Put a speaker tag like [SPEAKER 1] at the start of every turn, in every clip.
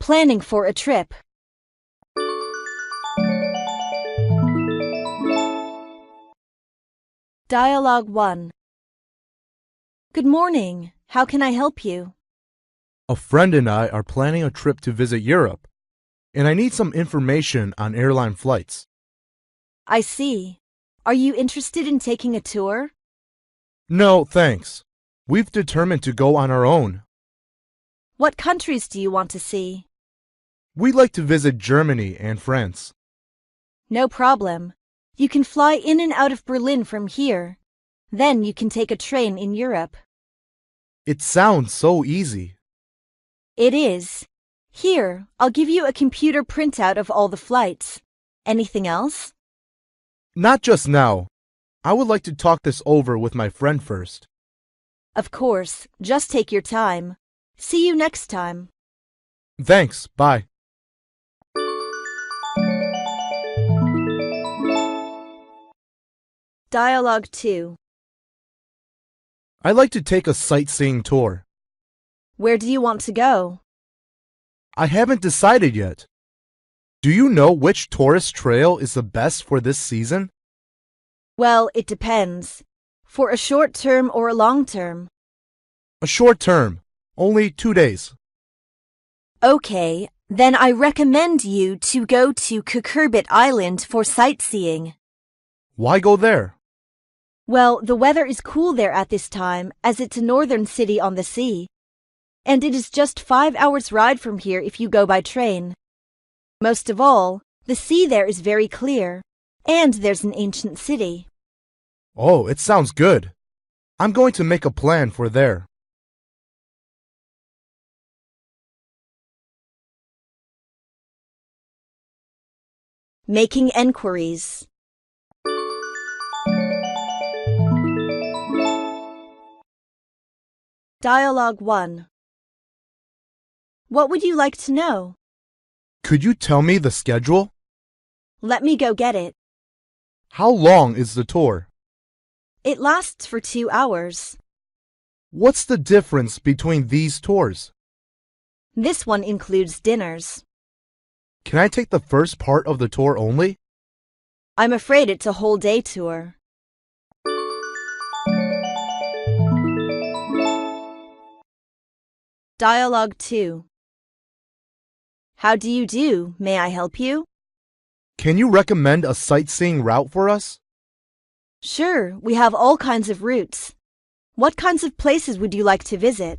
[SPEAKER 1] Planning for a trip. Dialogue 1. Good morning. How can I help you?
[SPEAKER 2] A friend and I are planning a trip to visit Europe, and I need some information on airline flights.
[SPEAKER 1] I see. Are you interested in taking a tour?
[SPEAKER 2] No, thanks. We've determined to go on our own.
[SPEAKER 1] What countries do you want to see?
[SPEAKER 2] We'd like to visit Germany and France.
[SPEAKER 1] No problem. You can fly in and out of Berlin from here. Then you can take a train in Europe.
[SPEAKER 2] It sounds so easy.
[SPEAKER 1] It is. Here, I'll give you a computer printout of all the flights. Anything else?
[SPEAKER 2] Not just now. I would like to talk this over with my friend first.
[SPEAKER 1] Of course. Just take your time. See you next time.
[SPEAKER 2] Thanks, bye.
[SPEAKER 1] Dialogue 2.
[SPEAKER 2] I'd like to take a sightseeing tour.
[SPEAKER 1] Where do you want to go?
[SPEAKER 2] I haven't decided yet. Do you know which tourist trail is the best for this season?
[SPEAKER 1] Well, it depends. For a short term or a long term?
[SPEAKER 2] A short term, only 2 days.
[SPEAKER 1] Okay, then I recommend you to go to Cucurbit Island for sightseeing.
[SPEAKER 2] Why go there?
[SPEAKER 1] Well, the weather is cool there at this time, as it's a northern city on the sea. And it is just 5 hours' ride from here if you go by train. Most of all, the sea there is very clear, and there's an ancient city.
[SPEAKER 2] Oh, it sounds good. I'm going to make a plan for there.
[SPEAKER 1] Making enquiries. Dialogue 1. What would you like to know?
[SPEAKER 2] Could you tell me the schedule?
[SPEAKER 1] Let me go get it.
[SPEAKER 2] How long is the tour?
[SPEAKER 1] It lasts for 2 hours.
[SPEAKER 2] What's the difference between these tours?
[SPEAKER 1] This one includes dinners.
[SPEAKER 2] Can I take the first part of the tour only?
[SPEAKER 1] I'm afraid it's a whole day tour. Dialogue 2. How do you do? May I help you?
[SPEAKER 2] Can you recommend a sightseeing route for us?
[SPEAKER 1] Sure, we have all kinds of routes. What kinds of places would you like to visit?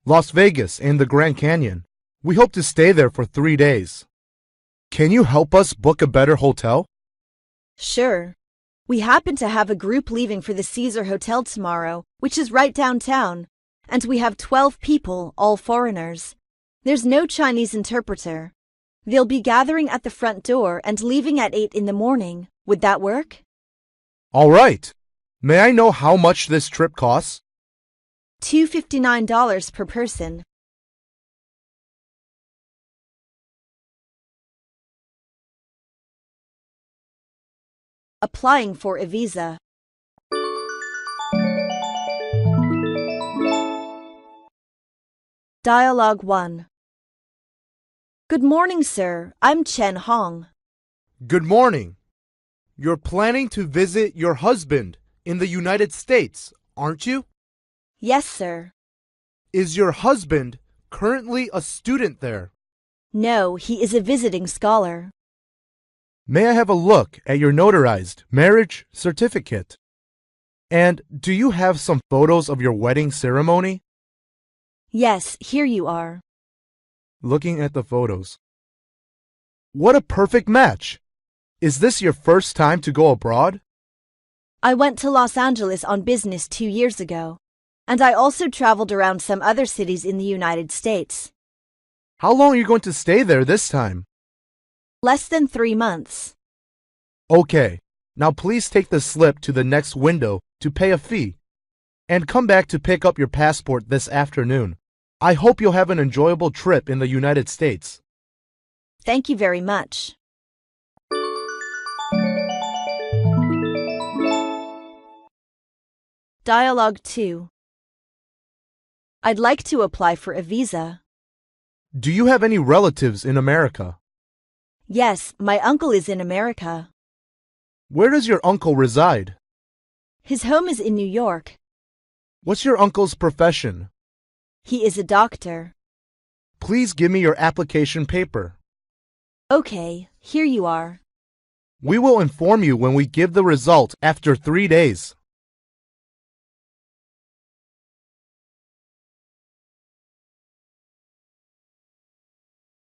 [SPEAKER 2] Las Vegas and the Grand Canyon. We hope to stay there for 3 days. Can you help us book a better hotel?
[SPEAKER 1] Sure. We happen to have a group leaving for the Caesar Hotel tomorrow, which is right downtown, and we have 12 people, all foreigners. There's no Chinese interpreter. They'll be gathering at the front door and leaving at 8 in the morning. Would that work?
[SPEAKER 2] All right. May I know how much this trip costs?
[SPEAKER 1] $259 per person. Applying for a visa. Dialogue 1. Good morning, sir. I'm Chen Hong.
[SPEAKER 2] Good morning. You're planning to visit your husband in the United States, aren't you?
[SPEAKER 1] Yes, sir.
[SPEAKER 2] Is your husband currently a student there?
[SPEAKER 1] No, he is a visiting scholar.
[SPEAKER 2] May I have a look at your notarized marriage certificate? And do you have some photos of your wedding ceremony?
[SPEAKER 1] Yes, here you are.
[SPEAKER 2] Looking at the photos. What a perfect match! Is this your first time to go abroad?
[SPEAKER 1] I went to Los Angeles on business 2 years ago, and I also traveled around some other cities in the United States.
[SPEAKER 2] How long are you going to stay there this time?
[SPEAKER 1] Less than 3 months.
[SPEAKER 2] Okay, now please take the slip to the next window to pay a fee, and come back to pick up your passport this afternoon. I hope you'll have an enjoyable trip in the United States.
[SPEAKER 1] Thank you very much. Dialogue 2. I'd like to apply for a visa.
[SPEAKER 2] Do you have any relatives in America?
[SPEAKER 1] Yes, my uncle is in America.
[SPEAKER 2] Where does your uncle reside?
[SPEAKER 1] His home is in New York.
[SPEAKER 2] What's your uncle's profession?
[SPEAKER 1] He is a doctor.
[SPEAKER 2] Please give me your application paper.
[SPEAKER 1] Okay, here you are.
[SPEAKER 2] We will inform you when we give the result after 3 days.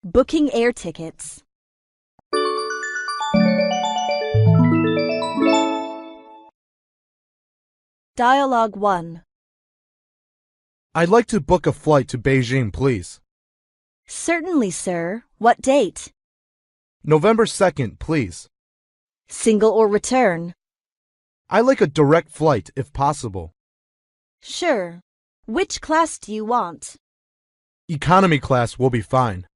[SPEAKER 1] Booking air tickets. Dialogue 1.
[SPEAKER 2] I'd like to book a flight to Beijing, please.
[SPEAKER 1] Certainly, sir. What date?
[SPEAKER 2] November 2nd, please.
[SPEAKER 1] Single or return?
[SPEAKER 2] I like a direct flight, if possible.
[SPEAKER 1] Sure. Which class do you want?
[SPEAKER 2] Economy class will be fine.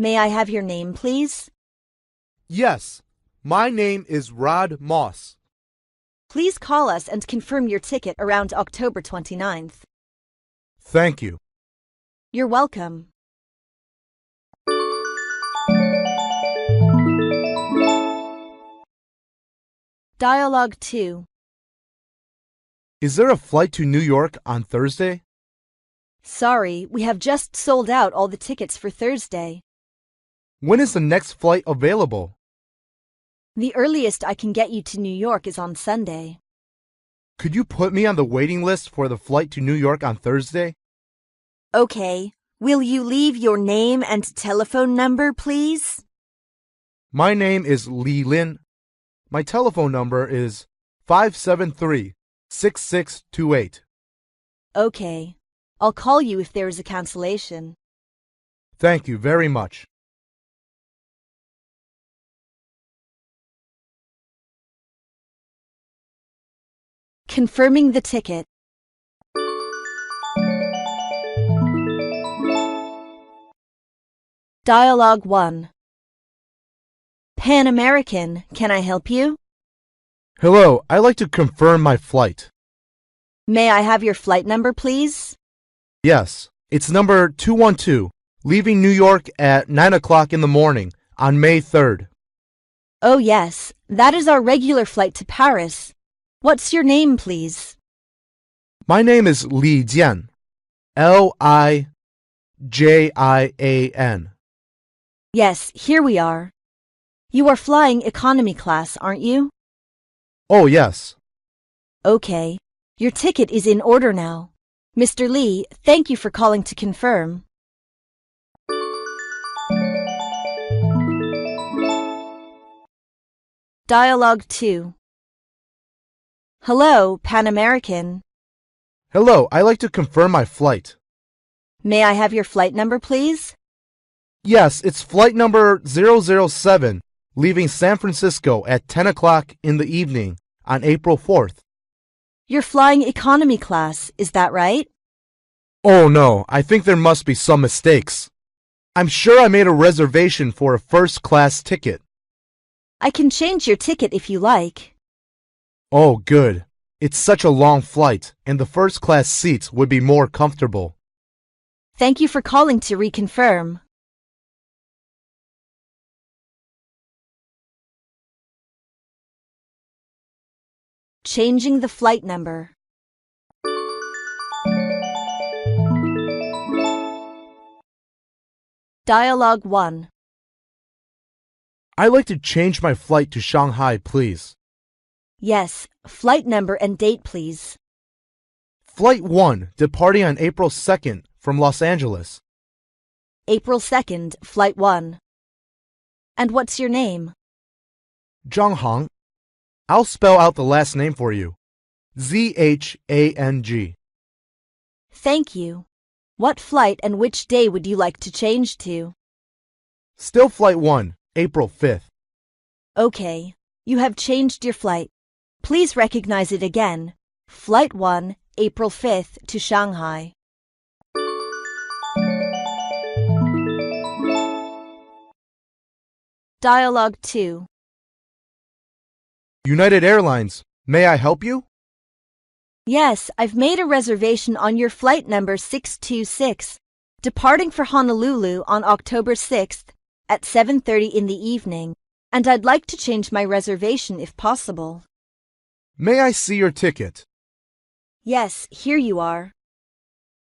[SPEAKER 1] May I have your name, please?
[SPEAKER 2] Yes, my name is Rod Moss.
[SPEAKER 1] Please call us and confirm your ticket around October 29th.
[SPEAKER 2] Thank you.
[SPEAKER 1] You're welcome. Dialogue 2.
[SPEAKER 2] Is there a flight to New York on Thursday?
[SPEAKER 1] Sorry, we have just sold out all the tickets for Thursday.
[SPEAKER 2] When is the next flight available?
[SPEAKER 1] The earliest I can get you to New York is on Sunday.
[SPEAKER 2] Could you put me on the waiting list for the flight to New York on Thursday?
[SPEAKER 1] Okay. Will you leave your name and telephone number, please?
[SPEAKER 2] My name is Li Lin. My telephone number is 573-6628.
[SPEAKER 1] Okay. I'll call you if there is a cancellation.
[SPEAKER 2] Thank you very much.
[SPEAKER 1] Confirming the ticket. Dialogue 1. Pan American, can I help you?
[SPEAKER 2] Hello, I'd like to confirm my flight.
[SPEAKER 1] May I have your flight number, please?
[SPEAKER 2] Yes, it's number 212, leaving New York at 9 o'clock in the morning on May 3rd.
[SPEAKER 1] Oh, yes. That is our regular flight to Paris. What's your name, please?
[SPEAKER 2] My name is Li Jian. Lijian.
[SPEAKER 1] Yes, here we are. You are flying economy class, aren't you?
[SPEAKER 2] Oh, yes.
[SPEAKER 1] Okay. Your ticket is in order now. Mr. Lee, thank you for calling to confirm. Dialogue 2. Hello, Pan American.
[SPEAKER 2] Hello, I'd like to confirm my flight.
[SPEAKER 1] May I have your flight number, please?
[SPEAKER 2] Yes, it's flight number 007, leaving San Francisco at 10 o'clock in the evening on April 4th.
[SPEAKER 1] You're flying economy class, is that right?
[SPEAKER 2] Oh no, I think there must be some mistakes. I'm sure I made a reservation for a first-class ticket.
[SPEAKER 1] I can change your ticket if you like.
[SPEAKER 2] Oh, good. It's such a long flight, and the first-class seats would be more comfortable.
[SPEAKER 1] Thank you for calling to reconfirm. Changing the flight number. Dialogue 1.
[SPEAKER 2] I'd like to change my flight to Shanghai, please.
[SPEAKER 1] Yes, flight number and date, please.
[SPEAKER 2] Flight 1, departing on April 2nd from Los Angeles.
[SPEAKER 1] April 2nd, flight 1. And what's your name?
[SPEAKER 2] Zhang Hang. I'll spell out the last name for you. Zhang.
[SPEAKER 1] Thank you. What flight and which day would you like to change to?
[SPEAKER 2] Still flight 1, April 5th.
[SPEAKER 1] Okay, you have changed your flight. Please recognize it again. Flight 1, April 5th to Shanghai. Dialogue 2.
[SPEAKER 2] United Airlines, may I help you?
[SPEAKER 1] Yes, I've made a reservation on your flight number 626. departing for Honolulu on October 6th at 7:30 in the evening, and I'd like to change my reservation if possible.
[SPEAKER 2] May I see your ticket?
[SPEAKER 1] Yes, here you are.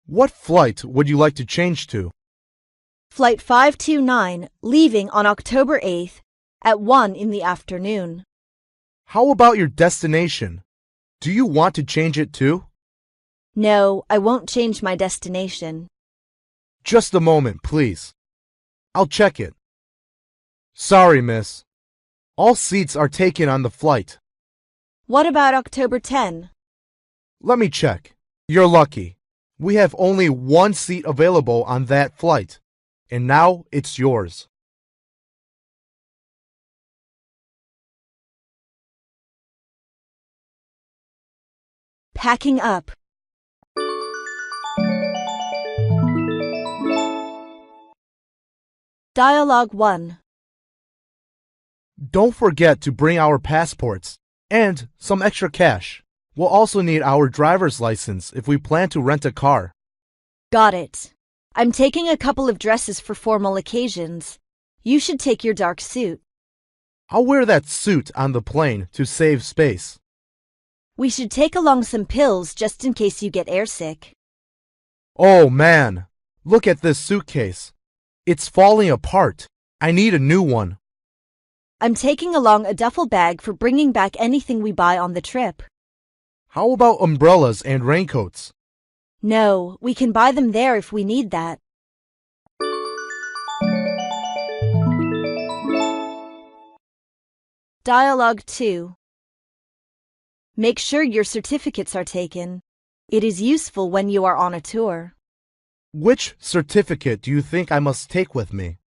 [SPEAKER 2] What flight would you like to change to?
[SPEAKER 1] Flight 529, leaving on October 8th at 1 in the afternoon.
[SPEAKER 2] How about your destination? Do you want to change it too?
[SPEAKER 1] No, I won't change my destination.
[SPEAKER 2] Just a moment, please. I'll check it. Sorry, miss. All seats are taken on the flight.
[SPEAKER 1] What about October 10?
[SPEAKER 2] Let me check. You're lucky. We have only one seat available on that flight, and now it's yours.
[SPEAKER 1] Packing up. Dialogue 1.
[SPEAKER 2] Don't forget to bring our passports and some extra cash. We'll also need our driver's license if we plan to rent a car.
[SPEAKER 1] Got it. I'm taking a couple of dresses for formal occasions. You should take your dark suit.
[SPEAKER 2] I'll wear that suit on the plane to save space.
[SPEAKER 1] We should take along some pills just in case you get airsick.
[SPEAKER 2] Oh man, look at this suitcase. It's falling apart. I need a new one.
[SPEAKER 1] I'm taking along a duffel bag for bringing back anything we buy on the trip.
[SPEAKER 2] How about umbrellas and raincoats?
[SPEAKER 1] No, we can buy them there if we need that. Dialogue 2. Make sure your certificates are taken. It is useful when you are on a tour.
[SPEAKER 2] Which certificate do you think I must take with me?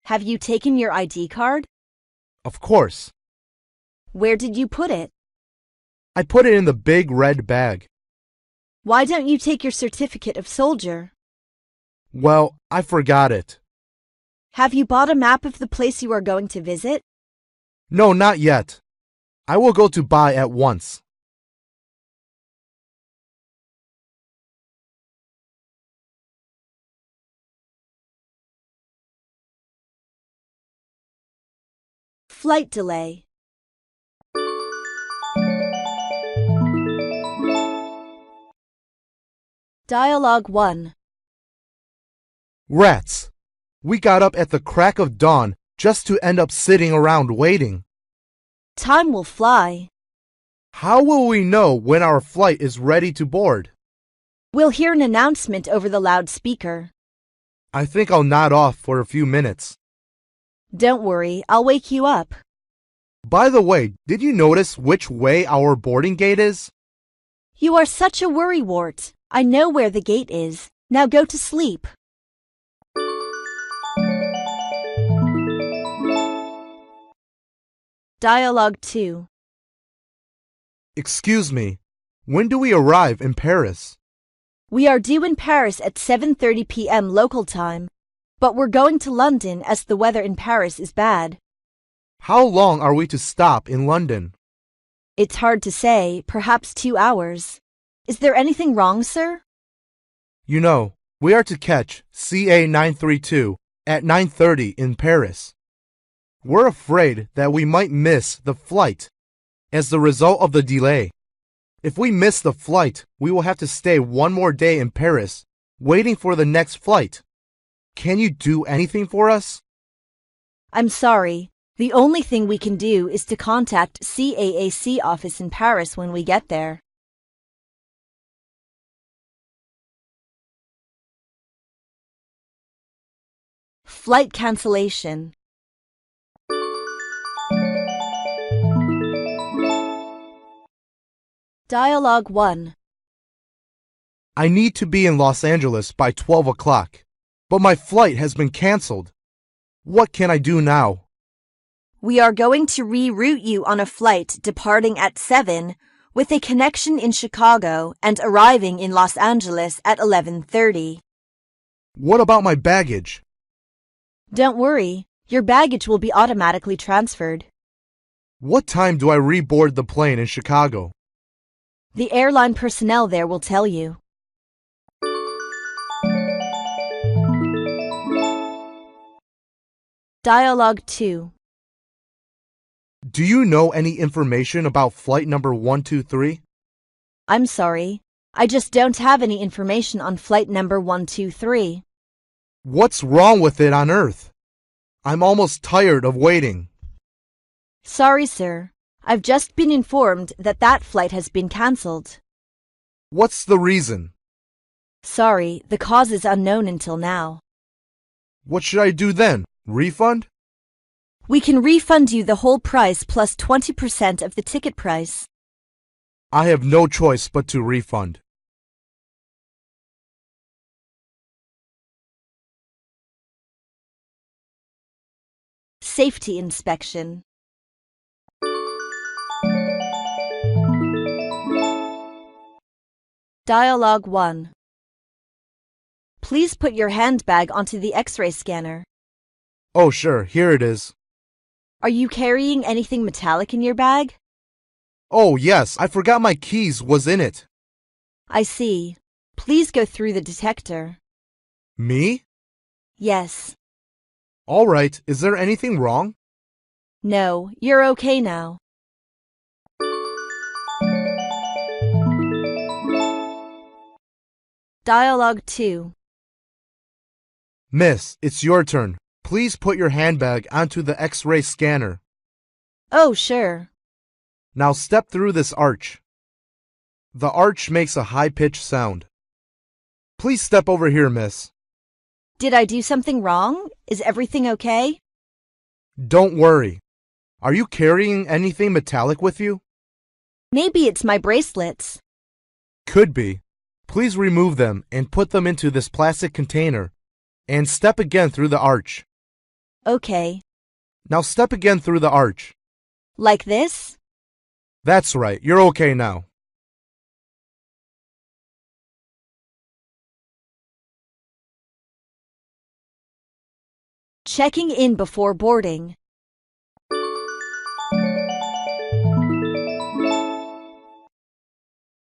[SPEAKER 1] Have you taken your ID card?
[SPEAKER 2] Of course.
[SPEAKER 1] Where did you put it?
[SPEAKER 2] I put it in the big red bag.
[SPEAKER 1] Why don't you take your certificate of soldier?
[SPEAKER 2] Well, I forgot it.
[SPEAKER 1] Have you bought a map of the place you are going to visit?
[SPEAKER 2] No, not yet. I will go to buy at once.
[SPEAKER 1] Flight delay. Dialogue 1.
[SPEAKER 2] Rats. We got up at the crack of dawn just to end up sitting around waiting.
[SPEAKER 1] Time will fly.
[SPEAKER 2] How will we know when our flight is ready to board?
[SPEAKER 1] We'll hear an announcement over the loudspeaker.
[SPEAKER 2] I think I'll nod off for a few minutes.
[SPEAKER 1] Don't worry, I'll wake you up.
[SPEAKER 2] By the way, did you notice which way our boarding gate is?
[SPEAKER 1] You are such a worrywart. I know where the gate is. Now go to sleep. Dialogue 2.
[SPEAKER 2] Excuse me, when do we arrive in Paris?
[SPEAKER 1] We are due in Paris at 7:30 p.m. local time, but we're going to London as the weather in Paris is bad.
[SPEAKER 2] How long are we to stop in London?
[SPEAKER 1] It's hard to say, perhaps 2 hours. Is there anything wrong, sir?
[SPEAKER 2] You know, we are to catch CA 932 at 9:30 in Paris. We're afraid that we might miss the flight as the result of the delay. If we miss the flight, we will have to stay one more day in Paris, waiting for the next flight. Can you do anything for us?
[SPEAKER 1] I'm sorry. The only thing we can do is to contact CAAC office in Paris when we get there. Flight cancellation. Dialogue 1.
[SPEAKER 2] I need to be in Los Angeles by 12 o'clock, but my flight has been canceled. What can I do now?
[SPEAKER 1] We are going to reroute you on a flight departing at 7 with a connection in Chicago and arriving in Los Angeles at 11:30.
[SPEAKER 2] What about my baggage?
[SPEAKER 1] Don't worry, your baggage will be automatically transferred.
[SPEAKER 2] What time do I reboard the plane in Chicago?
[SPEAKER 1] The airline personnel there will tell you. Dialogue 2.
[SPEAKER 2] Do you know any information about flight number 123?
[SPEAKER 1] I'm sorry. I just don't have any information on flight number 123.
[SPEAKER 2] What's wrong with it on Earth? I'm almost tired of waiting.
[SPEAKER 1] Sorry, sir. I've just been informed that that flight has been cancelled.
[SPEAKER 2] What's the reason?
[SPEAKER 1] Sorry, the cause is unknown until now.
[SPEAKER 2] What should I do then? Refund?
[SPEAKER 1] We can refund you the whole price plus 20% of the ticket price.
[SPEAKER 2] I have no choice but to refund.
[SPEAKER 1] Safety inspection. Dialogue 1. Please put your handbag onto the X-ray scanner.
[SPEAKER 2] Oh, sure, here it is.
[SPEAKER 1] Are you carrying anything metallic in your bag?
[SPEAKER 2] Oh, yes, I forgot my keys was in it.
[SPEAKER 1] I see. Please go through the detector.
[SPEAKER 2] Me?
[SPEAKER 1] Yes.
[SPEAKER 2] All right, is there anything wrong?
[SPEAKER 1] No, you're okay now. Dialogue 2.
[SPEAKER 2] Miss, it's your turn. Please put your handbag onto the X-ray scanner.
[SPEAKER 1] Oh, sure.
[SPEAKER 2] Now step through this arch. The arch makes a high-pitched sound. Please step over here, miss.
[SPEAKER 1] Did I do something wrong? Is everything okay?
[SPEAKER 2] Don't worry. Are you carrying anything metallic with you?
[SPEAKER 1] Maybe it's my bracelets.
[SPEAKER 2] Could be. Please remove them and put them into this plastic container and step again through the arch.
[SPEAKER 1] Okay.
[SPEAKER 2] Now step again through the arch.
[SPEAKER 1] Like this?
[SPEAKER 2] That's right. You're okay now.
[SPEAKER 1] Checking in before boarding.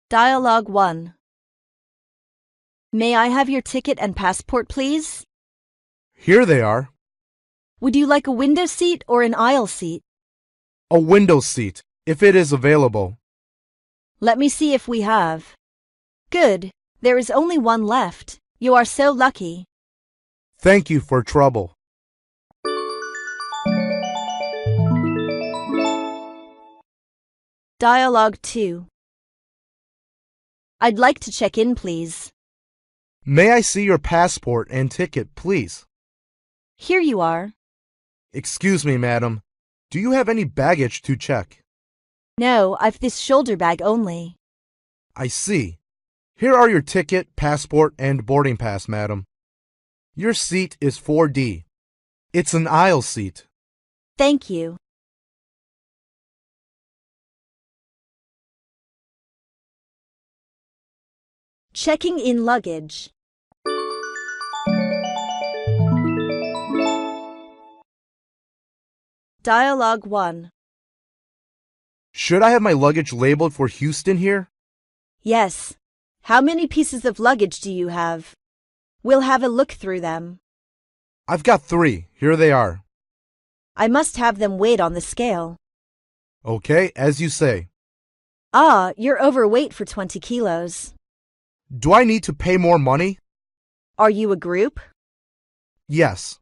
[SPEAKER 1] Dialogue 1. May I have your ticket and passport, please?
[SPEAKER 2] Here they are.
[SPEAKER 1] Would you like a window seat or an aisle seat?
[SPEAKER 2] A window seat, if it is available.
[SPEAKER 1] Let me see if we have. Good. There is only one left. You are so lucky.
[SPEAKER 2] Thank you for trouble.
[SPEAKER 1] Dialogue 2. I'd like to check in, please.
[SPEAKER 2] May I see your passport and ticket, please?
[SPEAKER 1] Here you are.
[SPEAKER 2] Excuse me, madam. Do you have any baggage to check?
[SPEAKER 1] No, I've this shoulder bag only.
[SPEAKER 2] I see. Here are your ticket, passport, and boarding pass, madam. Your seat is 4D. It's an aisle seat.
[SPEAKER 1] Thank you. Checking in luggage. Dialogue 1.
[SPEAKER 2] Should I have my luggage labeled for Houston here?
[SPEAKER 1] Yes. How many pieces of luggage do you have? We'll have a look through them.
[SPEAKER 2] I've got 3. Here they are.
[SPEAKER 1] I must have them weighed on the scale.
[SPEAKER 2] Okay, as you say.
[SPEAKER 1] Ah, you're overweight for 20 kilos.
[SPEAKER 2] Do I need to pay more money?
[SPEAKER 1] Are you a group?
[SPEAKER 2] Yes.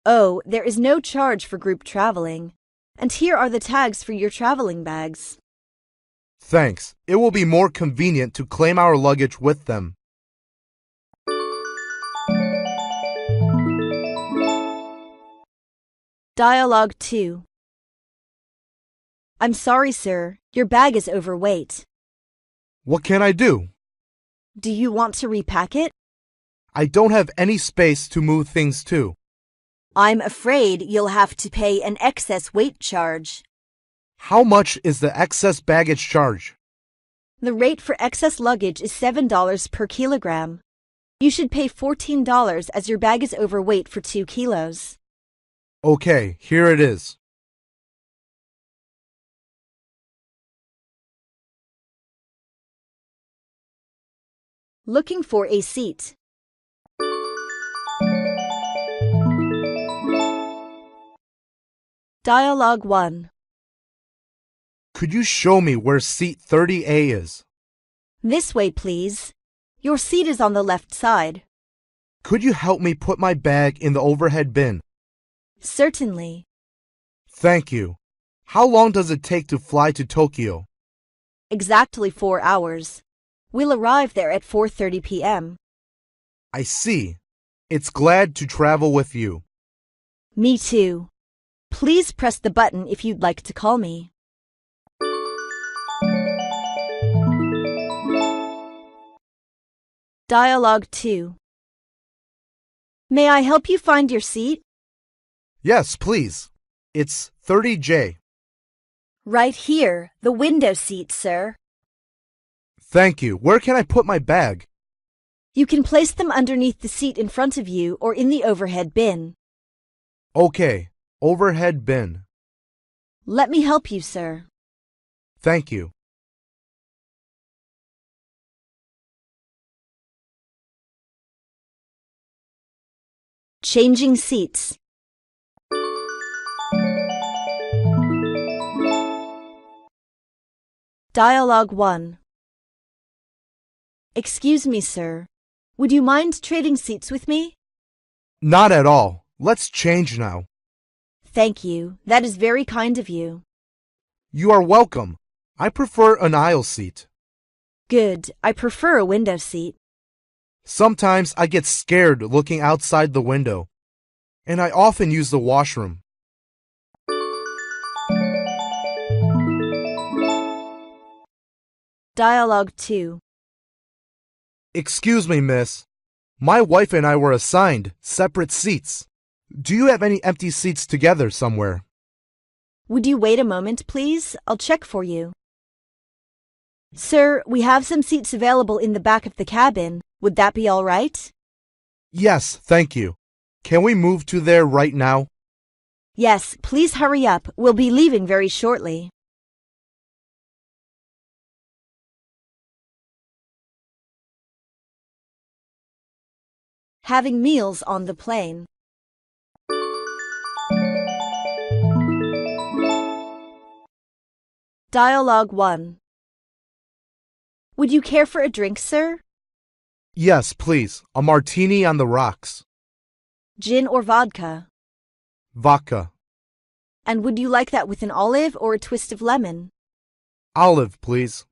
[SPEAKER 1] Oh, there is no charge for group traveling. And here are the tags for your traveling bags.
[SPEAKER 2] Thanks. It will be more convenient to claim our luggage with them.
[SPEAKER 1] Dialogue 2. I'm sorry, sir. Your bag is overweight.
[SPEAKER 2] What can I do?
[SPEAKER 1] Do you want to repack it?
[SPEAKER 2] I don't have any space to move things to.
[SPEAKER 1] I'm afraid you'll have to pay an excess weight charge.
[SPEAKER 2] How much is the excess baggage charge?
[SPEAKER 1] The rate for excess luggage is $7 per kilogram. You should pay $14 as your bag is overweight for 2 kilos.
[SPEAKER 2] Okay, here it is.
[SPEAKER 1] Looking for a seat. Dialogue 1.
[SPEAKER 2] Could you show me where seat 30A is?
[SPEAKER 1] This way, please. Your seat is on the left side.
[SPEAKER 2] Could you help me put my bag in the overhead bin?
[SPEAKER 1] Certainly.
[SPEAKER 2] Thank you. How long does it take to fly to Tokyo?
[SPEAKER 1] Exactly 4 hours. We'll arrive there at 4:30 p.m.
[SPEAKER 2] I see. It's glad to travel with you.
[SPEAKER 1] Me too. Please press the button if you'd like to call me. Dialogue 2. May I help you find your seat?
[SPEAKER 2] Yes, please. It's 30J.
[SPEAKER 1] Right here, the window seat, sir.
[SPEAKER 2] Thank you. Where can I put my bag?
[SPEAKER 1] You can place them underneath the seat in front of you or in the overhead bin.
[SPEAKER 2] Okay. Overhead bin.
[SPEAKER 1] Let me help you, sir.
[SPEAKER 2] Thank you.
[SPEAKER 1] Changing seats. Dialogue 1. Excuse me, sir. Would you mind trading seats with me?
[SPEAKER 2] Not at all. Let's change now.
[SPEAKER 1] Thank you. That is very kind of you.
[SPEAKER 2] You are welcome. I prefer an aisle seat.
[SPEAKER 1] Good. I prefer a window seat.
[SPEAKER 2] Sometimes I get scared looking outside the window, and I often use the washroom.
[SPEAKER 1] Dialogue 2.
[SPEAKER 2] Excuse me, miss. My wife and I were assigned separate seats. Do you have any empty seats together somewhere?
[SPEAKER 1] Would you wait a moment, please? I'll check for you. Sir, we have some seats available in the back of the cabin. Would that be all right?
[SPEAKER 2] Yes, thank you. Can we move to there right now?
[SPEAKER 1] Yes, please hurry up. We'll be leaving very shortly. Having meals on the plane. Dialogue 1. Would you care for a drink, sir?
[SPEAKER 2] Yes, please. A martini on the rocks.
[SPEAKER 1] Gin or vodka?
[SPEAKER 2] Vodka.
[SPEAKER 1] And would you like that with an olive or a twist of lemon?
[SPEAKER 2] Olive, please.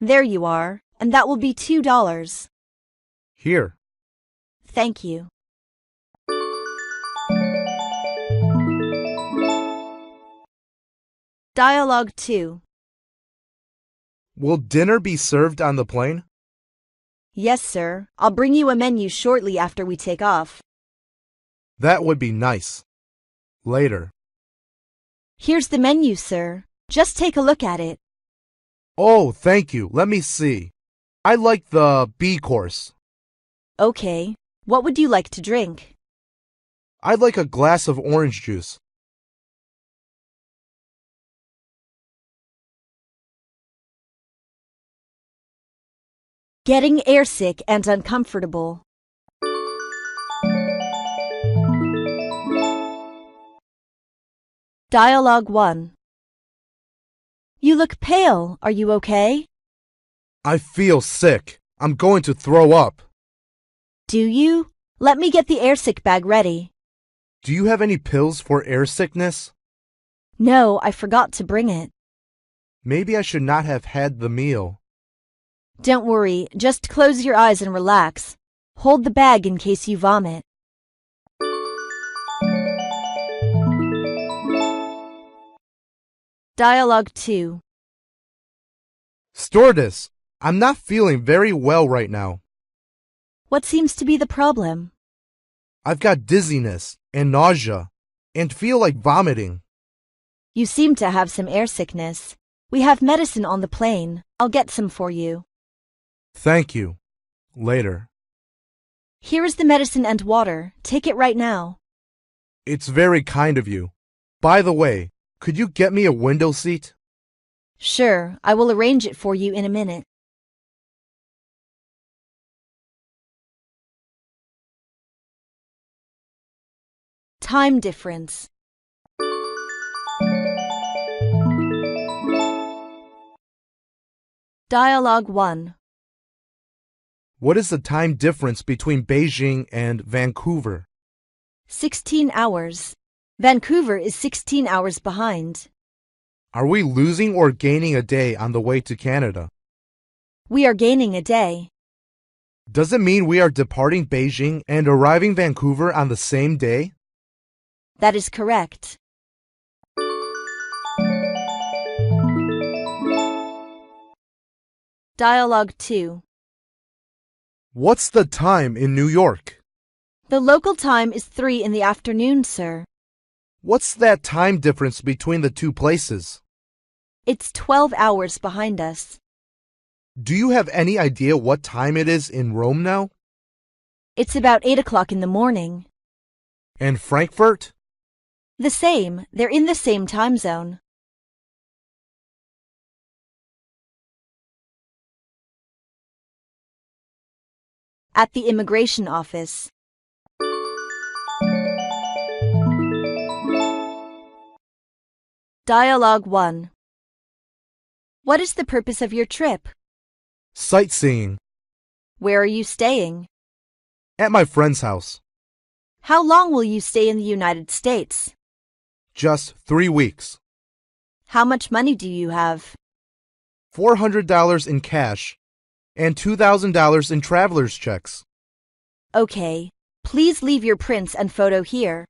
[SPEAKER 1] There you are, and that will be $2.
[SPEAKER 2] Here.
[SPEAKER 1] Thank you. Dialogue 2.
[SPEAKER 2] Will dinner be served on the plane?
[SPEAKER 1] Yes, sir. I'll bring you a menu shortly after we take off.
[SPEAKER 2] That would be nice. Later.
[SPEAKER 1] Here's the menu, sir. Just take a look at it.
[SPEAKER 2] Oh, thank you. Let me see. I like the B course.
[SPEAKER 1] Okay. What would you like to drink?
[SPEAKER 2] I'd like a glass of orange juice.
[SPEAKER 1] Getting airsick and uncomfortable. Dialogue 1. You look pale. Are you okay?
[SPEAKER 2] I feel sick. I'm going to throw up.
[SPEAKER 1] Do you? Let me get the airsick bag ready.
[SPEAKER 2] Do you have any pills for air sickness?
[SPEAKER 1] No, I forgot to bring it.
[SPEAKER 2] Maybe I should not have had the meal.
[SPEAKER 1] Don't worry, just close your eyes and relax. Hold the bag in case you vomit. Dialogue 2.
[SPEAKER 2] Stewardess, I'm not feeling very well right now.
[SPEAKER 1] What seems to be the problem?
[SPEAKER 2] I've got dizziness and nausea and feel like vomiting.
[SPEAKER 1] You seem to have some air sickness. We have medicine on the plane. I'll get some for you.
[SPEAKER 2] Thank you. Later.
[SPEAKER 1] Here is the medicine and water. Take it right now.
[SPEAKER 2] It's very kind of you. By the way, could you get me a window seat?
[SPEAKER 1] Sure, I will arrange it for you in a minute. Time difference. Dialogue 1.
[SPEAKER 2] What is the time difference between Beijing and Vancouver?
[SPEAKER 1] 16 hours. Vancouver is 16 hours behind.
[SPEAKER 2] Are we losing or gaining a day on the way to Canada?
[SPEAKER 1] We are gaining a day.
[SPEAKER 2] Does it mean we are departing Beijing and arriving Vancouver on the same day?
[SPEAKER 1] That is correct. Dialogue 2.
[SPEAKER 2] What's the time in New York?
[SPEAKER 1] The local time is 3 in the afternoon, sir.
[SPEAKER 2] What's that time difference between the two places?
[SPEAKER 1] It's 12 hours behind us.
[SPEAKER 2] Do you have any idea what time it is in Rome now?
[SPEAKER 1] It's about 8 o'clock in the morning.
[SPEAKER 2] And Frankfurt?
[SPEAKER 1] The same. They're in the same time zone. At the immigration office. Dialogue 1. What is the purpose of your trip?
[SPEAKER 2] Sightseeing.
[SPEAKER 1] Where are you staying?
[SPEAKER 2] At my friend's house.
[SPEAKER 1] How long will you stay in the United States?
[SPEAKER 2] Just 3 weeks.
[SPEAKER 1] How much money do you have?
[SPEAKER 2] $400 in cash and $2,000 in traveler's checks.
[SPEAKER 1] Okay. Please leave your prints and photo here.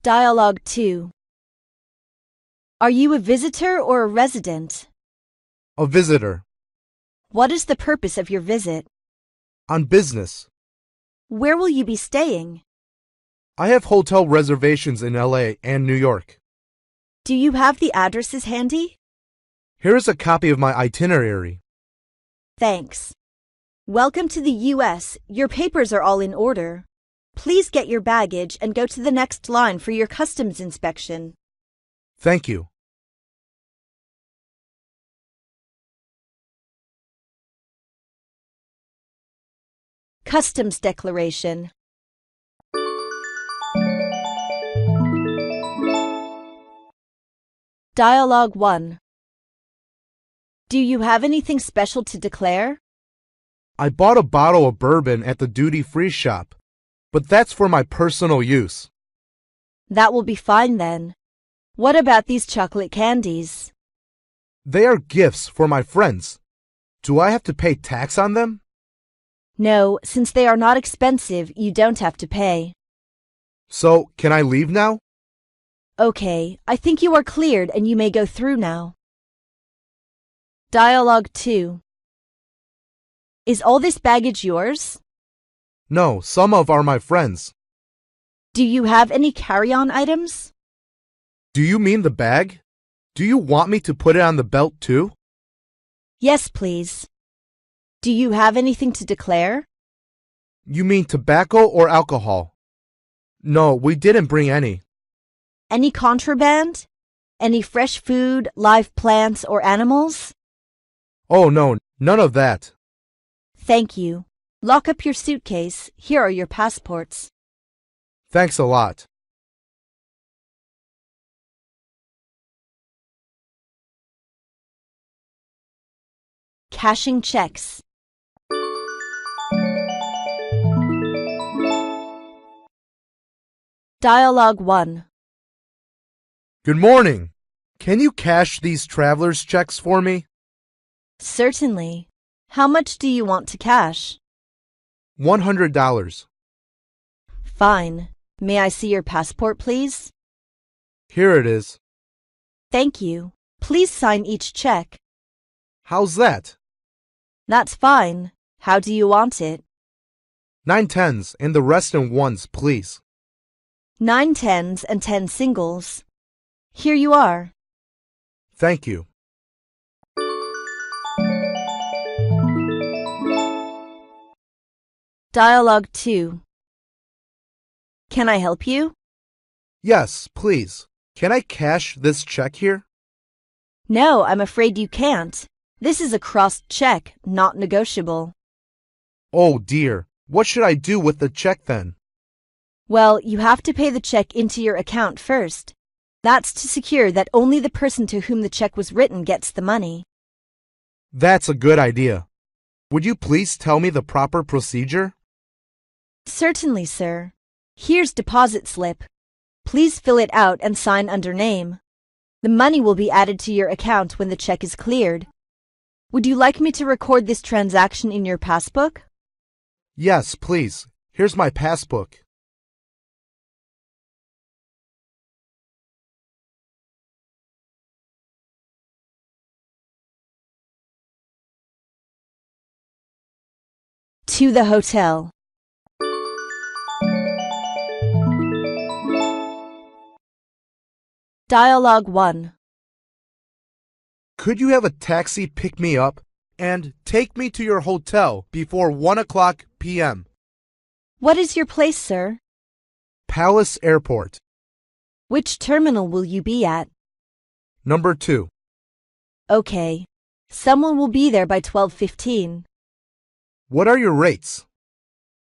[SPEAKER 1] Dialogue 2. Are you a visitor or a resident?
[SPEAKER 2] A visitor.
[SPEAKER 1] What is the purpose of your visit?
[SPEAKER 2] On business.
[SPEAKER 1] Where will you be staying?
[SPEAKER 2] I have hotel reservations in LA and New York.
[SPEAKER 1] Do you have the addresses handy?
[SPEAKER 2] Here is a copy of my itinerary.
[SPEAKER 1] Thanks. Welcome to the U.S. Your papers are all in order. Please get your baggage and go to the next line for your customs inspection.
[SPEAKER 2] Thank you.
[SPEAKER 1] Customs declaration. Dialogue 1. Do you have anything special to declare?
[SPEAKER 2] I bought a bottle of bourbon at the duty-free shop, but that's for my personal use.
[SPEAKER 1] That will be fine then. What about these chocolate candies?
[SPEAKER 2] They are gifts for my friends. Do I have to pay tax on them?
[SPEAKER 1] No, since they are not expensive, you don't have to pay.
[SPEAKER 2] So, can I leave now?
[SPEAKER 1] Okay, I think you are cleared and you may go through now. Dialogue 2. Is all this baggage yours?
[SPEAKER 2] No, some of are my friends.
[SPEAKER 1] Do you have any carry-on items?
[SPEAKER 2] Do you mean the bag? Do you want me to put it on the belt too?
[SPEAKER 1] Yes, please. Do you have anything to declare?
[SPEAKER 2] You mean tobacco or alcohol? No, we didn't bring any.
[SPEAKER 1] Any contraband? Any fresh food, live plants, or animals?
[SPEAKER 2] Oh no, none of that.
[SPEAKER 1] Thank you. Lock up your suitcase. Here are your passports.
[SPEAKER 2] Thanks a lot.
[SPEAKER 1] Cashing checks. Dialogue 1.
[SPEAKER 2] Good morning. Can you cash these traveler's checks for me?
[SPEAKER 1] Certainly. How much do you want to cash?
[SPEAKER 2] $100.
[SPEAKER 1] Fine. May I see your passport, please?
[SPEAKER 2] Here it is.
[SPEAKER 1] Thank you. Please sign each check.
[SPEAKER 2] How's that?
[SPEAKER 1] That's fine. How do you want it?
[SPEAKER 2] 9 tens and the rest in ones, please.
[SPEAKER 1] 9 tens and 10 singles. Here you are.
[SPEAKER 2] Thank you.
[SPEAKER 1] Dialogue 2. Can I help you?
[SPEAKER 2] Yes, please. Can I cash this check here?
[SPEAKER 1] No, I'm afraid you can't. This is a crossed check, not negotiable.
[SPEAKER 2] Oh dear. What should I do with the check then?
[SPEAKER 1] Well, you have to pay the check into your account first. That's to secure that only the person to whom the check was written gets the money.
[SPEAKER 2] That's a good idea. Would you please tell me the proper procedure?
[SPEAKER 1] Certainly, sir. Here's deposit slip. Please fill it out and sign under name. The money will be added to your account when the check is cleared. Would you like me to record this transaction in your passbook?
[SPEAKER 2] Yes, please. Here's my passbook.
[SPEAKER 1] To the hotel. Dialogue 1.
[SPEAKER 2] Could you have a taxi pick me up and take me to your hotel before 1 o'clock p.m.?
[SPEAKER 1] What is your place, sir?
[SPEAKER 2] Palace Airport.
[SPEAKER 1] Which terminal will you be at?
[SPEAKER 2] Number 2.
[SPEAKER 1] Okay. Someone will be there by 12:15.
[SPEAKER 2] What are your rates?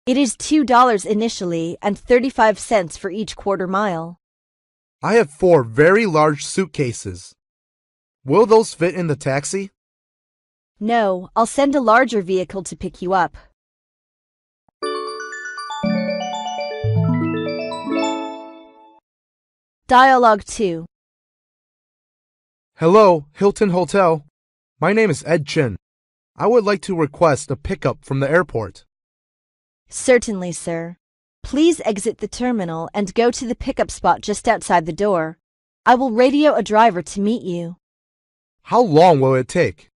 [SPEAKER 1] It is $2 initially and 35 cents for each quarter mile.
[SPEAKER 2] I have 4 very large suitcases. Will those fit in the taxi?
[SPEAKER 1] No, I'll send a larger vehicle to pick you up. Dialogue 2.
[SPEAKER 2] Hello, Hilton Hotel. My name is Ed Chin. I would like to request a pickup from the airport.
[SPEAKER 1] Certainly, sir. Please exit the terminal and go to the pickup spot just outside the door. I will radio a driver to meet you.
[SPEAKER 2] How long will it take?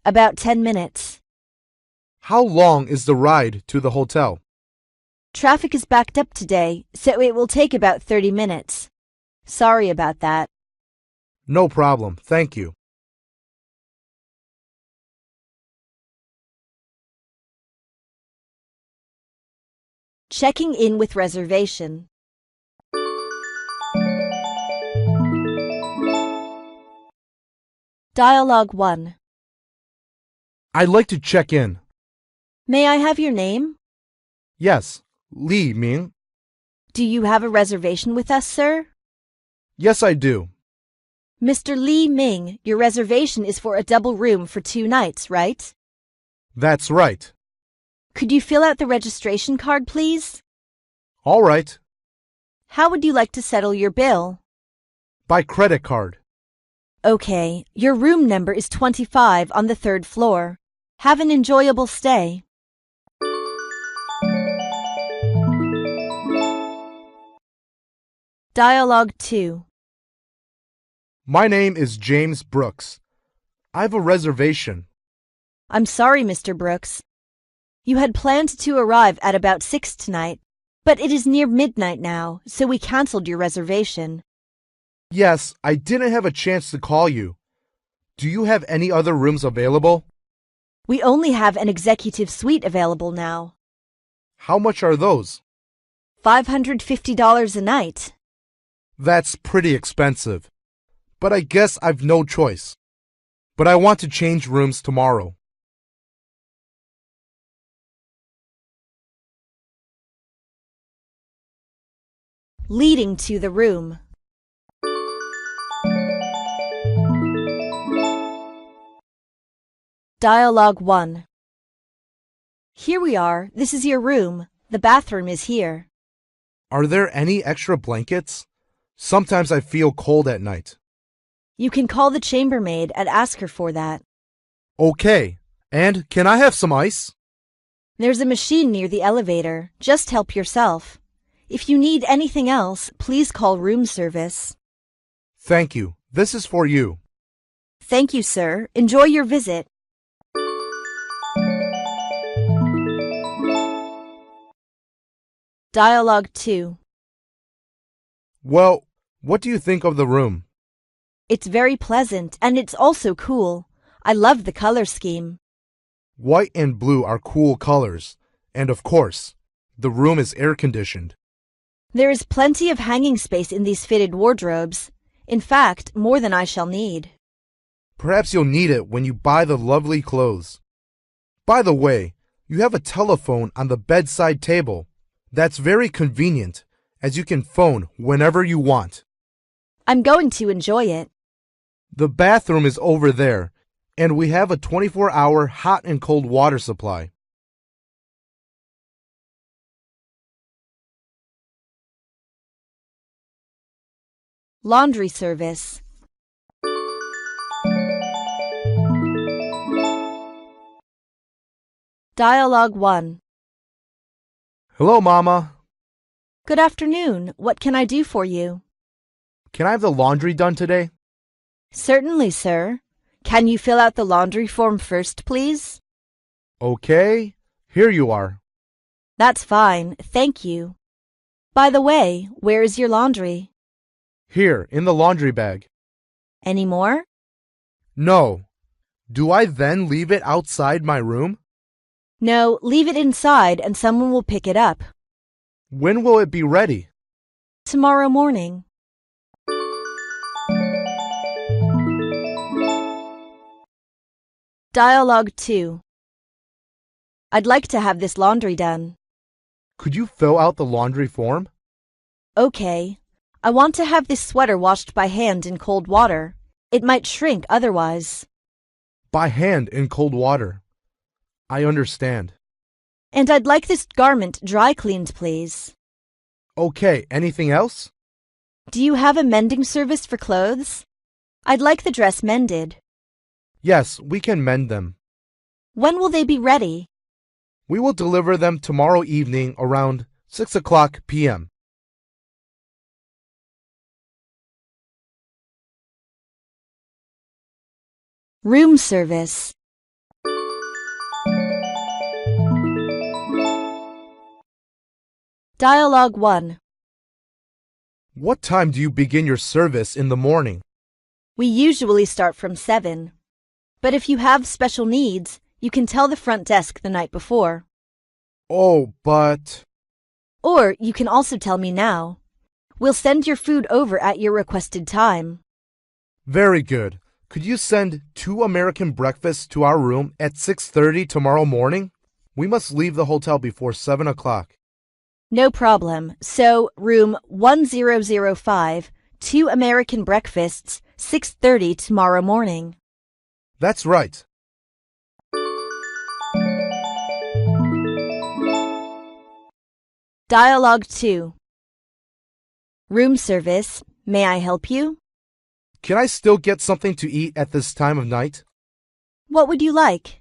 [SPEAKER 1] About 10 minutes.
[SPEAKER 2] How long is the ride to the hotel?
[SPEAKER 1] Traffic is backed up today, so it will take about 30 minutes. Sorry about that.
[SPEAKER 2] No problem, thank you.
[SPEAKER 1] Checking in with reservation. Dialogue 1.
[SPEAKER 2] I'd like to check in.
[SPEAKER 1] May I have your name?
[SPEAKER 2] Yes, Li Ming.
[SPEAKER 1] Do you have a reservation with us, sir?
[SPEAKER 2] Yes, I do.
[SPEAKER 1] Mr. Li Ming, your reservation is for a double room for 2 nights, right?
[SPEAKER 2] That's right.
[SPEAKER 1] Could you fill out the registration card, please?
[SPEAKER 2] All right.
[SPEAKER 1] How would you like to settle your bill?
[SPEAKER 2] By credit card.
[SPEAKER 1] Okay, your room number is 25 on the 3rd floor. Have an enjoyable stay. Dialogue 2.
[SPEAKER 2] My name is James Brooks. I have a reservation.
[SPEAKER 1] I'm sorry, Mr. Brooks. You had planned to arrive at about 6 tonight, but it is near midnight now, so we canceled your reservation.
[SPEAKER 2] Yes, I didn't have a chance to call you. Do you have any other rooms available?
[SPEAKER 1] We only have an executive suite available now.
[SPEAKER 2] How much are those?
[SPEAKER 1] $550 a night.
[SPEAKER 2] That's pretty expensive. But I guess I've no choice. But I want to change rooms tomorrow.
[SPEAKER 1] Leading to the room. Dialogue 1. Here we are. This is your room. The bathroom is here.
[SPEAKER 2] Are there any extra blankets? Sometimes I feel cold at night.
[SPEAKER 1] You can call the chambermaid and ask her for that.
[SPEAKER 2] Okay. And can I have some ice?
[SPEAKER 1] There's a machine near the elevator. Just help yourself. If you need anything else, please call room service.
[SPEAKER 2] Thank you. This is for you.
[SPEAKER 1] Thank you, sir. Enjoy your visit. Dialogue 2.
[SPEAKER 2] Well, what do you think of the room?
[SPEAKER 1] It's very pleasant and it's also cool. I love the color scheme.
[SPEAKER 2] White and blue are cool colors. And of course, the room is air-conditioned.
[SPEAKER 1] There is plenty of hanging space in these fitted wardrobes. In fact, more than I shall need.
[SPEAKER 2] Perhaps you'll need it when you buy the lovely clothes. By the way, you have a telephone on the bedside table. That's very convenient, as you can phone whenever you want.
[SPEAKER 1] I'm going to enjoy it.
[SPEAKER 2] The bathroom is over there, and we have a 24-hour hot and cold water supply.
[SPEAKER 1] Laundry service. Dialogue 1.
[SPEAKER 2] Hello, Mama.
[SPEAKER 1] Good afternoon. What can I do for you?
[SPEAKER 2] Can I have the laundry done today?
[SPEAKER 1] Certainly, sir. Can you fill out the laundry form first, please?
[SPEAKER 2] Okay, here you are.
[SPEAKER 1] That's fine, thank you. By the way, where is your laundry?
[SPEAKER 2] Here, in the laundry bag.
[SPEAKER 1] Any more?
[SPEAKER 2] No. Do I then leave it outside my room?
[SPEAKER 1] No, leave it inside and someone will pick it up.
[SPEAKER 2] When will it be ready?
[SPEAKER 1] Tomorrow morning. Dialogue 2. I'd like to have this laundry done.
[SPEAKER 2] Could you fill out the laundry form?
[SPEAKER 1] Okay. I want to have this sweater washed by hand in cold water. It might shrink otherwise.
[SPEAKER 2] By hand in cold water. I understand.
[SPEAKER 1] And I'd like this garment dry cleaned, please.
[SPEAKER 2] Okay, anything else?
[SPEAKER 1] Do you have a mending service for clothes? I'd like the dress mended.
[SPEAKER 2] Yes, we can mend them.
[SPEAKER 1] When will they be ready?
[SPEAKER 2] We will deliver them tomorrow evening around 6:00 p.m.
[SPEAKER 1] Room service. Dialogue 1.
[SPEAKER 2] What time do you begin your service in the morning?
[SPEAKER 1] We usually start from 7. But if you have special needs, you can tell the front desk the night before.
[SPEAKER 2] Oh, but...
[SPEAKER 1] Or you can also tell me now. We'll send your food over at your requested time.
[SPEAKER 2] Very good. Could you send 2 American breakfasts to our room at 6:30 tomorrow morning? We must leave the hotel before 7 o'clock.
[SPEAKER 1] No problem. So, room 1005, 2 American breakfasts, 6:30 tomorrow morning.
[SPEAKER 2] That's right.
[SPEAKER 1] Dialogue 2. Room service. May I help you?
[SPEAKER 2] Can I still get something to eat at this time of night?
[SPEAKER 1] What would you like?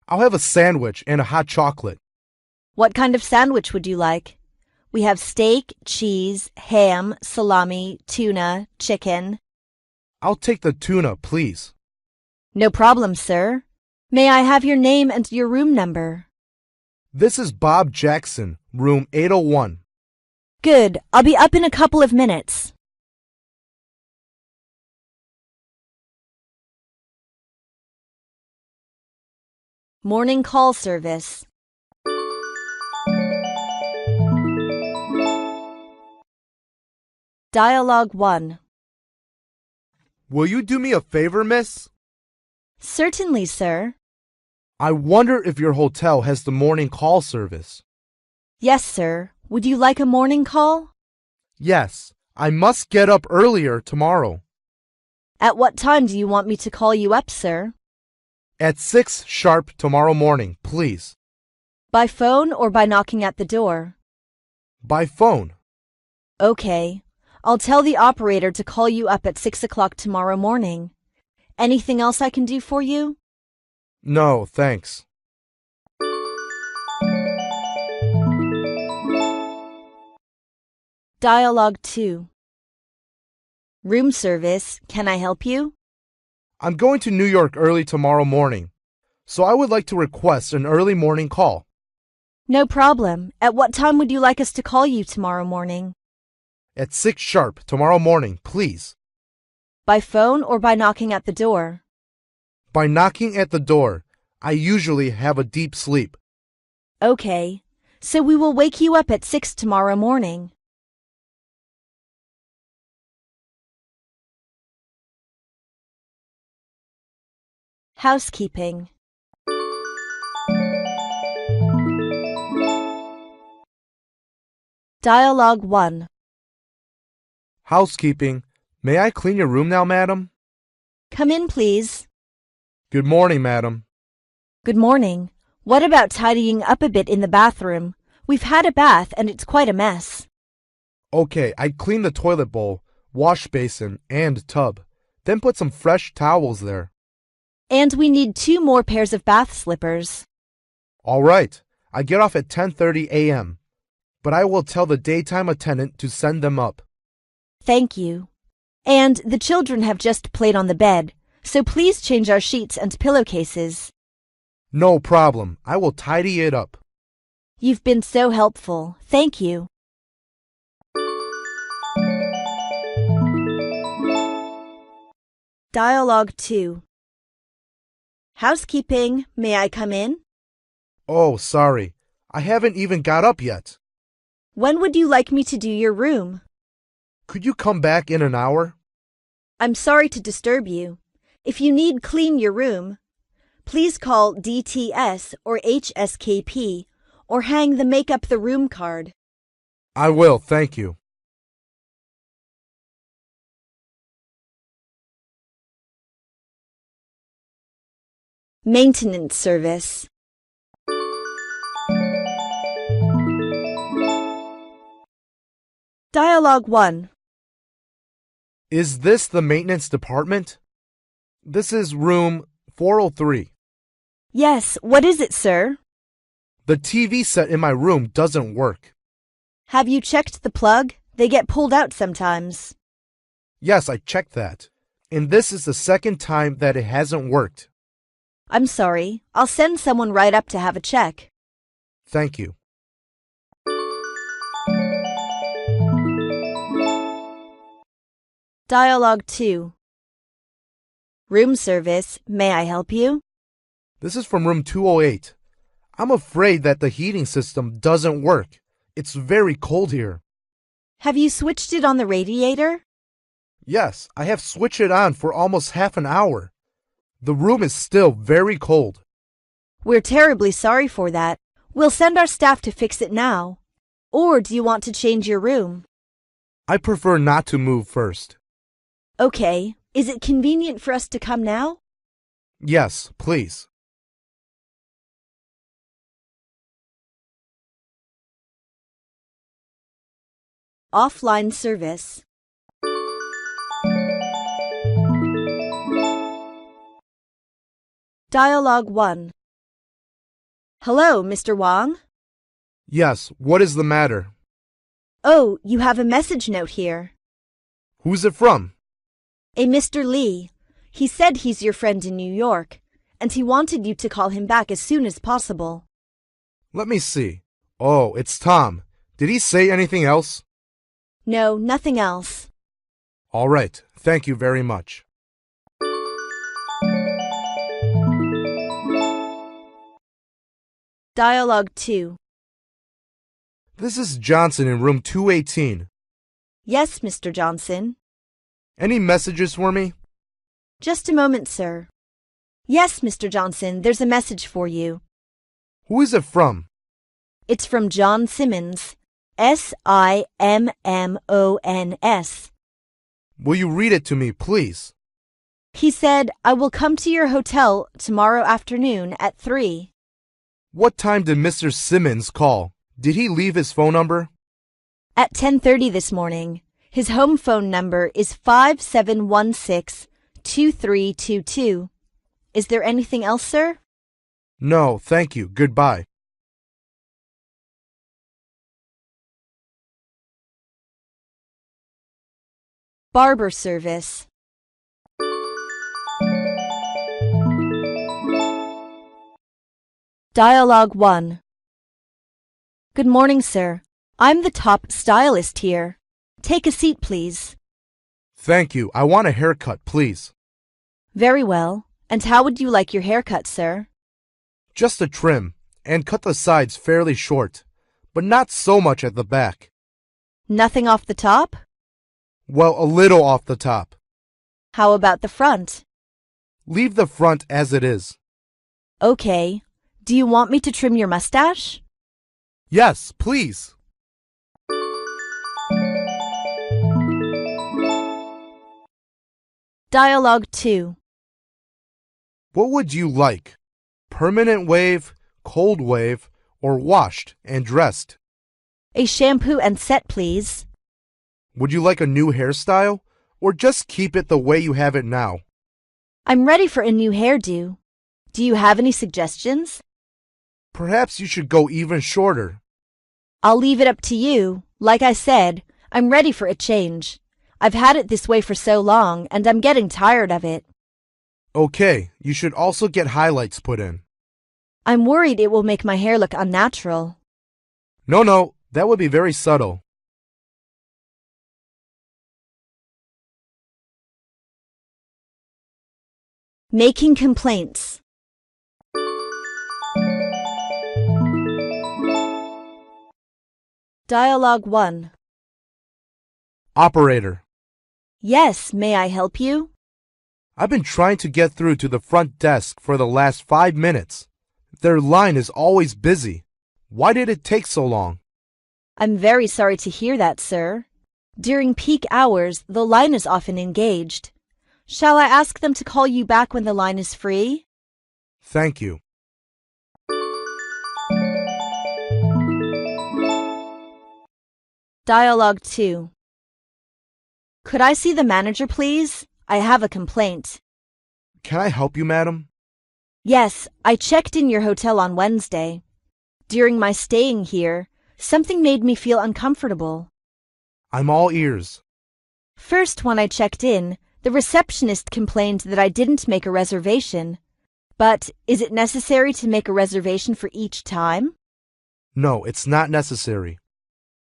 [SPEAKER 2] I'll have a sandwich and a hot chocolate.
[SPEAKER 1] What kind of sandwich would you like? We have steak, cheese, ham, salami, tuna, chicken.
[SPEAKER 2] I'll take the tuna, please.
[SPEAKER 1] No problem, sir. May I have your name and your room number?
[SPEAKER 2] This is Bob Jackson, room 801.
[SPEAKER 1] Good. I'll be up in a couple of minutes. Morning call service. Dialogue 1.
[SPEAKER 2] Will you do me a favor, miss?
[SPEAKER 1] Certainly, sir.
[SPEAKER 2] I wonder if your hotel has the morning call service.
[SPEAKER 1] Yes, sir. Would you like a morning call?
[SPEAKER 2] Yes, I must get up earlier tomorrow.
[SPEAKER 1] At what time do you want me to call you up, sir?
[SPEAKER 2] At 6 sharp tomorrow morning, please.
[SPEAKER 1] By phone or by knocking at the door?
[SPEAKER 2] By phone.
[SPEAKER 1] Okay. I'll tell the operator to call you up at 6 o'clock tomorrow morning. Anything else I can do for you?
[SPEAKER 2] No, thanks.
[SPEAKER 1] Dialogue 2. Room service. Can I help you?
[SPEAKER 2] I'm going to New York early tomorrow morning, so I would like to request an early morning call.
[SPEAKER 1] No problem. At what time would you like us to call you tomorrow morning?
[SPEAKER 2] At 6 sharp tomorrow morning, please.
[SPEAKER 1] By phone or by knocking at the door?
[SPEAKER 2] By knocking at the door. I usually have a deep sleep.
[SPEAKER 1] Okay. So we will wake you up at 6 tomorrow morning. Housekeeping. Dialogue 1.
[SPEAKER 2] Housekeeping. May I clean your room now, madam?
[SPEAKER 1] Come in, please.
[SPEAKER 2] Good morning, madam.
[SPEAKER 1] Good morning. What about tidying up a bit in the bathroom? We've had a bath and it's quite a mess.
[SPEAKER 2] Okay, I cleaned the toilet bowl, wash basin, and tub. Then put some fresh towels there.
[SPEAKER 1] And we need 2 more pairs of bath slippers.
[SPEAKER 2] All right, I get off at 10:30 a.m., but I will tell the daytime attendant to send them up.
[SPEAKER 1] Thank you. And the children have just played on the bed, so please change our sheets and pillowcases.
[SPEAKER 2] No problem. I will tidy it up.
[SPEAKER 1] You've been so helpful. Thank you. Dialogue 2. Housekeeping, may I come in?
[SPEAKER 2] Oh, sorry. I haven't even got up yet.
[SPEAKER 1] When would you like me to do your room?
[SPEAKER 2] Could you come back in an hour?
[SPEAKER 1] I'm sorry to disturb you. If you need clean your room, please call DTS or HSKP or hang the Make Up the Room card.
[SPEAKER 2] I will, thank you.
[SPEAKER 1] Maintenance service. Dialogue 1.
[SPEAKER 2] Is this the maintenance department? This is room 403.
[SPEAKER 1] Yes, what is it, sir?
[SPEAKER 2] The TV set in my room doesn't work.
[SPEAKER 1] Have you checked the plug? They get pulled out sometimes.
[SPEAKER 2] Yes, I checked that. And this is the second time that it hasn't worked.
[SPEAKER 1] I'm sorry. I'll send someone right up to have a check.
[SPEAKER 2] Thank you.
[SPEAKER 1] Dialogue 2. Room service, may I help you?
[SPEAKER 2] This is from room 208. I'm afraid that the heating system doesn't work. It's very cold here.
[SPEAKER 1] Have you switched it on the radiator?
[SPEAKER 2] Yes, I have switched it on for almost half an hour. The room is still very cold.
[SPEAKER 1] We're terribly sorry for that. We'll send our staff to fix it now. Or do you want to change your room?
[SPEAKER 2] I prefer not to move first.
[SPEAKER 1] Okay. Is it convenient for us to come now?
[SPEAKER 2] Yes, please.
[SPEAKER 1] Offline service. Dialogue 1. Hello, Mr. Wang?
[SPEAKER 2] Yes, what is the matter?
[SPEAKER 1] Oh, you have a message note here.
[SPEAKER 2] Who's it from?
[SPEAKER 1] A Mr. Lee. He said he's your friend in New York, and he wanted you to call him back as soon as possible.
[SPEAKER 2] Let me see. Oh, it's Tom. Did he say anything else?
[SPEAKER 1] No, nothing else.
[SPEAKER 2] All right. Thank you very much.
[SPEAKER 1] Dialogue 2.
[SPEAKER 2] This is Johnson in room 218.
[SPEAKER 1] Yes, Mr. Johnson.
[SPEAKER 2] Any messages for me?
[SPEAKER 1] Just a moment, sir. Yes, Mr. Johnson, there's a message for you.
[SPEAKER 2] Who is it from?
[SPEAKER 1] It's from John Simmons. Simmons.
[SPEAKER 2] Will you read it to me, please?
[SPEAKER 1] He said, I will come to your hotel tomorrow afternoon at 3.
[SPEAKER 2] What time did Mr. Simmons call? Did he leave his phone number?
[SPEAKER 1] At 10:30 this morning. His home phone number is 5716-2322. Is there anything else, sir?
[SPEAKER 2] No, thank you. Goodbye.
[SPEAKER 1] Barber service. Dialogue 1. Good morning, sir. I'm the top stylist here. Take a seat, please.
[SPEAKER 2] Thank you. I want a haircut, please.
[SPEAKER 1] Very well. And how would you like your haircut, sir?
[SPEAKER 2] Just a trim, and cut the sides fairly short, but not so much at the back.
[SPEAKER 1] Nothing off the top?
[SPEAKER 2] Well, a little off the top.
[SPEAKER 1] How about the front?
[SPEAKER 2] Leave the front as it is.
[SPEAKER 1] Okay. Do you want me to trim your mustache?
[SPEAKER 2] Yes, please.
[SPEAKER 1] Dialogue 2.
[SPEAKER 2] What would you like? Permanent wave, cold wave, or washed and dressed?
[SPEAKER 1] A shampoo and set, please.
[SPEAKER 2] Would you like a new hairstyle, or just keep it the way you have it now?
[SPEAKER 1] I'm ready for a new hairdo. Do you have any suggestions?
[SPEAKER 2] Perhaps you should go even shorter.
[SPEAKER 1] I'll leave it up to you. Like I said, I'm ready for a change. I've had it this way for so long, and I'm getting tired of it.
[SPEAKER 2] Okay, you should also get highlights put in.
[SPEAKER 1] I'm worried it will make my hair look unnatural.
[SPEAKER 2] No, that would be very subtle.
[SPEAKER 1] Making complaints. Dialogue 1.
[SPEAKER 2] Operator.
[SPEAKER 1] Yes, may I help you?
[SPEAKER 2] I've been trying to get through to the front desk for the last 5 minutes. Their line is always busy. Why did it take so long?
[SPEAKER 1] I'm very sorry to hear that, sir. During peak hours, the line is often engaged. Shall I ask them to call you back when the line is free?
[SPEAKER 2] Thank you.
[SPEAKER 1] Dialogue 2. Could I see the manager, please? I have a complaint.
[SPEAKER 2] Can I help you, madam?
[SPEAKER 1] Yes, I checked in your hotel on Wednesday. During my staying here, something made me feel uncomfortable.
[SPEAKER 2] I'm all ears.
[SPEAKER 1] First, when I checked in, the receptionist complained that I didn't make a reservation. But is it necessary to make a reservation for each time?
[SPEAKER 2] No, it's not necessary.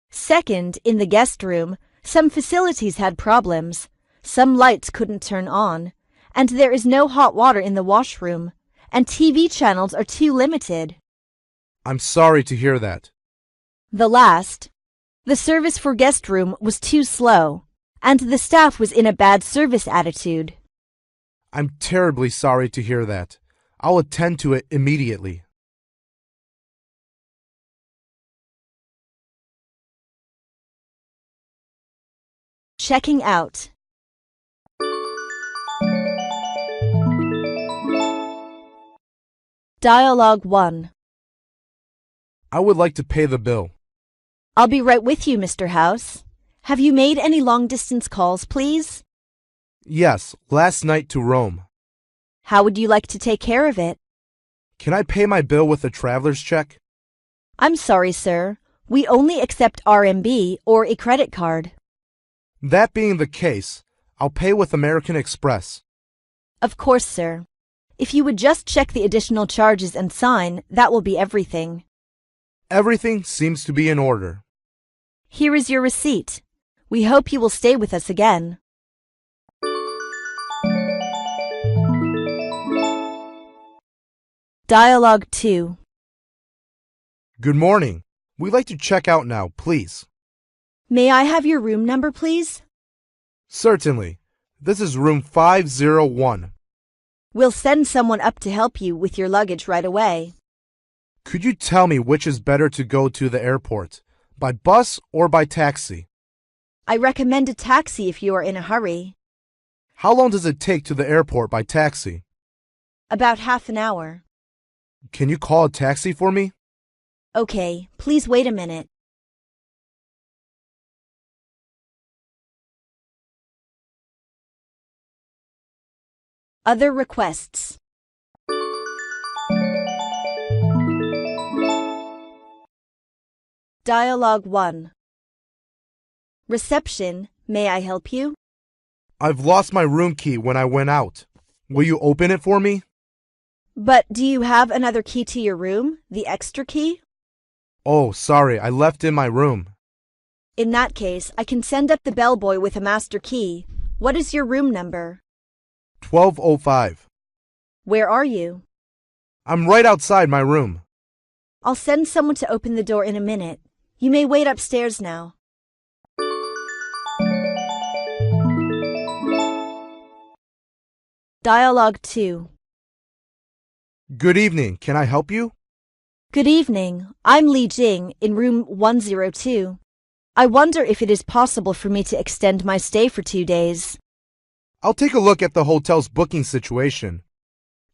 [SPEAKER 1] Second, in the guest room, some facilities had problems. Some lights couldn't turn on, and there is no hot water in the washroom, and TV channels are too limited.
[SPEAKER 2] I'm sorry to hear that.
[SPEAKER 1] The last, the service for guest room was too slow, and the staff was in a bad service attitude.
[SPEAKER 2] I'm terribly sorry to hear that. I'll attend to it immediately.
[SPEAKER 1] Checking out. Dialogue 1.
[SPEAKER 2] I would like to pay the bill.
[SPEAKER 1] I'll be right with you, Mr. House. Have you made any long-distance calls, please?
[SPEAKER 2] Yes, last night to Rome.
[SPEAKER 1] How would you like to take care of it?
[SPEAKER 2] Can I pay my bill with a traveler's check?
[SPEAKER 1] I'm sorry, sir. We only accept RMB or a credit card.
[SPEAKER 2] That being the case, I'll pay with American Express.
[SPEAKER 1] Of course, sir. If you would just check the additional charges and sign, that will be everything.
[SPEAKER 2] Everything seems to be in order.
[SPEAKER 1] Here is your receipt. We hope you will stay with us again. Dialogue 2.
[SPEAKER 2] Good morning. We'd like to check out now, please.
[SPEAKER 1] May I have your room number, please?
[SPEAKER 2] Certainly. This is room 501.
[SPEAKER 1] We'll send someone up to help you with your luggage right away.
[SPEAKER 2] Could you tell me which is better to go to the airport, by bus or by taxi?
[SPEAKER 1] I recommend a taxi if you are in a hurry.
[SPEAKER 2] How long does it take to the airport by taxi?
[SPEAKER 1] About half an hour.
[SPEAKER 2] Can you call a taxi for me?
[SPEAKER 1] Okay, please wait a minute. Other requests. Dialogue 1. Reception, may I help you?
[SPEAKER 2] I've lost my room key when I went out. Will you open it for me?
[SPEAKER 1] But do you have another key to your room, the extra key?
[SPEAKER 2] Oh, sorry, I left in my room.
[SPEAKER 1] In that case, I can send up the bellboy with a master key. What is your room number?
[SPEAKER 2] 1205.
[SPEAKER 1] Where are you?
[SPEAKER 2] I'm right outside my room.
[SPEAKER 1] I'll send someone to open the door in a minute. You may wait upstairs now. Dialogue 2.
[SPEAKER 2] Good evening. Can I help you?
[SPEAKER 1] Good evening. I'm Li Jing in room 102. I wonder if it is possible for me to extend my stay for 2 days.
[SPEAKER 2] I'll take a look at the hotel's booking situation.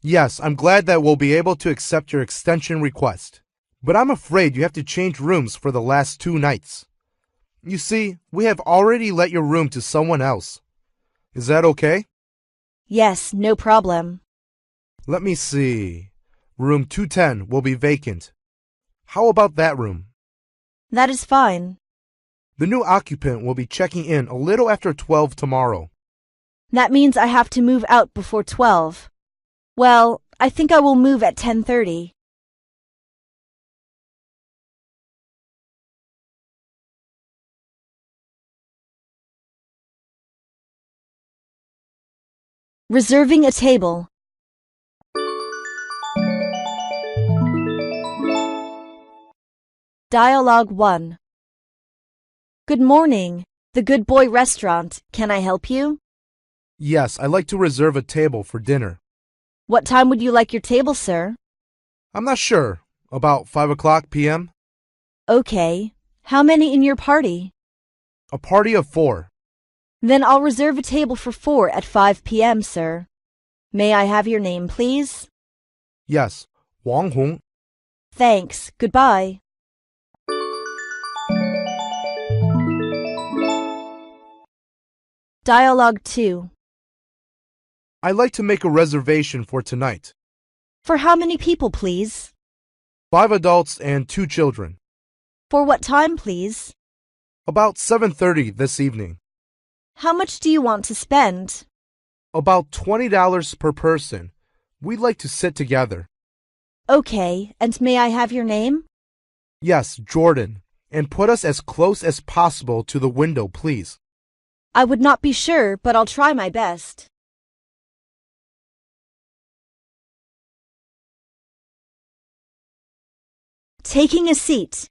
[SPEAKER 2] Yes, I'm glad that we'll be able to accept your extension request. But I'm afraid you have to change rooms for the last 2 nights. You see, we have already let your room to someone else. Is that okay?
[SPEAKER 1] Yes, no problem.
[SPEAKER 2] Let me see. Room 210 will be vacant. How about that room?
[SPEAKER 1] That is fine.
[SPEAKER 2] The new occupant will be checking in a little after 12 tomorrow.
[SPEAKER 1] That means I have to move out before 12. Well, I think I will move at 10:30. Reserving a table. Dialogue 1. Good morning. The Good Boy Restaurant. Can I help you?
[SPEAKER 2] Yes, I'd like to reserve a table for dinner.
[SPEAKER 1] What time would you like your table, sir?
[SPEAKER 2] I'm not sure. About 5 o'clock p.m.?
[SPEAKER 1] Okay. How many in your party?
[SPEAKER 2] A party of 4.
[SPEAKER 1] Then I'll reserve a table for 4 at 5 p.m., sir. May I have your name, please?
[SPEAKER 2] Yes, Wang Hong.
[SPEAKER 1] Thanks. Goodbye. Dialogue 2.
[SPEAKER 2] I'd like to make a reservation for tonight.
[SPEAKER 1] For how many people, please?
[SPEAKER 2] 5 adults and 2 children.
[SPEAKER 1] For what time, please?
[SPEAKER 2] About 7:30 this evening.
[SPEAKER 1] How much do you want to spend?
[SPEAKER 2] About $20 per person. We'd like to sit together.
[SPEAKER 1] Okay, and may I have your name?
[SPEAKER 2] Yes, Jordan. And put us as close as possible to the window, please.
[SPEAKER 1] I would not be sure, but I'll try my best. Taking a seat.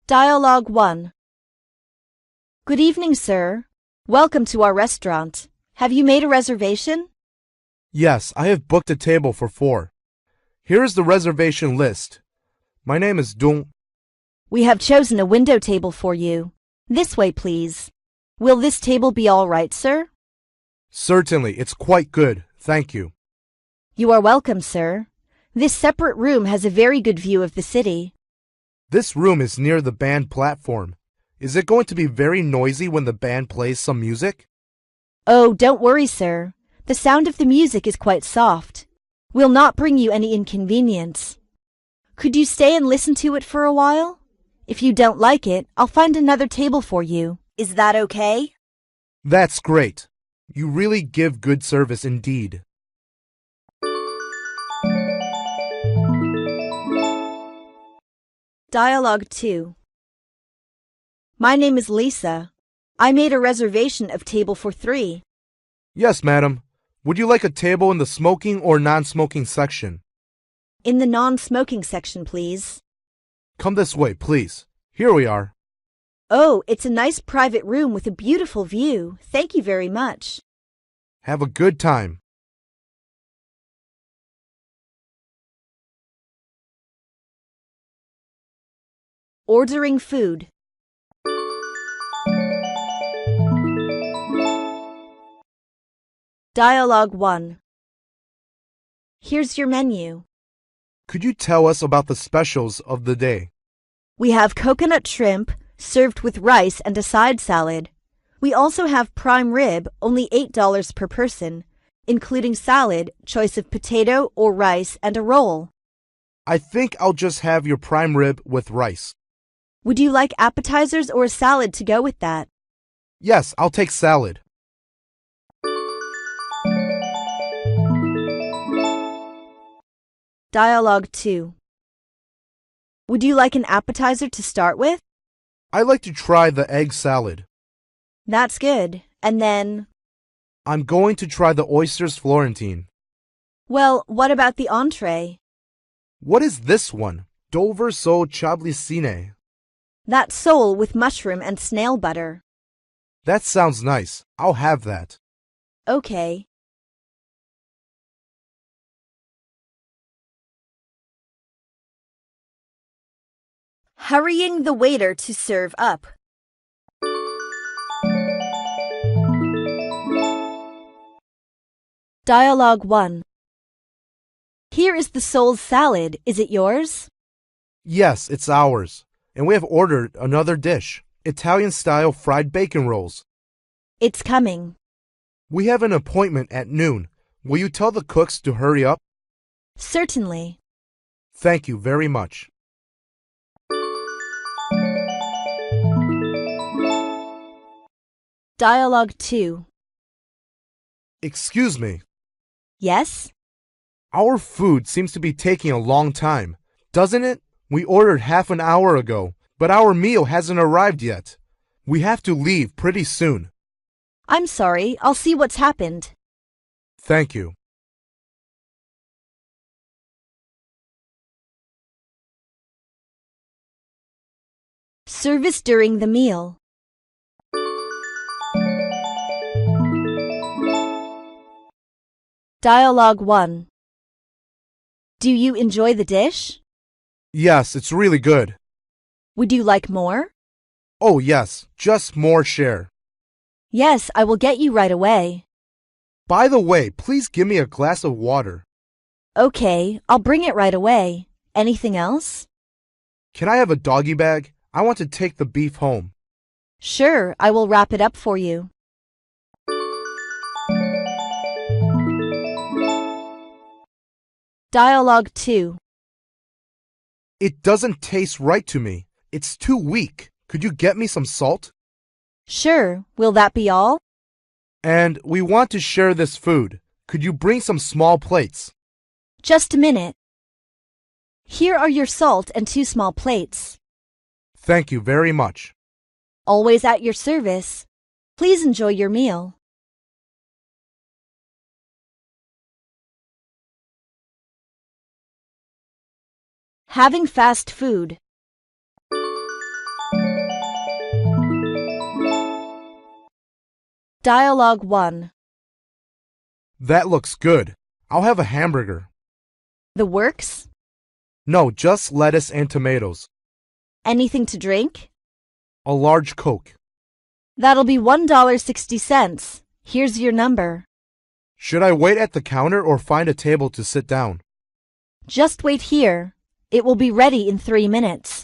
[SPEAKER 1] Dialogue 1. Good evening, sir. Welcome to our restaurant. Have you made a reservation?
[SPEAKER 2] Yes, I have booked a table for 4. Here is the reservation list. My name is Dong.
[SPEAKER 1] We have chosen a window table for you. This way, please. Will this table be all right, sir?
[SPEAKER 2] Certainly, it's quite good. Thank you.
[SPEAKER 1] You are welcome, sir. This separate room has a very good view of the city.
[SPEAKER 2] This room is near the band platform. Is it going to be very noisy when the band plays some music?
[SPEAKER 1] Oh, don't worry, sir. The sound of the music is quite soft. Will not bring you any inconvenience. Could you stay and listen to it for a while? If you don't like it, I'll find another table for you. Is that okay?
[SPEAKER 2] That's great. You really give good service indeed.
[SPEAKER 1] Dialogue 2. My name is Lisa. I made a reservation of table for 3.
[SPEAKER 2] Yes, madam. Would you like a table in the smoking or non-smoking section?
[SPEAKER 1] In the non-smoking section, please.
[SPEAKER 2] Come this way, please. Here we are.
[SPEAKER 1] Oh, it's a nice private room with a beautiful view. Thank you very much.
[SPEAKER 2] Have a good time.
[SPEAKER 1] Ordering food. Dialogue 1. Here's your menu.
[SPEAKER 2] Could you tell us about the specials of the day?
[SPEAKER 1] We have coconut shrimp served with rice and a side salad. We also have prime rib, only $8 per person, including salad, choice of potato or rice, and a roll.
[SPEAKER 2] I think I'll just have your prime rib with rice.
[SPEAKER 1] Would you like appetizers or a salad to go with that?
[SPEAKER 2] Yes, I'll take salad.
[SPEAKER 1] Dialogue 2. Would you like an appetizer to start with?
[SPEAKER 2] I'd like to try the egg salad.
[SPEAKER 1] That's good. And then,
[SPEAKER 2] I'm going to try the oysters Florentine.
[SPEAKER 1] well, what about the entree?
[SPEAKER 2] What is this one? Dover sole chablicine.
[SPEAKER 1] That's sole with mushroom and snail butter.
[SPEAKER 2] That sounds nice. I'll have that.
[SPEAKER 1] Okay. Hurrying the waiter to serve up. Dialogue 1. Here is the sole's salad. Is it yours?
[SPEAKER 2] Yes, it's ours. And we have ordered another dish, Italian-style fried bacon rolls.
[SPEAKER 1] It's coming.
[SPEAKER 2] We have an appointment at noon. Will you tell the cooks to hurry up?
[SPEAKER 1] Certainly.
[SPEAKER 2] Thank you very much.
[SPEAKER 1] Dialogue 2.
[SPEAKER 2] Excuse me.
[SPEAKER 1] Yes?
[SPEAKER 2] Our food seems to be taking a long time, doesn't it? We ordered half an hour ago, but our meal hasn't arrived yet. We have to leave pretty soon.
[SPEAKER 1] I'm sorry. I'll see what's happened.
[SPEAKER 2] Thank you.
[SPEAKER 1] Service during the meal. Dialogue 1. Do you enjoy the dish?
[SPEAKER 2] Yes, it's really good.
[SPEAKER 1] Would you like more?
[SPEAKER 2] Oh, yes, just more share.
[SPEAKER 1] Yes, I will get you right away.
[SPEAKER 2] By the way, please give me a glass of water.
[SPEAKER 1] Okay, I'll bring it right away. Anything else?
[SPEAKER 2] Can I have a doggy bag? I want to take the beef home.
[SPEAKER 1] Sure, I will wrap it up for you. Dialogue 2.
[SPEAKER 2] It doesn't taste right to me. It's too weak. Could you get me some salt?
[SPEAKER 1] Sure, will that be all?
[SPEAKER 2] And we want to share this food. Could you bring some small plates?
[SPEAKER 1] Just a minute. Here are your salt and 2 small plates.
[SPEAKER 2] Thank you very much.
[SPEAKER 1] Always at your service. Please enjoy your meal. Having fast food. Dialogue 1.
[SPEAKER 2] That looks good. I'll have a hamburger.
[SPEAKER 1] The works?
[SPEAKER 2] No, just lettuce and tomatoes.
[SPEAKER 1] Anything to drink?
[SPEAKER 2] A large Coke.
[SPEAKER 1] That'll be $1.60. Here's your number.
[SPEAKER 2] Should I wait at the counter or find a table to sit down?
[SPEAKER 1] Just wait here. It will be ready in 3 minutes.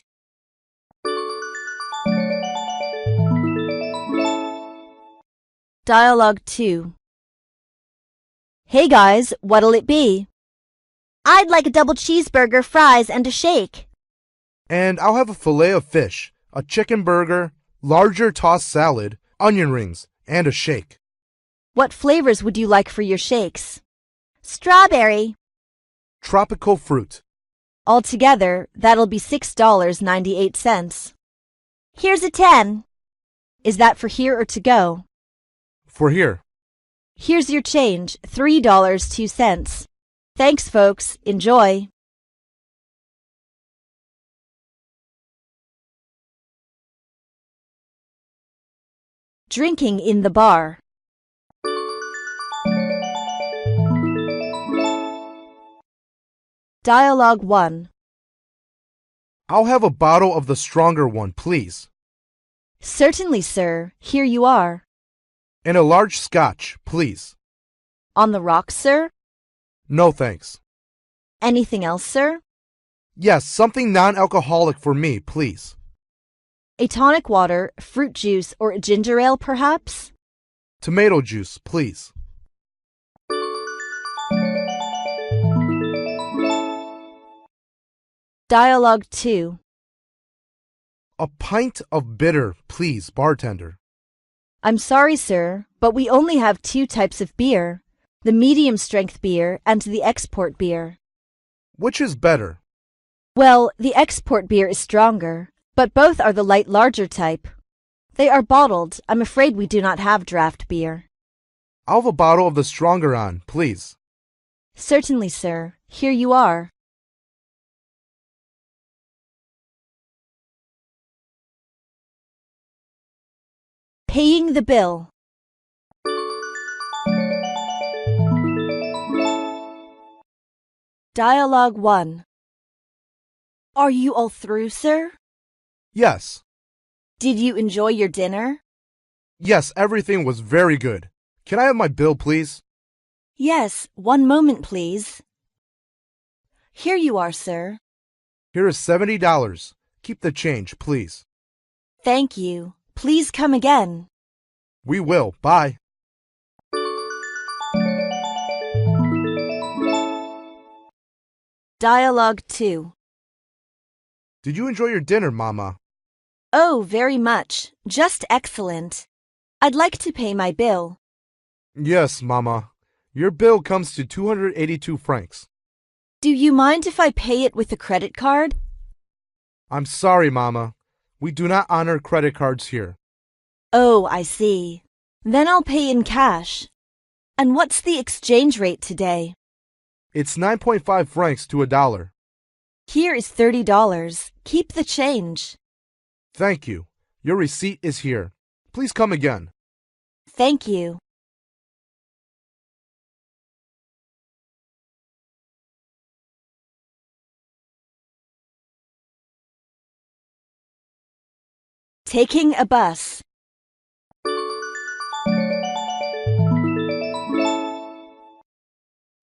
[SPEAKER 1] Dialogue 2. Hey guys, what'll it be? I'd like a double cheeseburger, fries, and a shake.
[SPEAKER 2] And I'll have a fillet of fish, a chicken burger, larger tossed salad, onion rings, and a shake.
[SPEAKER 1] What flavors would you like for your shakes? Strawberry.
[SPEAKER 2] Tropical fruit.
[SPEAKER 1] Altogether, that'll be $6.98. Here's a 10. Is that for here or to go?
[SPEAKER 2] For here.
[SPEAKER 1] Here's your change, $3.02. Thanks, folks. Enjoy. Drinking in the bar. Dialogue 1.
[SPEAKER 2] I'll have a bottle of the stronger one, please.
[SPEAKER 1] Certainly, sir. Here you are.
[SPEAKER 2] And a large scotch, please.
[SPEAKER 1] On the rocks, sir?
[SPEAKER 2] No thanks.
[SPEAKER 1] Anything else, sir?
[SPEAKER 2] Yes, something non-alcoholic for me, please.
[SPEAKER 1] A tonic water, fruit juice, or a ginger ale, perhaps?
[SPEAKER 2] Tomato juice, please.
[SPEAKER 1] Dialogue 2.
[SPEAKER 2] A pint of bitter, please, bartender.
[SPEAKER 1] I'm sorry, sir, but we only have 2 types of beer, the medium-strength beer and the export beer.
[SPEAKER 2] Which is better?
[SPEAKER 1] Well, the export beer is stronger, but both are the light larger type. They are bottled. I'm afraid we do not have draft beer.
[SPEAKER 2] I'll have a bottle of the stronger on, please.
[SPEAKER 1] Certainly, sir. Here you are. Paying the bill. Dialogue 1. Are you all through, sir?
[SPEAKER 2] Yes.
[SPEAKER 1] Did you enjoy your dinner?
[SPEAKER 2] Yes, everything was very good. Can I have my bill, please?
[SPEAKER 1] Yes, one moment, please. Here you are, sir.
[SPEAKER 2] Here is $70. Keep the change, please.
[SPEAKER 1] Thank you. Please come again.
[SPEAKER 2] We will. Bye.
[SPEAKER 1] Dialogue 2.
[SPEAKER 2] Did you enjoy your dinner, Mama?
[SPEAKER 1] Oh, very much. Just excellent. I'd like to pay my bill.
[SPEAKER 2] Yes, Mama. Your bill comes to 282 francs.
[SPEAKER 1] Do you mind if I pay it with a credit card?
[SPEAKER 2] I'm sorry, Mama. We do not honor credit cards here.
[SPEAKER 1] Oh, I see. Then I'll pay in cash. And what's the exchange rate today?
[SPEAKER 2] It's 9.5 francs to a dollar.
[SPEAKER 1] Here is $30. Keep the change.
[SPEAKER 2] Thank you. Your receipt is here. Please come again.
[SPEAKER 1] Thank you. Taking a bus.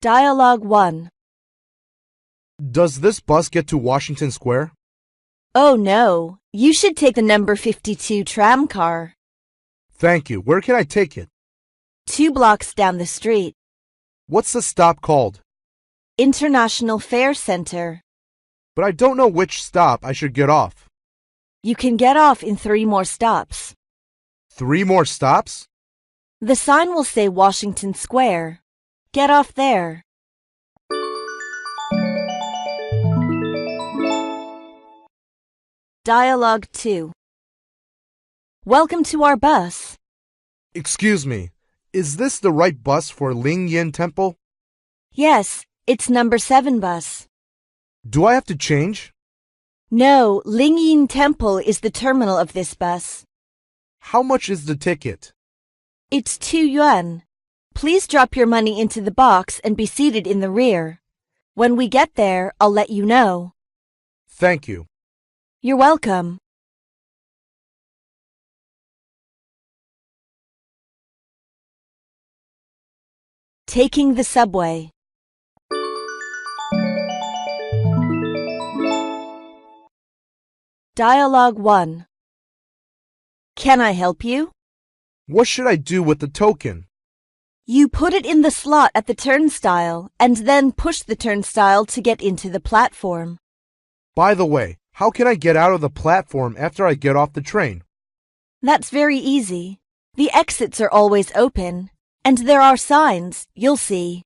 [SPEAKER 1] Dialogue 1.
[SPEAKER 2] Does this bus get to Washington Square?
[SPEAKER 1] Oh no, you should take the number 52 tram car.
[SPEAKER 2] Thank you. Where can I take it?
[SPEAKER 1] 2 blocks down the street.
[SPEAKER 2] What's the stop called?
[SPEAKER 1] International Fair Center.
[SPEAKER 2] But I don't know which stop I should get off.
[SPEAKER 1] You can get off in 3 more stops.
[SPEAKER 2] 3 more stops?
[SPEAKER 1] The sign will say Washington Square. Get off there. Dialogue 2. Welcome to our bus.
[SPEAKER 2] Excuse me. Is this the right bus for Ling Yin Temple?
[SPEAKER 1] Yes, it's number 7 bus.
[SPEAKER 2] Do I have to change?
[SPEAKER 1] No, Lingyin Temple is the terminal of this bus.
[SPEAKER 2] How much is the ticket?
[SPEAKER 1] It's 2 yuan. Please drop your money into the box and be seated in the rear. When we get there, I'll let you know.
[SPEAKER 2] Thank you.
[SPEAKER 1] You're welcome. Taking the subway. Dialogue 1. Can I help you?
[SPEAKER 2] What should I do with the token?
[SPEAKER 1] You put it in the slot at the turnstile and then push the turnstile to get into the platform.
[SPEAKER 2] By the way, how can I get out of the platform after I get off the train?
[SPEAKER 1] That's very easy. The exits are always open, and there are signs, you'll see.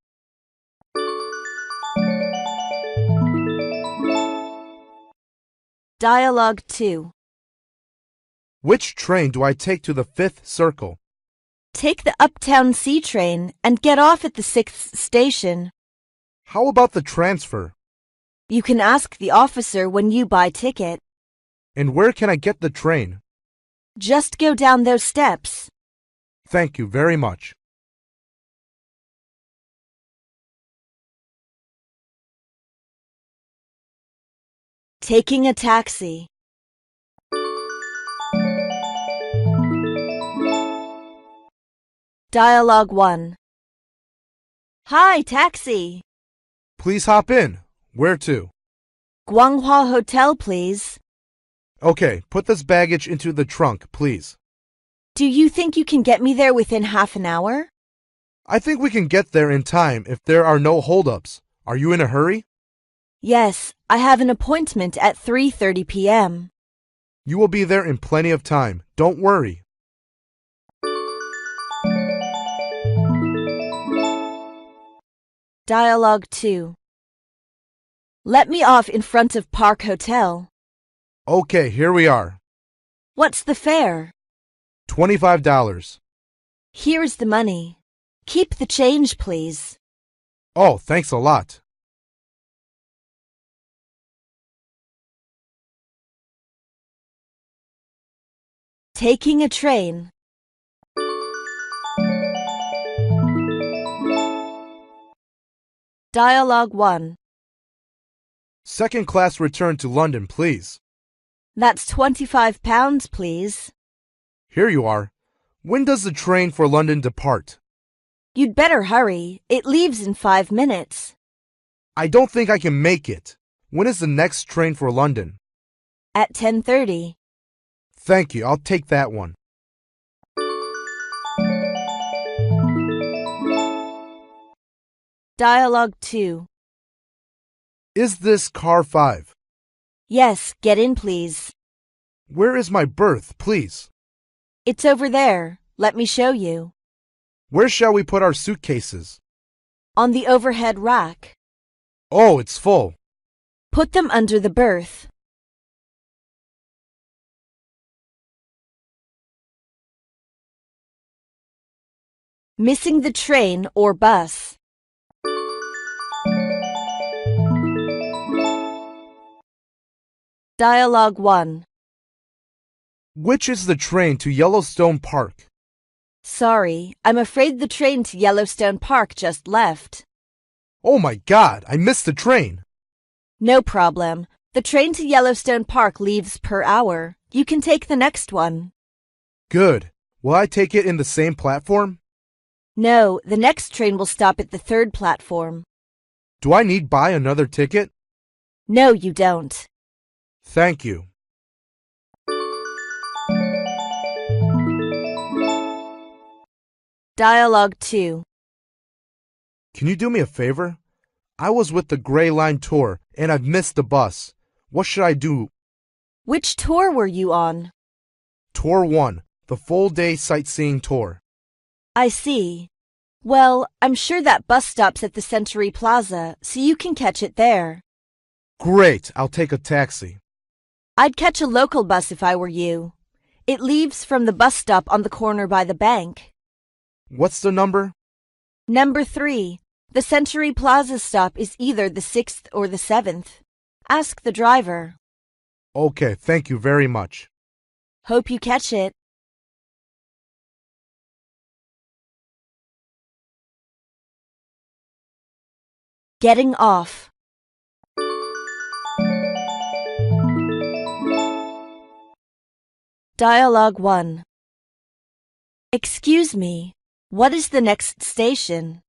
[SPEAKER 1] Dialogue 2.
[SPEAKER 2] Which train do I take to the 5th circle?
[SPEAKER 1] Take the Uptown C train and get off at the 6th station.
[SPEAKER 2] How about the transfer?
[SPEAKER 1] You can ask the officer when you buy ticket.
[SPEAKER 2] And where can I get the train?
[SPEAKER 1] Just go down those steps.
[SPEAKER 2] Thank you very much.
[SPEAKER 1] Taking a taxi. Dialogue 1. Hi, taxi.
[SPEAKER 2] Please hop in. Where to?
[SPEAKER 1] Guanghua Hotel, please.
[SPEAKER 2] Okay, put this baggage into the trunk, please.
[SPEAKER 1] Do you think you can get me there within half an hour?
[SPEAKER 2] I think we can get there in time if there are no holdups. Are you in a hurry?
[SPEAKER 1] Yes, I have an appointment at 3:30 p.m.
[SPEAKER 2] You will be there in plenty of time. Don't worry.
[SPEAKER 1] Dialogue 2. Let me off in front of Park Hotel.
[SPEAKER 2] Okay, here we are.
[SPEAKER 1] What's the fare?
[SPEAKER 2] $25.
[SPEAKER 1] Here is the money. Keep the change, please.
[SPEAKER 2] Oh, thanks a lot.
[SPEAKER 1] Taking a train. Dialogue 1.
[SPEAKER 2] Second class return to London, please.
[SPEAKER 1] That's £25, please.
[SPEAKER 2] Here you are. When does the train for London depart?
[SPEAKER 1] You'd better hurry. It leaves in 5 minutes.
[SPEAKER 2] I don't think I can make it. When is the next train for London?
[SPEAKER 1] At 10:30.
[SPEAKER 2] Thank you. I'll take that one.
[SPEAKER 1] Dialogue 2.
[SPEAKER 2] Is this car 5?
[SPEAKER 1] Yes, get in, please.
[SPEAKER 2] Where is my berth, please?
[SPEAKER 1] It's over there. Let me show you.
[SPEAKER 2] Where shall we put our suitcases?
[SPEAKER 1] On the overhead rack.
[SPEAKER 2] Oh, it's full.
[SPEAKER 1] Put them under the berth. Missing the train or bus. Dialogue 1.
[SPEAKER 2] Which is the train to Yellowstone Park?
[SPEAKER 1] Sorry, I'm afraid the train to Yellowstone Park just left.
[SPEAKER 2] Oh my God, I missed the train.
[SPEAKER 1] No problem. The train to Yellowstone Park leaves per hour. You can take the next one.
[SPEAKER 2] Good. Will I take it in the same platform?
[SPEAKER 1] No, the next train will stop at the 3rd platform.
[SPEAKER 2] Do I need buy another ticket?
[SPEAKER 1] No, you don't.
[SPEAKER 2] Thank you.
[SPEAKER 1] Dialogue 2.
[SPEAKER 2] Can you do me a favor? I was with the Gray Line tour and I've missed the bus. What should I do?
[SPEAKER 1] Which tour were you on?
[SPEAKER 2] Tour 1, the full-day sightseeing tour.
[SPEAKER 1] I see. Well, I'm sure that bus stops at the Century Plaza, so you can catch it there.
[SPEAKER 2] Great, I'll take a taxi.
[SPEAKER 1] I'd catch a local bus if I were you. It leaves from the bus stop on the corner by the bank.
[SPEAKER 2] What's the number?
[SPEAKER 1] Number 3. The Century Plaza stop is either the 6th or the 7th. Ask the driver.
[SPEAKER 2] Okay, thank you very much.
[SPEAKER 1] Hope you catch it. Getting off. Dialogue 1. Excuse me, what is the next station?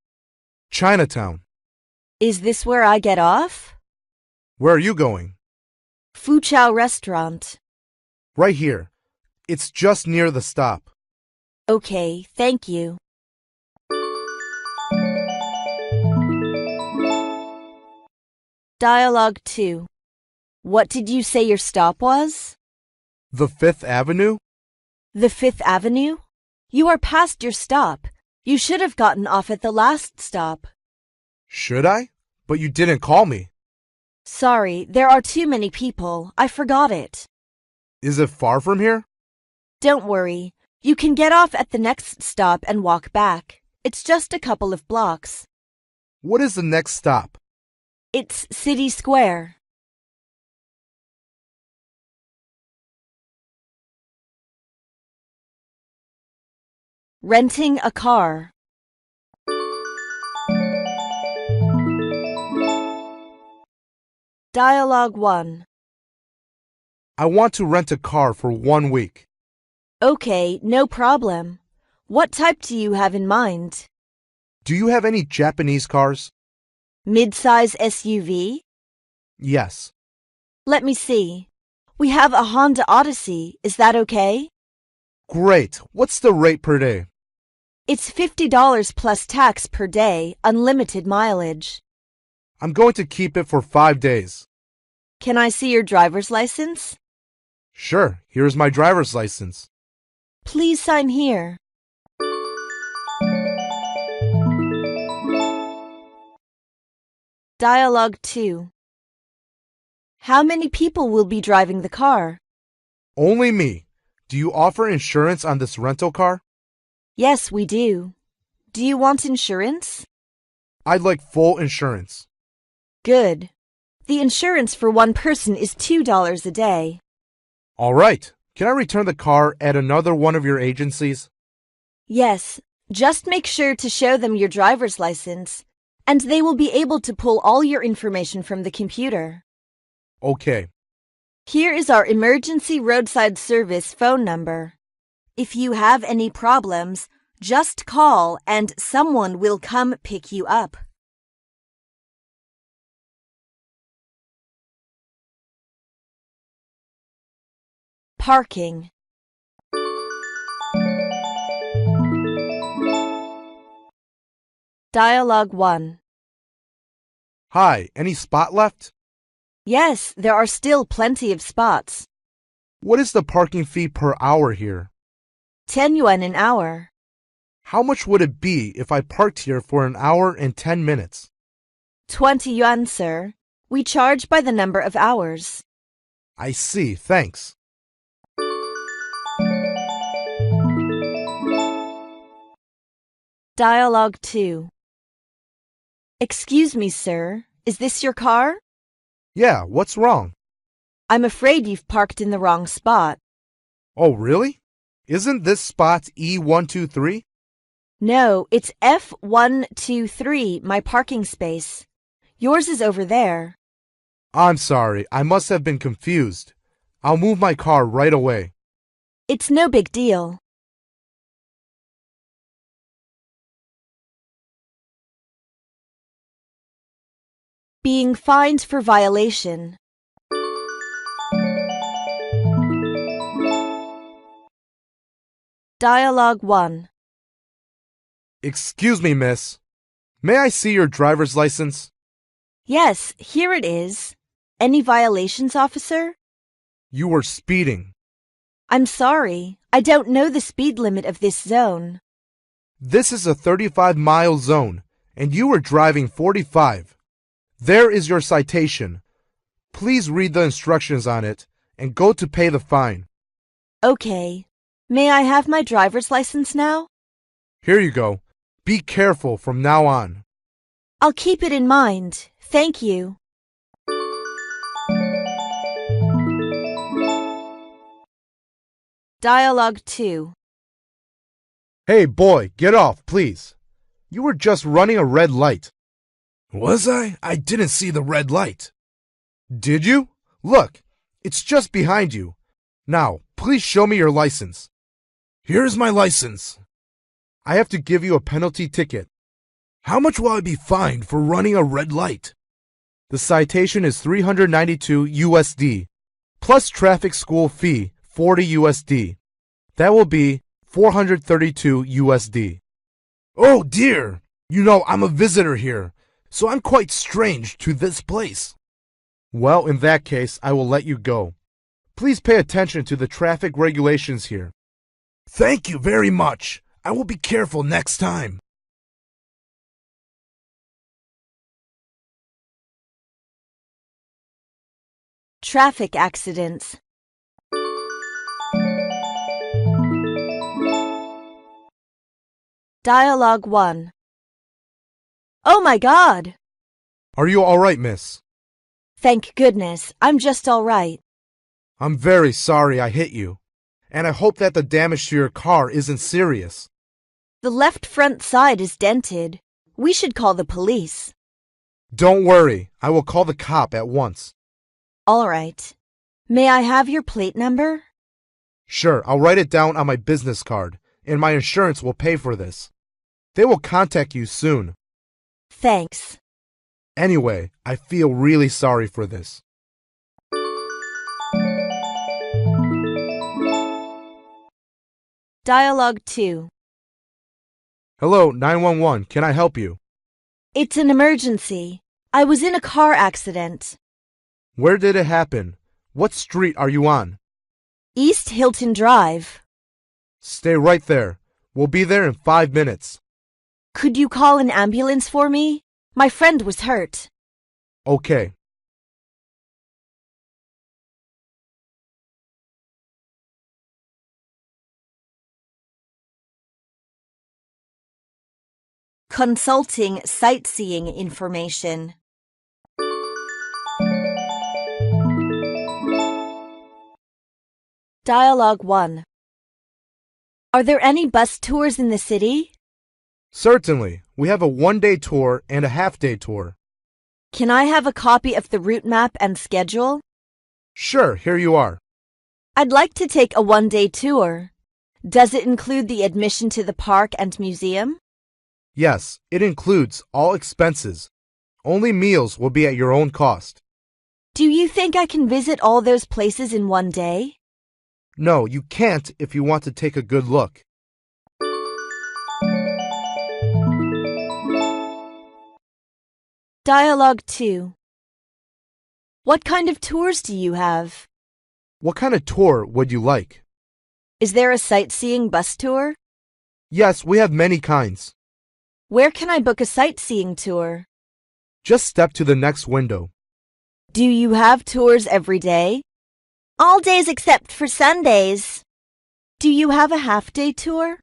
[SPEAKER 2] Chinatown.
[SPEAKER 1] Is this where I get off?
[SPEAKER 2] Where are you going?
[SPEAKER 1] Fuchao Restaurant.
[SPEAKER 2] Right here. It's just near the stop.
[SPEAKER 1] Okay, thank you. Dialogue 2. What did you say your stop was?
[SPEAKER 2] The 5th Avenue?
[SPEAKER 1] The 5th Avenue? You are past your stop. You should have gotten off at the last stop.
[SPEAKER 2] Should I? But you didn't call me.
[SPEAKER 1] Sorry, there are too many people. I forgot it.
[SPEAKER 2] Is it far from here?
[SPEAKER 1] Don't worry. You can get off at the next stop and walk back. It's just a couple of blocks.
[SPEAKER 2] What is the next stop?
[SPEAKER 1] It's City Square. Renting a car. Dialogue 1.
[SPEAKER 2] I want to rent a car for 1 week.
[SPEAKER 1] Okay, no problem. What type do you have in mind?
[SPEAKER 2] Do you have any Japanese cars?
[SPEAKER 1] Mid-size SUV?
[SPEAKER 2] Yes.
[SPEAKER 1] Let me see. We have a Honda Odyssey. Is that okay?
[SPEAKER 2] Great. What's the rate per day?
[SPEAKER 1] It's $50 plus tax per day, unlimited mileage.
[SPEAKER 2] I'm going to keep it for 5 days.
[SPEAKER 1] Can I see your driver's license?
[SPEAKER 2] Sure. Here's my driver's license.
[SPEAKER 1] Please sign here. Dialogue 2. How many people will be driving the car?
[SPEAKER 2] Only me. Do you offer insurance on this rental car?
[SPEAKER 1] Yes, we do. Do you want insurance?
[SPEAKER 2] I'd like full insurance.
[SPEAKER 1] Good. The insurance for one person is $2 a day.
[SPEAKER 2] All right. Can I return the car at another one of your agencies?
[SPEAKER 1] Yes, just make sure to show them your driver's license, and they will be able to pull all your information from the computer.
[SPEAKER 2] Okay.
[SPEAKER 1] Here is our emergency roadside service phone number. If you have any problems, just call and someone will come pick you up. Parking. Dialogue 1.
[SPEAKER 2] Hi, any spot left?
[SPEAKER 1] Yes, there are still plenty of spots.
[SPEAKER 2] What is the parking fee per hour here?
[SPEAKER 1] 10 yuan an hour.
[SPEAKER 2] How much would it be if I parked here for an hour and 10 minutes?
[SPEAKER 1] 20 yuan, sir. We charge by the number of hours.
[SPEAKER 2] I see, thanks.
[SPEAKER 1] Dialogue 2. Excuse me, sir. Is this your car?
[SPEAKER 2] Yeah, what's wrong?
[SPEAKER 1] I'm afraid you've parked in the wrong spot.
[SPEAKER 2] Oh, really? Isn't this spot E123?
[SPEAKER 1] No, it's F123, my parking space. Yours is over there.
[SPEAKER 2] I'm sorry, I must have been confused. I'll move my car right away.
[SPEAKER 1] It's no big deal. Being fined for violation. Dialogue 1.
[SPEAKER 2] Excuse me, miss. May I see your driver's license?
[SPEAKER 1] Yes, here it is. Any violations, officer?
[SPEAKER 2] You were speeding.
[SPEAKER 1] I'm sorry. I don't know the speed limit of this zone.
[SPEAKER 2] This is a 35-mile zone, and you were driving 45. There is your citation. Please read the instructions on it and go to pay the fine.
[SPEAKER 1] Okay. May I have my driver's license now?
[SPEAKER 2] Here you go. Be careful from now on.
[SPEAKER 1] I'll keep it in mind. Thank you. Dialogue 2.
[SPEAKER 2] Hey, boy, get off, please. You were just running a red light. Was I? I didn't see the red light. Did you? Look, it's just behind you. Now, please show me your license. Here's my license. I have to give you a penalty ticket. How much will I be fined for running a red light? The citation is 392 USD, plus traffic school fee 40 USD. That will be 432 USD. Oh dear! You know, I'm a visitor here, so I'm quite strange to this place. Well, in that case, I will let you go. Please pay attention to the traffic regulations here. Thank you very much. I will be careful next time.
[SPEAKER 1] Traffic accidents. Dialogue 1. Oh my God!
[SPEAKER 2] Are you all right, miss?
[SPEAKER 1] Thank goodness, I'm just all right.
[SPEAKER 2] I'm very sorry I hit you, and I hope that the damage to your car isn't serious.
[SPEAKER 1] The left front side is dented. We should call the police.
[SPEAKER 2] Don't worry, I will call the cop at once.
[SPEAKER 1] All right. May I have your plate number?
[SPEAKER 2] Sure, I'll write it down on my business card, and my insurance will pay for this. They will contact you soon.
[SPEAKER 1] Thanks.
[SPEAKER 2] Anyway, I feel really sorry for this.
[SPEAKER 1] Dialogue 2.
[SPEAKER 2] Hello, 911, can I help you?
[SPEAKER 1] It's an emergency. I was in a car accident.
[SPEAKER 2] Where did it happen? What street are you on?
[SPEAKER 1] East Hilton Drive.
[SPEAKER 2] Stay right there. We'll be there in 5 minutes.
[SPEAKER 1] Could you call an ambulance for me? My friend was hurt.
[SPEAKER 2] Okay.
[SPEAKER 1] Consulting sightseeing information. Dialogue 1. Are there any bus tours in the city?
[SPEAKER 2] Certainly. We have a one-day tour and a half-day tour.
[SPEAKER 1] Can I have a copy of the route map and schedule?
[SPEAKER 2] Sure, here you are.
[SPEAKER 1] I'd like to take a one-day tour. Does it include the admission to the park and museum?
[SPEAKER 2] Yes, it includes all expenses. Only meals will be at your own cost.
[SPEAKER 1] Do you think I can visit all those places in one day?
[SPEAKER 2] No, you can't if you want to take a good look.
[SPEAKER 1] Dialogue 2. What kind of tours do you have?
[SPEAKER 2] What kind of tour would you like?
[SPEAKER 1] Is there a sightseeing bus tour?
[SPEAKER 2] Yes, we have many kinds.
[SPEAKER 1] Where can I book a sightseeing tour?
[SPEAKER 2] Just step to the next window.
[SPEAKER 1] Do you have tours every day? All days except for Sundays. Do you have a half-day tour?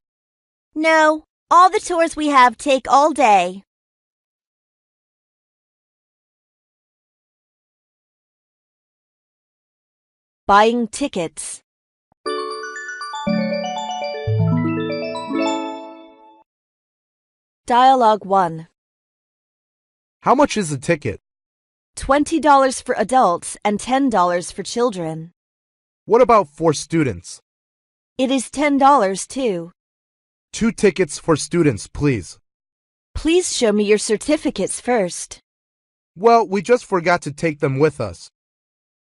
[SPEAKER 1] No, all the tours we have take all day. Buying tickets. Dialogue 1.
[SPEAKER 2] How much is the ticket?
[SPEAKER 1] $20 for adults and $10 for children.
[SPEAKER 2] What about for students?
[SPEAKER 1] It is $10 too.
[SPEAKER 2] 2 tickets for students, please.
[SPEAKER 1] Please show me your certificates first.
[SPEAKER 2] Well, we just forgot to take them with us.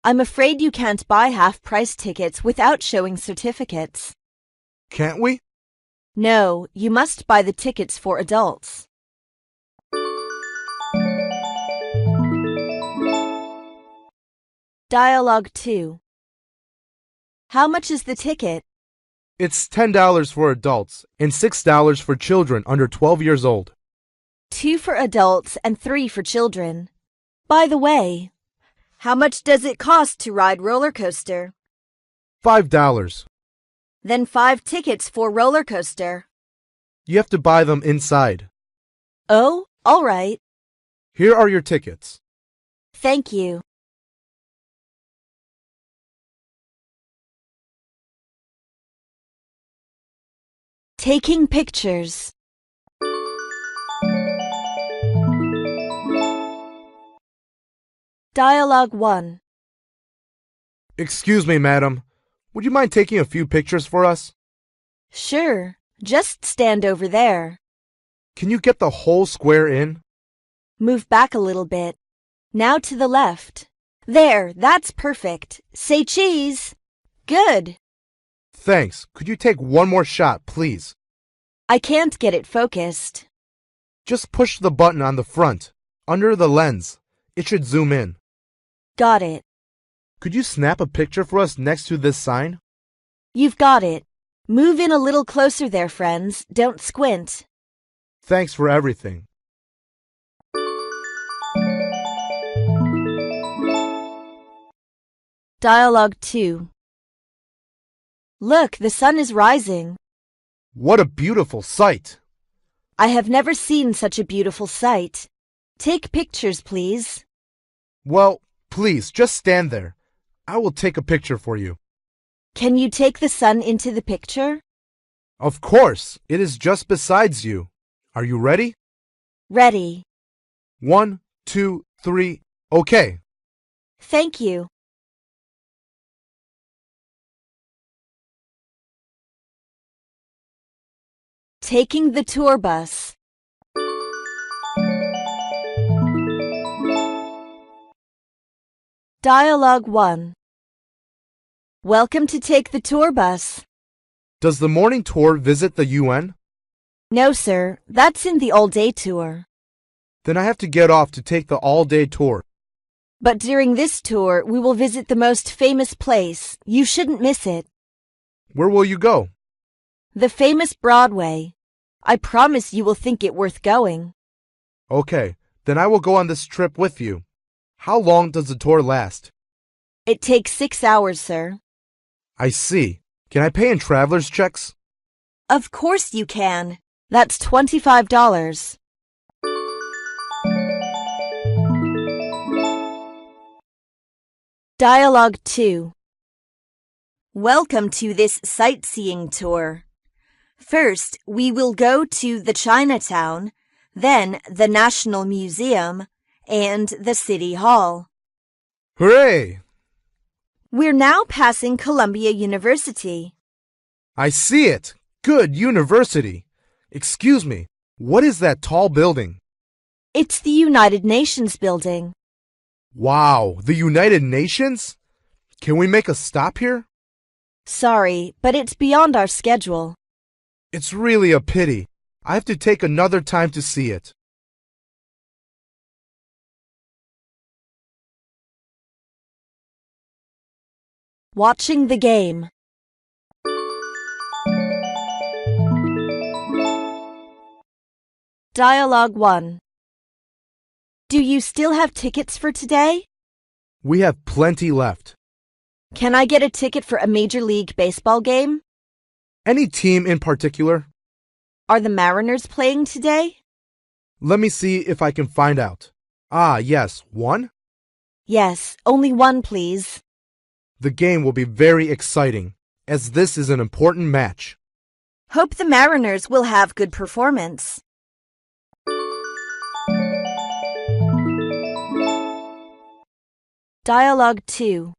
[SPEAKER 1] I'm afraid you can't buy half-price tickets without showing certificates.
[SPEAKER 2] Can't we?
[SPEAKER 1] No, you must buy the tickets for adults. Dialogue 2. How much is the ticket?
[SPEAKER 2] It's $10 for adults and $6 for children under 12 years old.
[SPEAKER 1] 2 for adults and 3 for children. By the way, how much does it cost to ride roller coaster?
[SPEAKER 2] $5.
[SPEAKER 1] Then 5 tickets for roller coaster.
[SPEAKER 2] You have to buy them inside.
[SPEAKER 1] Oh, all right.
[SPEAKER 2] Here are your tickets.
[SPEAKER 1] Thank you. Taking pictures. Dialogue 1.
[SPEAKER 2] Excuse me, madam. Would you mind taking a few pictures for us?
[SPEAKER 1] Sure, just stand over there.
[SPEAKER 2] Can you get the whole square in?
[SPEAKER 1] Move back a little bit. Now to the left. There, that's perfect. Say cheese. Good.
[SPEAKER 2] Thanks. Could you take one more shot, please?
[SPEAKER 1] I can't get it focused.
[SPEAKER 2] Just push the button on the front, under the lens. It should zoom in.
[SPEAKER 1] Got it.
[SPEAKER 2] Could you snap a picture for us next to this sign?
[SPEAKER 1] You've got it. Move in a little closer there, friends. Don't squint.
[SPEAKER 2] Thanks for everything.
[SPEAKER 1] Dialogue 2. Look, the sun is rising.
[SPEAKER 2] What a beautiful sight!
[SPEAKER 1] I have never seen such a beautiful sight. Take pictures, please.
[SPEAKER 2] Well, please, just stand there. I will take a picture for you.
[SPEAKER 1] Can you take the sun into the picture?
[SPEAKER 2] Of course, it is just besides you. Are you ready?
[SPEAKER 1] Ready.
[SPEAKER 2] 1, 2, 3, okay.
[SPEAKER 1] Thank you. Taking the tour bus. Dialogue 1. Welcome to take the tour bus.
[SPEAKER 2] Does the morning tour visit the UN?
[SPEAKER 1] No, sir. That's in the all-day tour.
[SPEAKER 2] Then I have to get off to take the all-day tour.
[SPEAKER 1] But during this tour, we will visit the most famous place. You shouldn't miss it.
[SPEAKER 2] Where will you go?
[SPEAKER 1] The famous Broadway. I promise you will think it worth going.
[SPEAKER 2] Okay, then I will go on this trip with you. How long does the tour last?
[SPEAKER 1] It takes 6 hours, sir.
[SPEAKER 2] I see. Can I pay in traveler's checks?
[SPEAKER 1] Of course you can. That's $25. Dialogue 2. Welcome to this sightseeing tour. First, we will go to the Chinatown, then the National Museum, and the City Hall.
[SPEAKER 2] Hooray!
[SPEAKER 1] We're now passing Columbia University.
[SPEAKER 2] I see it. Good university. Excuse me, what is that tall building?
[SPEAKER 1] It's the United Nations building.
[SPEAKER 2] Wow, the United Nations? Can we make a stop here?
[SPEAKER 1] Sorry, but it's beyond our schedule.
[SPEAKER 2] It's really a pity. I have to take another time to see it.
[SPEAKER 1] Watching the game. Dialogue 1. Do you still have tickets for today?
[SPEAKER 2] We have plenty left.
[SPEAKER 1] Can I get a ticket for a Major League Baseball game?
[SPEAKER 2] Any team in particular?
[SPEAKER 1] Are the Mariners playing today?
[SPEAKER 2] Let me see if I can find out. Ah, yes, one?
[SPEAKER 1] Yes, only one, please.
[SPEAKER 2] The game will be very exciting, as this is an important match.
[SPEAKER 1] Hope the Mariners will have good performance. Dialogue 2.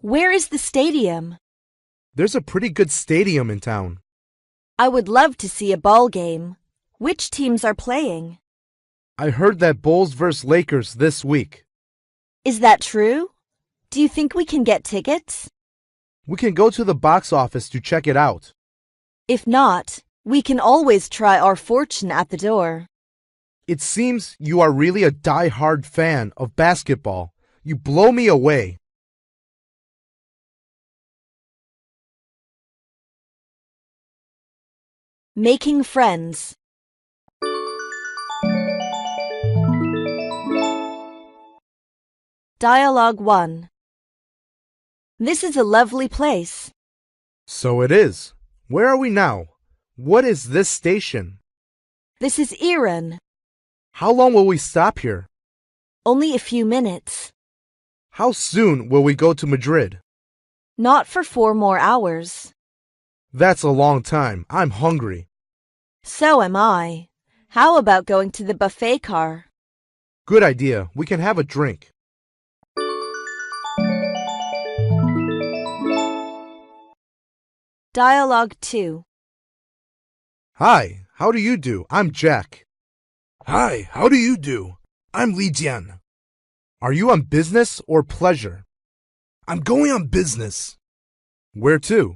[SPEAKER 1] Where is the stadium?
[SPEAKER 2] There's a pretty good stadium in town.
[SPEAKER 1] I would love to see a ball game. Which teams are playing?
[SPEAKER 2] I heard that Bulls vs. Lakers this week.
[SPEAKER 1] Is that true? Do you think we can get tickets?
[SPEAKER 2] We can go to the box office to check it out.
[SPEAKER 1] If not, we can always try our fortune at the door.
[SPEAKER 2] It seems you are really a die-hard fan of basketball. You blow me away.
[SPEAKER 1] Making friends. Dialogue 1. This is a lovely place.
[SPEAKER 2] So it is. Where are we now? What is this station?
[SPEAKER 1] This is Iran.
[SPEAKER 2] How long will we stop here?
[SPEAKER 1] Only a few minutes.
[SPEAKER 2] How soon will we go to Madrid?
[SPEAKER 1] Not for 4 more hours.
[SPEAKER 2] That's a long time. I'm hungry.
[SPEAKER 1] So am I. How about going to the buffet car?
[SPEAKER 2] Good idea. We can have a drink.
[SPEAKER 1] Dialogue 2.
[SPEAKER 2] Hi, how do you do? I'm Jack. Hi, how do you do? I'm Li Jian. Are you on business or pleasure? I'm going on business. Where to?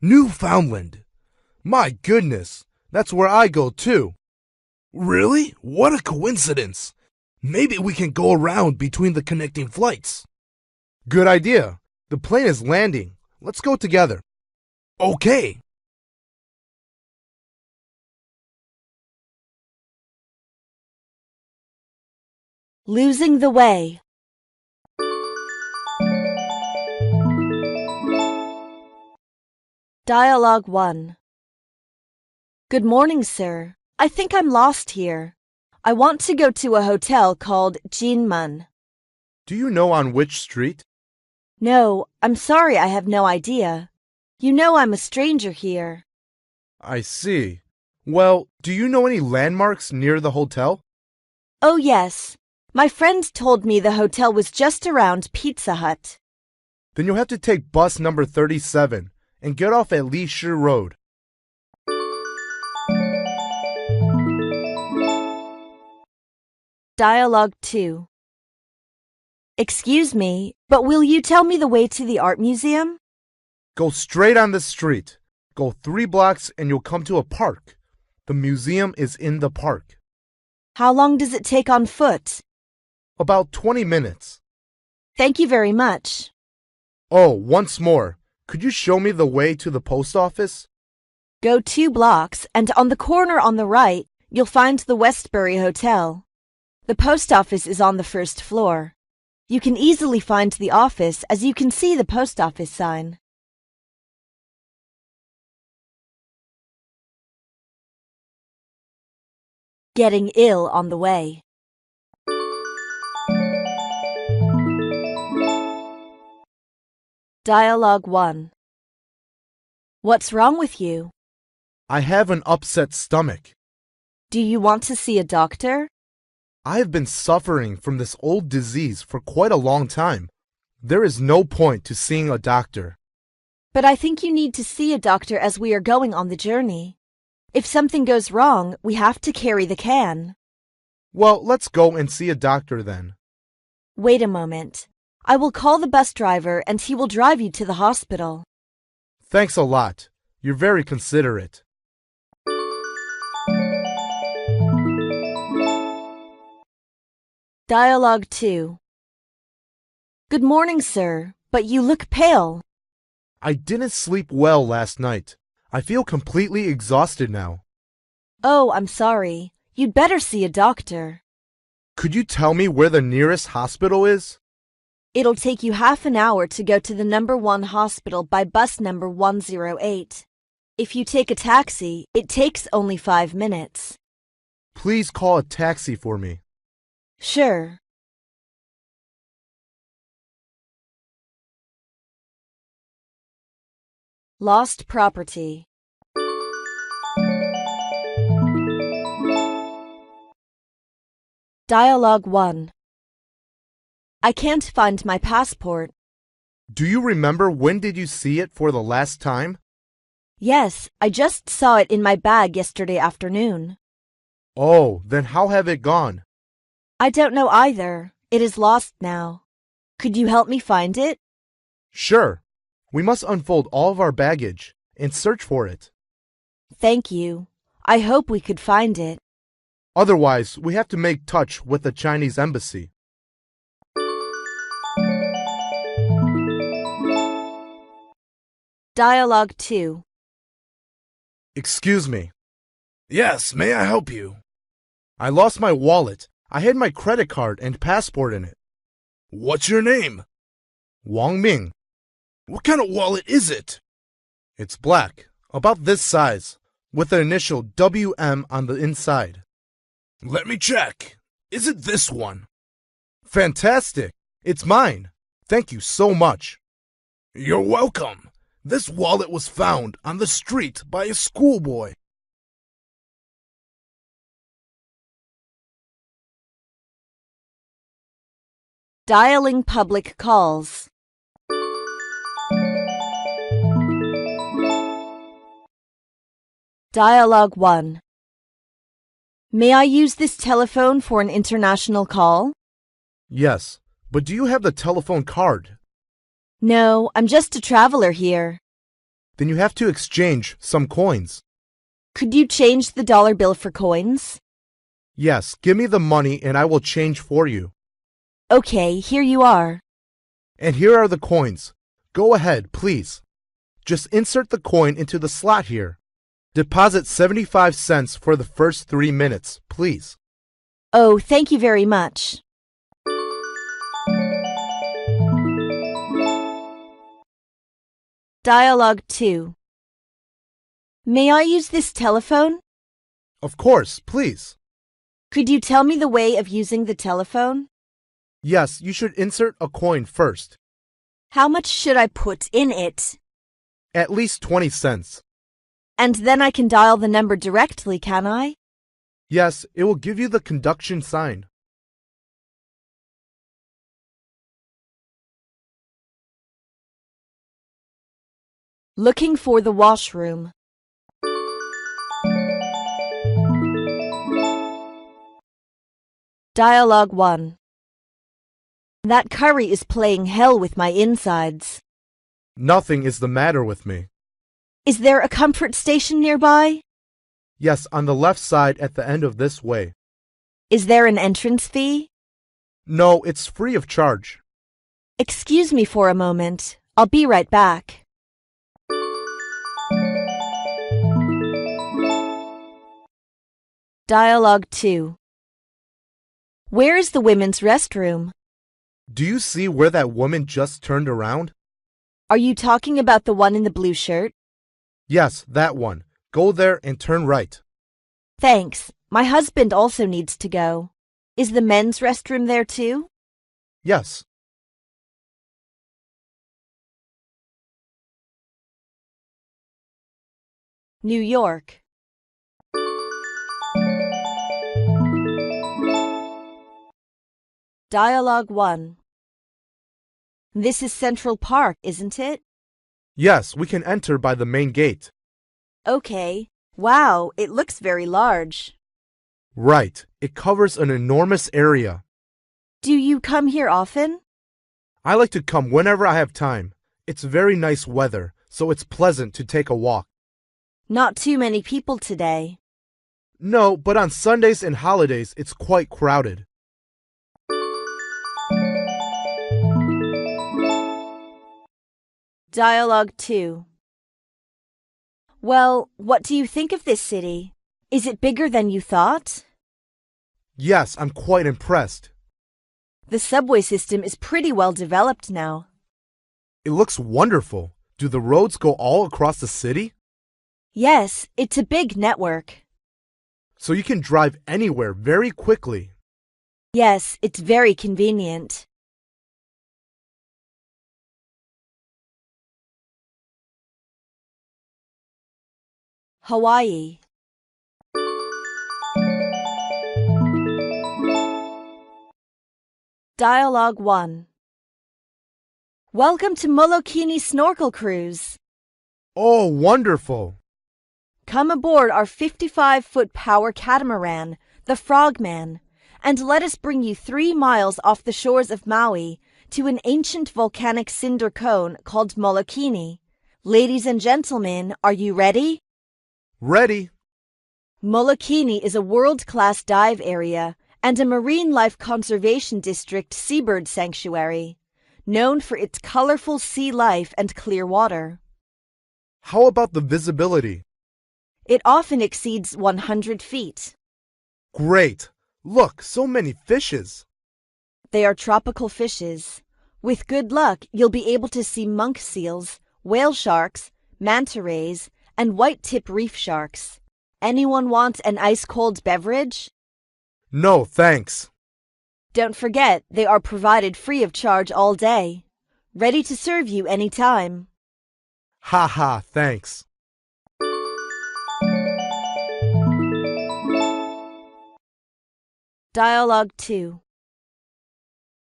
[SPEAKER 2] Newfoundland. My goodness, that's where I go too. Really? What a coincidence. Maybe we can go around between the connecting flights. Good idea. The plane is landing. Let's go together. Okay.
[SPEAKER 1] Losing the way. Dialogue 1. Good morning, sir. I think I'm lost here. I want to go to a hotel called Jinmun.
[SPEAKER 2] Do you know on which street?
[SPEAKER 1] No, I'm sorry, I have no idea. You know I'm a stranger here.
[SPEAKER 2] I see. Well, do you know any landmarks near the hotel?
[SPEAKER 1] Oh, yes. My friend told me the hotel was just around Pizza Hut.
[SPEAKER 2] Then you'll have to take bus number 37 and get off at Li Shi Road.
[SPEAKER 1] Dialogue 2. Excuse me, but will you tell me the way to the art museum?
[SPEAKER 2] Go straight on the street. Go 3 blocks and you'll come to a park. The museum is in the park.
[SPEAKER 1] How long does it take on foot?
[SPEAKER 2] About 20 minutes.
[SPEAKER 1] Thank you very much.
[SPEAKER 2] Oh, once more. Could you show me the way to the post office?
[SPEAKER 1] Go 2 blocks and on the corner on the right, you'll find the Westbury Hotel. The post office is on the 1st floor. You can easily find the office as you can see the post office sign. Getting ill on the way. Dialogue 1. What's wrong with you?
[SPEAKER 2] I have an upset stomach.
[SPEAKER 1] Do you want to see a doctor?
[SPEAKER 2] I have been suffering from this old disease for quite a long time. There is no point to seeing a doctor.
[SPEAKER 1] But I think you need to see a doctor as we are going on the journey. If something goes wrong, we have to carry the can.
[SPEAKER 2] Well, let's go and see a doctor then.
[SPEAKER 1] Wait a moment. I will call the bus driver and he will drive you to the hospital.
[SPEAKER 2] Thanks a lot. You're very considerate.
[SPEAKER 1] Dialogue 2. Good morning, sir, but you look pale.
[SPEAKER 2] I didn't sleep well last night. I feel completely exhausted now.
[SPEAKER 1] Oh, I'm sorry. You'd better see a doctor.
[SPEAKER 2] Could you tell me where the nearest hospital is?
[SPEAKER 1] It'll take you half an hour to go to the number 1 hospital by bus number 108. If you take a taxi, it takes only 5 minutes.
[SPEAKER 2] Please call a taxi for me.
[SPEAKER 1] Sure. Lost property. Dialogue 1. I can't find my passport.
[SPEAKER 2] Do you remember when did you see it for the last time?
[SPEAKER 1] Yes, I just saw it in my bag yesterday afternoon.
[SPEAKER 2] Oh, then how have it gone?
[SPEAKER 1] I don't know either. It is lost now. Could you help me find it?
[SPEAKER 2] Sure. We must unfold all of our baggage and search for it.
[SPEAKER 1] Thank you. I hope we could find it.
[SPEAKER 2] Otherwise, we have to make touch with the Chinese embassy.
[SPEAKER 1] Dialogue 2.
[SPEAKER 2] Excuse me. Yes, may I help you? I lost my wallet. I had my credit card and passport in it. What's your name? Wang Ming. What kind of wallet is it? It's black, about this size, with the initial WM on the inside. Let me check. Is it this one? Fantastic. It's mine. Thank you so much. You're welcome. This wallet was found on the street by a schoolboy.
[SPEAKER 1] Dialing public calls. Dialogue 1. May I use this telephone for an international call?
[SPEAKER 2] Yes, but do you have the telephone card?
[SPEAKER 1] No, I'm just a traveler here.
[SPEAKER 2] Then you have to exchange some coins.
[SPEAKER 1] Could you change the dollar bill for coins?
[SPEAKER 2] Yes, give me the money and I will change for you.
[SPEAKER 1] Okay, here you are.
[SPEAKER 2] And here are the coins. Go ahead, please. Just insert the coin into the slot here. Deposit 75 cents for the first 3 minutes, please.
[SPEAKER 1] Oh, thank you very much. Dialogue 2. May I use this telephone?
[SPEAKER 2] Of course, please.
[SPEAKER 1] Could you tell me the way of using the telephone?
[SPEAKER 2] Yes, you should insert a coin first.
[SPEAKER 1] How much should I put in it?
[SPEAKER 2] At least 20 cents.
[SPEAKER 1] And then I can dial the number directly, can I?
[SPEAKER 2] Yes, it will give you the conduction sign.
[SPEAKER 1] Looking for the washroom. Dialogue 1. That curry is playing hell with my insides.
[SPEAKER 2] Nothing is the matter with me.
[SPEAKER 1] Is there a comfort station nearby?
[SPEAKER 2] Yes, on the left side at the end of this way.
[SPEAKER 1] Is there an entrance fee?
[SPEAKER 2] No, it's free of charge.
[SPEAKER 1] Excuse me for a moment. I'll be right back. Dialogue 2. Where is the women's restroom?
[SPEAKER 2] Do you see where that woman just turned around?
[SPEAKER 1] Are you talking about the one in the blue shirt?
[SPEAKER 2] Yes, that one. Go there and turn right.
[SPEAKER 1] Thanks. My husband also needs to go. Is the men's restroom there too?
[SPEAKER 2] Yes.
[SPEAKER 1] New York. Dialogue 1. This is Central Park, isn't it?
[SPEAKER 2] Yes, we can enter by the main gate.
[SPEAKER 1] Okay. Wow, it looks very large.
[SPEAKER 2] Right, it covers an enormous area.
[SPEAKER 1] Do you come here often?
[SPEAKER 2] I like to come whenever I have time. It's very nice weather, so it's pleasant to take a walk.
[SPEAKER 1] Not too many people today.
[SPEAKER 2] No, but on Sundays and holidays, it's quite crowded.
[SPEAKER 1] Dialogue 2. Well, what do you think of this city? Is it bigger than you thought?
[SPEAKER 2] Yes, I'm quite impressed.
[SPEAKER 1] The subway system is pretty well developed now.
[SPEAKER 2] It looks wonderful. Do the roads go all across the city?
[SPEAKER 1] Yes, it's a big network.
[SPEAKER 2] So you can drive anywhere very quickly.
[SPEAKER 1] Yes, it's very convenient. Hawaii. Dialogue 1. Welcome to Molokini Snorkel Cruise.
[SPEAKER 2] Oh, wonderful.
[SPEAKER 1] Come aboard our 55-foot power catamaran, the Frogman, and let us bring you 3 miles off the shores of Maui to an ancient volcanic cinder cone called Molokini. Ladies and gentlemen, are you ready?
[SPEAKER 2] Ready.
[SPEAKER 1] Molokini is a world-class dive area and a marine life conservation district seabird sanctuary, known for its colorful sea life and clear water.
[SPEAKER 2] How about the visibility?
[SPEAKER 1] It often exceeds 100 feet.
[SPEAKER 2] Great. Look, so many fishes.
[SPEAKER 1] They are tropical fishes. With good luck, you'll be able to see monk seals, whale sharks, manta rays, and white-tip reef sharks. Anyone want an ice-cold beverage?
[SPEAKER 2] No, thanks.
[SPEAKER 1] Don't forget, they are provided free of charge all day. Ready to serve you anytime.
[SPEAKER 2] Ha ha, thanks.
[SPEAKER 1] Dialogue 2.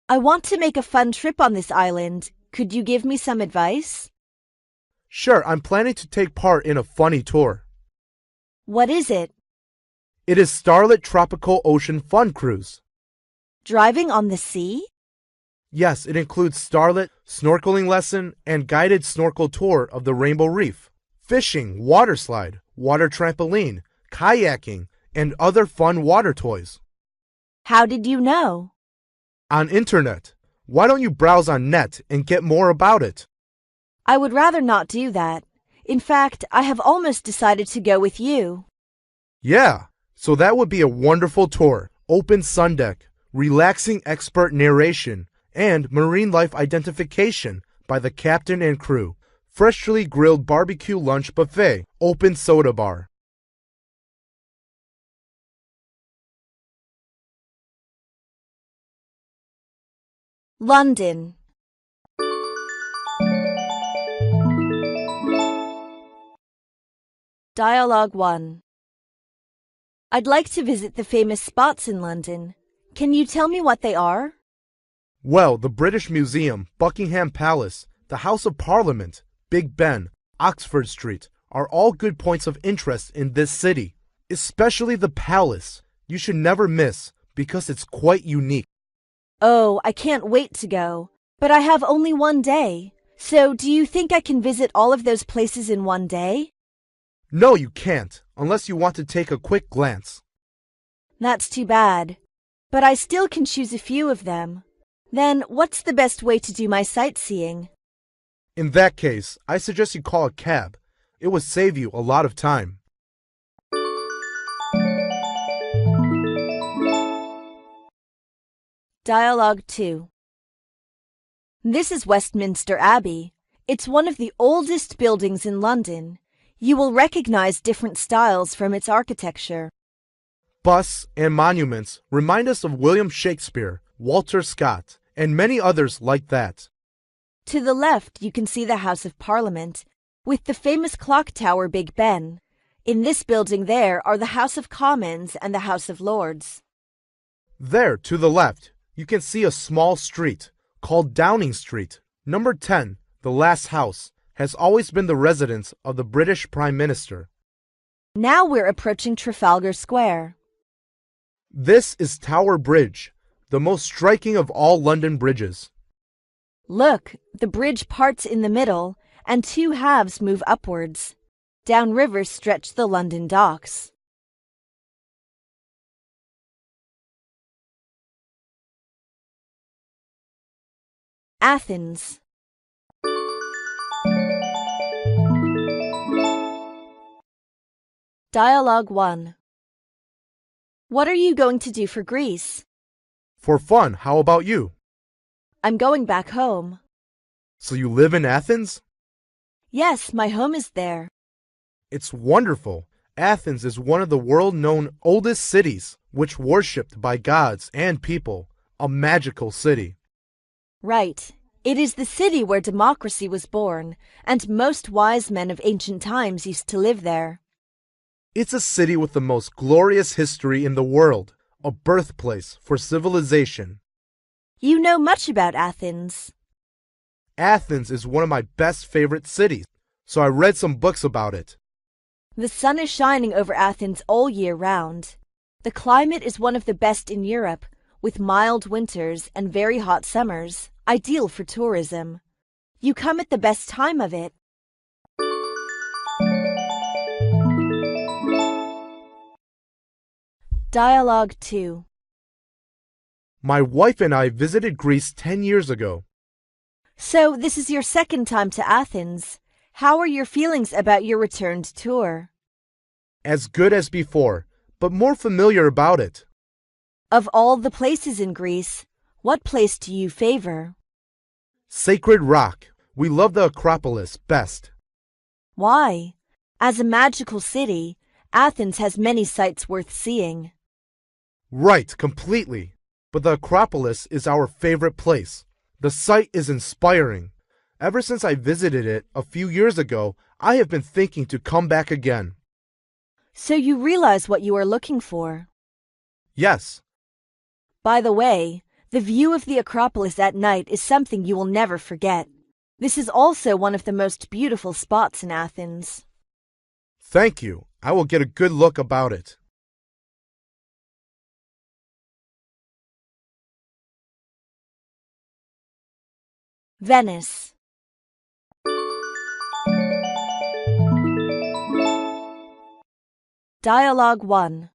[SPEAKER 1] I want to make a fun trip on this island. Could you give me some advice?
[SPEAKER 2] Sure, I'm planning to take part in a funny tour.
[SPEAKER 1] What is it?
[SPEAKER 2] It is Starlit Tropical Ocean Fun Cruise.
[SPEAKER 1] Driving on the sea?
[SPEAKER 2] Yes, it includes starlit, snorkeling lesson, and guided snorkel tour of the Rainbow Reef, fishing, water slide, water trampoline, kayaking, and other fun water toys.
[SPEAKER 1] How did you know?
[SPEAKER 2] On internet. Why don't you browse on net and get more about it?
[SPEAKER 1] I would rather not do that. In fact, I have almost decided to go with you.
[SPEAKER 2] Yeah, so that would be a wonderful tour, open sun deck, relaxing expert narration, and marine life identification by the captain and crew, freshly grilled barbecue lunch buffet, open soda bar.
[SPEAKER 1] London. Dialogue 1. I'd like to visit the famous spots in London. Can you tell me what they are?
[SPEAKER 2] Well, the British Museum, Buckingham Palace, the House of Parliament, Big Ben, Oxford Street are all good points of interest in this city. Especially the palace. You should never miss because it's quite unique.
[SPEAKER 1] Oh, I can't wait to go. But I have only one day. So do you think I can visit all of those places in one day?
[SPEAKER 2] No, you can't, unless you want to take a quick glance.
[SPEAKER 1] That's too bad. But I still can choose a few of them. Then what's the best way to do my sightseeing?
[SPEAKER 2] In that case, I suggest you call a cab. It would save you a lot of time.
[SPEAKER 1] Dialogue 2. This is Westminster Abbey. It's one of the oldest buildings in London. You will recognize different styles from its architecture.
[SPEAKER 2] Busts and monuments remind us of William Shakespeare, Walter Scott, and many others like that.
[SPEAKER 1] To the left, you can see the House of Parliament, with the famous clock tower Big Ben. In this building there are the House of Commons and the House of Lords.
[SPEAKER 2] There, to the left, you can see a small street called Downing Street. Number 10, the last house, has always been the residence of the British Prime Minister.
[SPEAKER 1] Now we're approaching Trafalgar Square.
[SPEAKER 2] This is Tower Bridge, the most striking of all London bridges.
[SPEAKER 1] Look, the bridge parts in the middle, and two halves move upwards. Downriver stretch the London docks. Athens. Dialogue 1. What are you going to do for Greece?
[SPEAKER 2] For fun, how about you?
[SPEAKER 1] I'm going back home.
[SPEAKER 2] So you live in Athens?
[SPEAKER 1] Yes, my home is there.
[SPEAKER 2] It's wonderful. Athens is one of the world-known oldest cities, which worshipped by gods and people. A magical city.
[SPEAKER 1] Right. It is the city where democracy was born, and most wise men of ancient times used to live there.
[SPEAKER 2] It's a city with the most glorious history in the world, a birthplace for civilization.
[SPEAKER 1] You know much about Athens.
[SPEAKER 2] Athens is one of my best favorite cities, so I read some books about it.
[SPEAKER 1] The sun is shining over Athens all year round. The climate is one of the best in Europe, with mild winters and very hot summers, ideal for tourism. You come at the best time of it. Dialogue 2.
[SPEAKER 2] My wife and I visited Greece 10 years ago.
[SPEAKER 1] So this is your second time to Athens. How are your feelings about your returned tour?
[SPEAKER 2] As good as before, but more familiar about it.
[SPEAKER 1] Of all the places in Greece, what place do you favor?
[SPEAKER 2] Sacred Rock. We love the Acropolis best.
[SPEAKER 1] Why? As a magical city, Athens has many sights worth seeing.
[SPEAKER 2] Right, completely. But the Acropolis is our favorite place. The site is inspiring. Ever since I visited it a few years ago, I have been thinking to come back again.
[SPEAKER 1] So you realize what you are looking for.
[SPEAKER 2] Yes.
[SPEAKER 1] By the way, the view of the Acropolis at night is something you will never forget. This is also one of the most beautiful spots in Athens.
[SPEAKER 2] Thank you. I will get a good look about it.
[SPEAKER 1] Venice. Dialogue 1.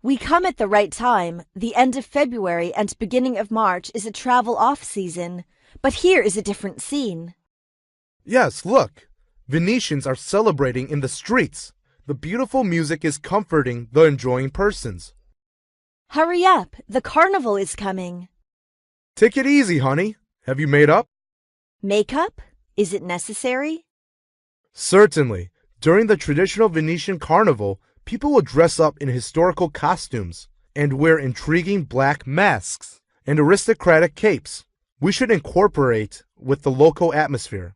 [SPEAKER 1] We come at the right time. The end of February and beginning of March is a travel off-season, but here is a different scene.
[SPEAKER 2] Yes, look. Venetians are celebrating in the streets. The beautiful music is comforting the enjoying persons.
[SPEAKER 1] Hurry up, the carnival is coming.
[SPEAKER 2] Take it easy, honey. Have you made up?
[SPEAKER 1] Makeup? Is it necessary?
[SPEAKER 2] Certainly. During the traditional Venetian carnival, people will dress up in historical costumes and wear intriguing black masks and aristocratic capes. We should incorporate with the local atmosphere.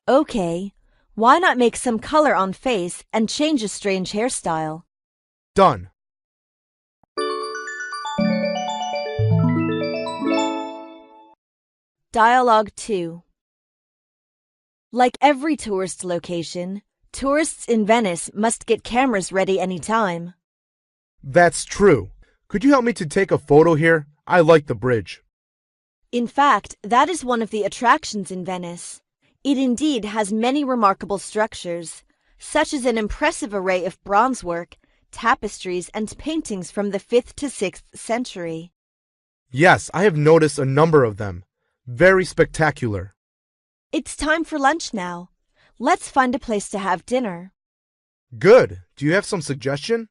[SPEAKER 1] Okay, why not make some color on face and change a strange hairstyle?
[SPEAKER 2] Done.
[SPEAKER 1] Dialogue 2. Like every tourist location, tourists in Venice must get cameras ready anytime.
[SPEAKER 2] That's true. Could you help me to take a photo here? I like the bridge.
[SPEAKER 1] In fact, that is one of the attractions in Venice. It indeed has many remarkable structures, such as an impressive array of bronze work, tapestries, and paintings from the 5th to 6th century.
[SPEAKER 2] Yes, I have noticed a number of them. Very spectacular.
[SPEAKER 1] It's time for lunch now. Let's find a place to have dinner.
[SPEAKER 2] Good. Do you have some suggestion?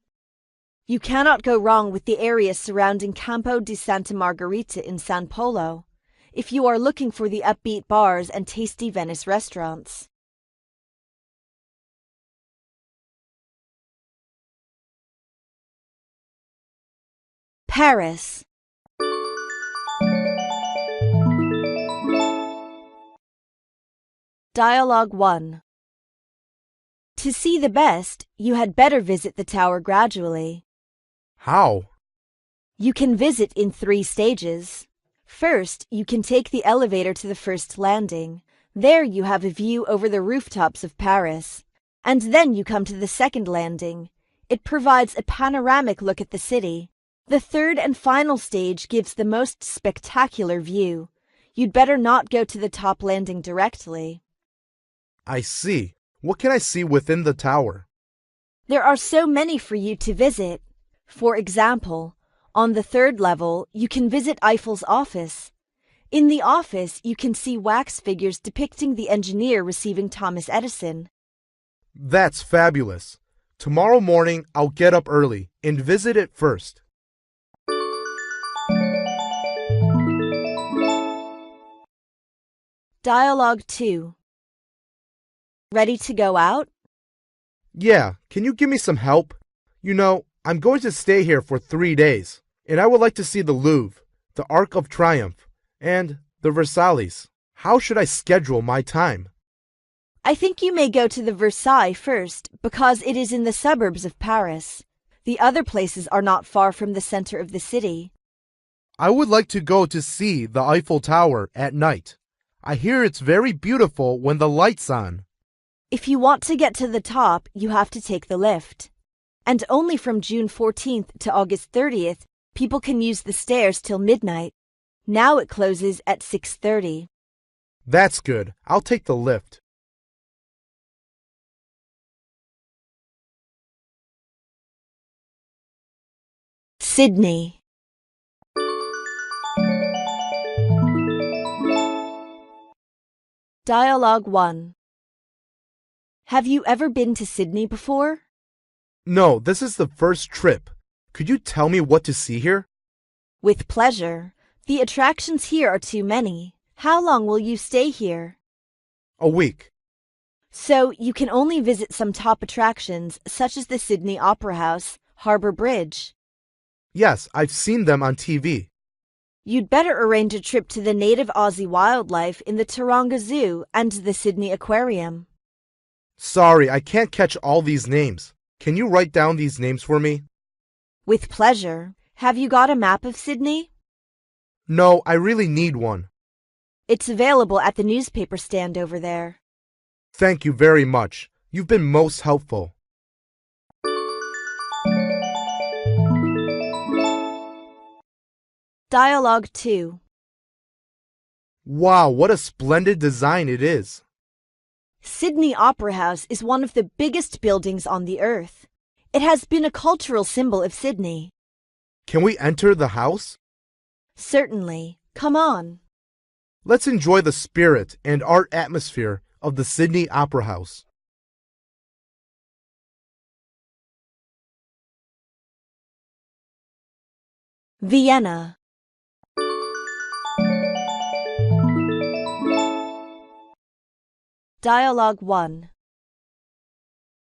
[SPEAKER 1] You cannot go wrong with the area surrounding Campo di Santa Margherita in San Polo, if you are looking for the upbeat bars and tasty Venice restaurants. Paris. Dialogue 1. To see the best, you had better visit the tower gradually.
[SPEAKER 2] How?
[SPEAKER 1] You can visit in 3 stages. First, you can take the elevator to the first landing. There you have a view over the rooftops of Paris. And then you come to the second landing. It provides a panoramic look at the city. The third and final stage gives the most spectacular view. You'd better not go to the top landing directly.
[SPEAKER 2] I see. What can I see within the tower?
[SPEAKER 1] There are so many for you to visit. For example, on the third level, you can visit Eiffel's office. In the office, you can see wax figures depicting the engineer receiving Thomas Edison.
[SPEAKER 2] That's fabulous. Tomorrow morning, I'll get up early and visit it first.
[SPEAKER 1] Dialogue 2. Ready to go out?
[SPEAKER 2] Yeah, can you give me some help? You know, I'm going to stay here for 3 days, and I would like to see the Louvre, the Arc of Triumph, and the Versailles. How should I schedule my time?
[SPEAKER 1] I think you may go to the Versailles first, because it is in the suburbs of Paris. The other places are not far from the center of the city.
[SPEAKER 2] I would like to go to see the Eiffel Tower at night. I hear it's very beautiful when the light's on.
[SPEAKER 1] If you want to get to the top, you have to take the lift. And only from June 14th to August 30th, people can use the stairs till midnight. Now it closes at 6:30.
[SPEAKER 2] That's good. I'll take the lift.
[SPEAKER 1] Sydney. Dialogue 1. Have you ever been to Sydney before?
[SPEAKER 2] No, this is the first trip. Could you tell me what to see here?
[SPEAKER 1] With pleasure. The attractions here are too many. How long will you stay here?
[SPEAKER 2] A week.
[SPEAKER 1] So you can only visit some top attractions, such as the Sydney Opera House, Harbour Bridge.
[SPEAKER 2] Yes, I've seen them on TV.
[SPEAKER 1] You'd better arrange a trip to the native Aussie wildlife in the Taronga Zoo and the Sydney Aquarium.
[SPEAKER 2] Sorry, I can't catch all these names. Can you write down these names for me?
[SPEAKER 1] With pleasure. Have you got a map of Sydney?
[SPEAKER 2] No, I really need one.
[SPEAKER 1] It's available at the newspaper stand over there.
[SPEAKER 2] Thank you very much. You've been most helpful.
[SPEAKER 1] Dialogue 2.
[SPEAKER 2] Wow, what a splendid design it is.
[SPEAKER 1] Sydney Opera House is one of the biggest buildings on the earth. It has been a cultural symbol of Sydney.
[SPEAKER 2] Can we enter the house?
[SPEAKER 1] Certainly. Come on.
[SPEAKER 2] Let's enjoy the spirit and art atmosphere of the Sydney Opera House.
[SPEAKER 1] Vienna. Dialogue 1.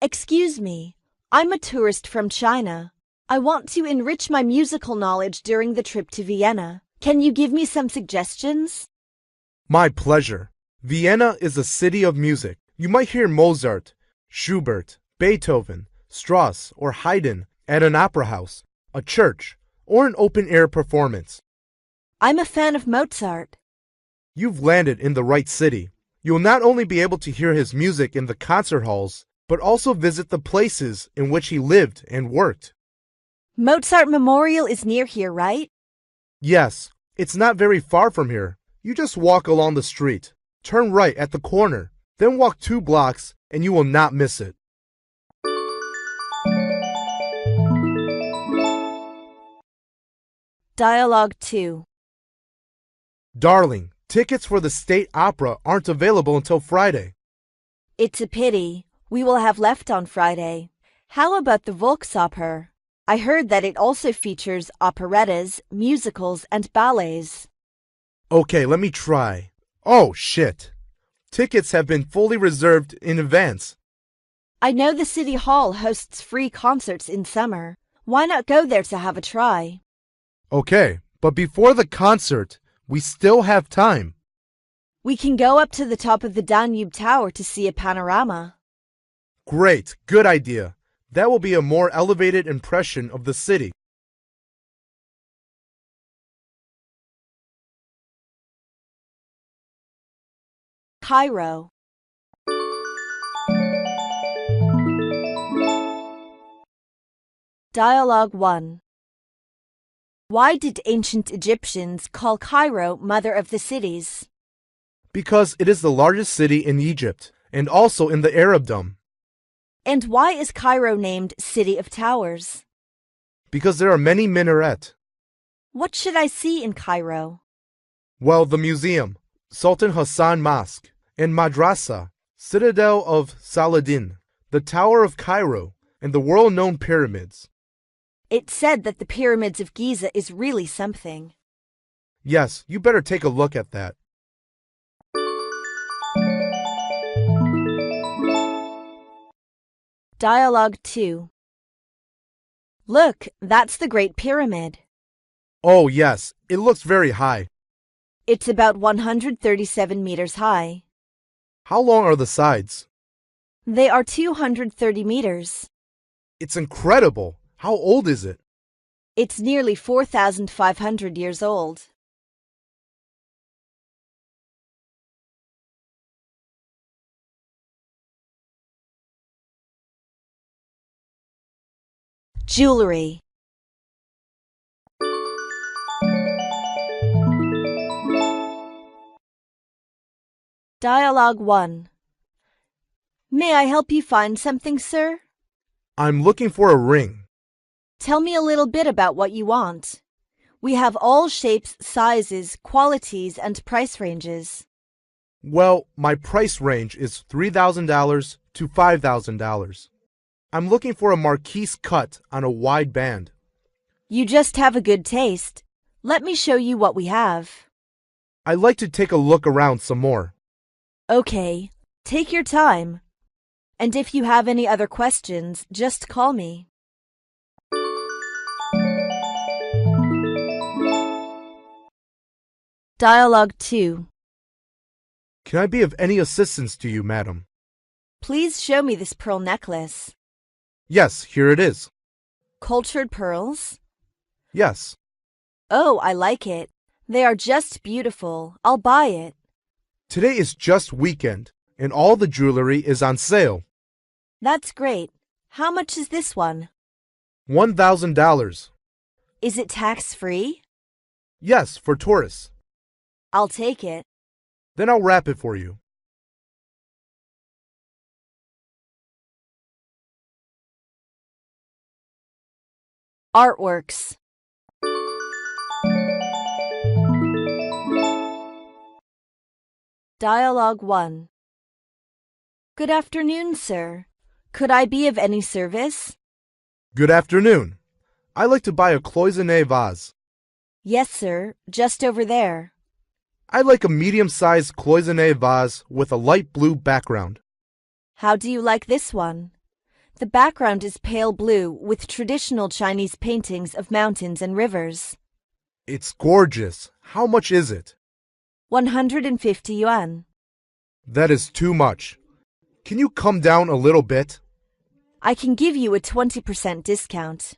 [SPEAKER 1] Excuse me, I'm a tourist from China. I want to enrich my musical knowledge during the trip to Vienna. Can you give me some suggestions?
[SPEAKER 2] My pleasure. Vienna is a city of music. You might hear Mozart, Schubert, Beethoven, Strauss, or Haydn at an opera house, a church, or an open-air performance.
[SPEAKER 1] I'm a fan of Mozart.
[SPEAKER 2] You've landed in the right city. You'll not only be able to hear his music in the concert halls, but also visit the places in which he lived and worked.
[SPEAKER 1] Mozart Memorial is near here, right?
[SPEAKER 2] Yes, it's not very far from here. You just walk along the street, turn right at the corner, then walk 2 blocks, and you will not miss it.
[SPEAKER 1] Dialogue 2.
[SPEAKER 2] Darling, tickets for the State Opera aren't available until Friday.
[SPEAKER 1] It's a pity. We will have left on Friday. How about the Volksoper? I heard that it also features operettas, musicals, and ballets.
[SPEAKER 2] Okay, let me try. Oh, shit. Tickets have been fully reserved in advance.
[SPEAKER 1] I know the City Hall hosts free concerts in summer. Why not go there to have a try?
[SPEAKER 2] Okay, but before the concert, we still have time.
[SPEAKER 1] We can go up to the top of the Danube Tower to see a panorama.
[SPEAKER 2] Great, good idea. That will be a more elevated impression of the city.
[SPEAKER 1] Cairo. Dialogue 1. Why did ancient Egyptians call Cairo Mother of the Cities?
[SPEAKER 2] Because it is the largest city in Egypt and also in the Arabdom.
[SPEAKER 1] And why is Cairo named City of Towers?
[SPEAKER 2] Because there are many minarets.
[SPEAKER 1] What should I see in Cairo?
[SPEAKER 2] Well, the museum, Sultan Hassan Mosque, and Madrasa, Citadel of Saladin, the Tower of Cairo, and the world-known pyramids.
[SPEAKER 1] It's said that the pyramids of Giza is really something.
[SPEAKER 2] Yes, you better take a look at that.
[SPEAKER 1] Dialogue 2. Look, that's the Great Pyramid.
[SPEAKER 2] Oh, yes, it looks very high.
[SPEAKER 1] It's about 137 meters high.
[SPEAKER 2] How long are the sides?
[SPEAKER 1] They are 230 meters.
[SPEAKER 2] It's incredible. How old is it?
[SPEAKER 1] It's nearly 4,500 years old. Jewelry. Dialogue 1. May I help you find something, sir?
[SPEAKER 2] I'm looking for a ring.
[SPEAKER 1] Tell me a little bit about what you want. We have all shapes, sizes, qualities, and price ranges.
[SPEAKER 2] Well, my price range is $3,000 to $5,000. I'm looking for a marquise cut on a wide band.
[SPEAKER 1] You just have a good taste. Let me show you what we have.
[SPEAKER 2] I'd like to take a look around some more.
[SPEAKER 1] Okay, take your time. And if you have any other questions, just call me. Dialogue 2.
[SPEAKER 2] Can I be of any assistance to you, madam?
[SPEAKER 1] Please show me this pearl necklace.
[SPEAKER 2] Yes, here it is.
[SPEAKER 1] Cultured pearls?
[SPEAKER 2] Yes.
[SPEAKER 1] Oh, I like it. They are just beautiful. I'll buy it.
[SPEAKER 2] Today is just weekend, and all the jewelry is on sale.
[SPEAKER 1] That's great. How much is this one?
[SPEAKER 2] $1,000.
[SPEAKER 1] Is it tax-free?
[SPEAKER 2] Yes, for tourists.
[SPEAKER 1] I'll take it.
[SPEAKER 2] Then I'll wrap it for you.
[SPEAKER 1] Artworks. Dialogue 1. Good afternoon, sir. Could I be of any service?
[SPEAKER 2] Good afternoon. I'd like to buy a cloisonné vase.
[SPEAKER 1] Yes, sir. Just over there.
[SPEAKER 2] I'd like a medium-sized cloisonné vase with a light blue background.
[SPEAKER 1] How do you like this one? The background is pale blue with traditional Chinese paintings of mountains and rivers.
[SPEAKER 2] It's gorgeous. How much is it?
[SPEAKER 1] 150 yuan.
[SPEAKER 2] That is too much. Can you come down a little bit?
[SPEAKER 1] I can give you a 20% discount.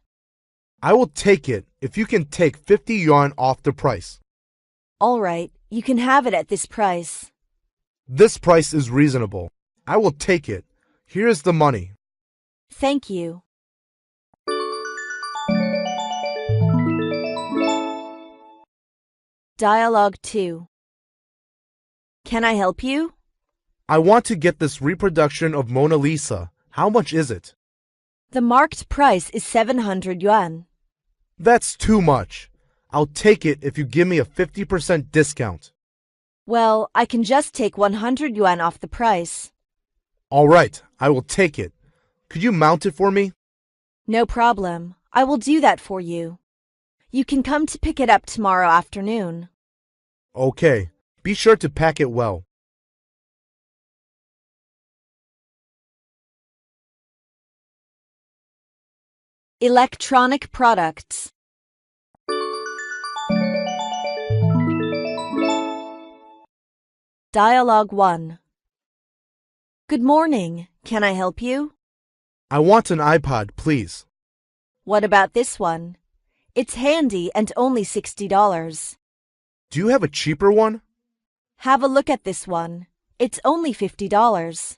[SPEAKER 2] I will take it if you can take 50 yuan off the price.
[SPEAKER 1] All right, you can have it at this price.
[SPEAKER 2] This price is reasonable. I will take it. Here is the money.
[SPEAKER 1] Thank you. Dialogue 2. Can I help you?
[SPEAKER 2] I want to get this reproduction of Mona Lisa. How much is it?
[SPEAKER 1] The marked price is 700 yuan.
[SPEAKER 2] That's too much. I'll take it if you give me a 50% discount.
[SPEAKER 1] Well, I can just take 100 yuan off the price.
[SPEAKER 2] All right, I will take it. Could you mount it for me?
[SPEAKER 1] No problem. I will do that for you. You can come to pick it up tomorrow afternoon.
[SPEAKER 2] Okay, be sure to pack it well.
[SPEAKER 1] Electronic products. Dialogue 1. Good morning. Can I help you?
[SPEAKER 2] I want an iPod, please.
[SPEAKER 1] What about this one? It's handy and only $60.
[SPEAKER 2] Do you have a cheaper one?
[SPEAKER 1] Have a look at this one. It's only $50.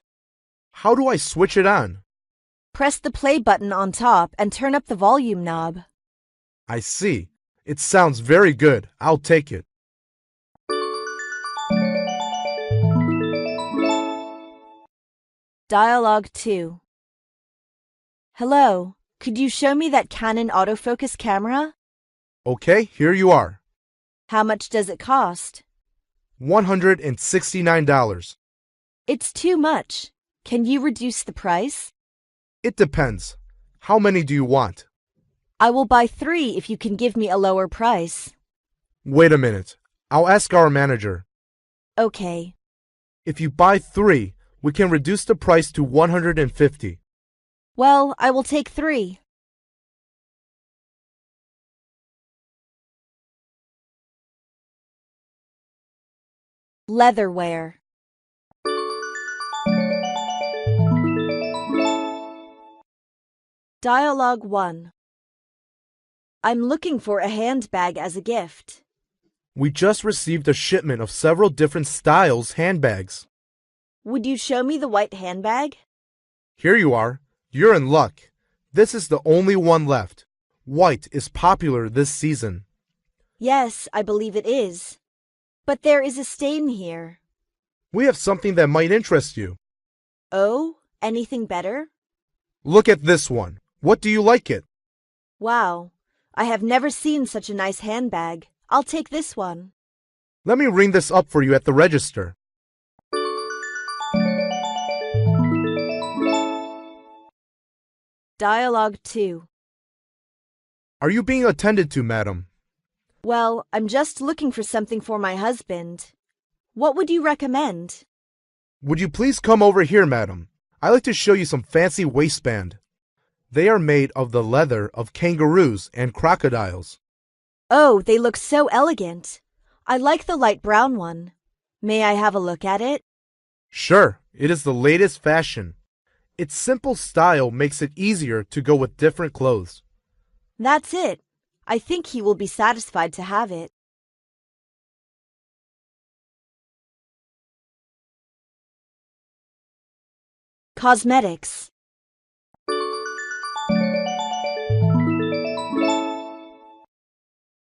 [SPEAKER 2] How do I switch it on?
[SPEAKER 1] Press the play button on top and turn up the volume knob.
[SPEAKER 2] I see. It sounds very good. I'll take it.
[SPEAKER 1] Dialogue 2. Hello, could you show me that Canon autofocus camera?
[SPEAKER 2] Okay, here you are.
[SPEAKER 1] How much does it cost?
[SPEAKER 2] $169.
[SPEAKER 1] It's too much. Can you reduce the price?
[SPEAKER 2] It depends. How many do you want?
[SPEAKER 1] I will buy 3 if you can give me a lower price.
[SPEAKER 2] Wait a minute. I'll ask our manager.
[SPEAKER 1] Okay.
[SPEAKER 2] If you buy 3, we can reduce the price to $150.
[SPEAKER 1] Well, I will take 3. Leatherware. Dialogue 1. I'm looking for a handbag as a gift.
[SPEAKER 2] We just received a shipment of several different styles handbags.
[SPEAKER 1] Would you show me the white handbag?
[SPEAKER 2] Here you are. You're in luck. This is the only one left. White is popular this season.
[SPEAKER 1] Yes, I believe it is. But there is a stain here.
[SPEAKER 2] We have something that might interest you.
[SPEAKER 1] Oh, anything better?
[SPEAKER 2] Look at this one. What do you like it?
[SPEAKER 1] Wow, I have never seen such a nice handbag. I'll take this one.
[SPEAKER 2] Let me ring this up for you at the register.
[SPEAKER 1] Dialogue 2.
[SPEAKER 2] Are you being attended to, madam?
[SPEAKER 1] Well, I'm just looking for something for my husband. What would you recommend?
[SPEAKER 2] Would you please come over here, madam? I'd like to show you some fancy waistband. They are made of the leather of kangaroos and crocodiles.
[SPEAKER 1] Oh, they look so elegant. I like the light brown one. May I have a look at it?
[SPEAKER 2] Sure, it is the latest fashion. Its simple style makes it easier to go with different clothes.
[SPEAKER 1] That's it. I think he will be satisfied to have it. Cosmetics.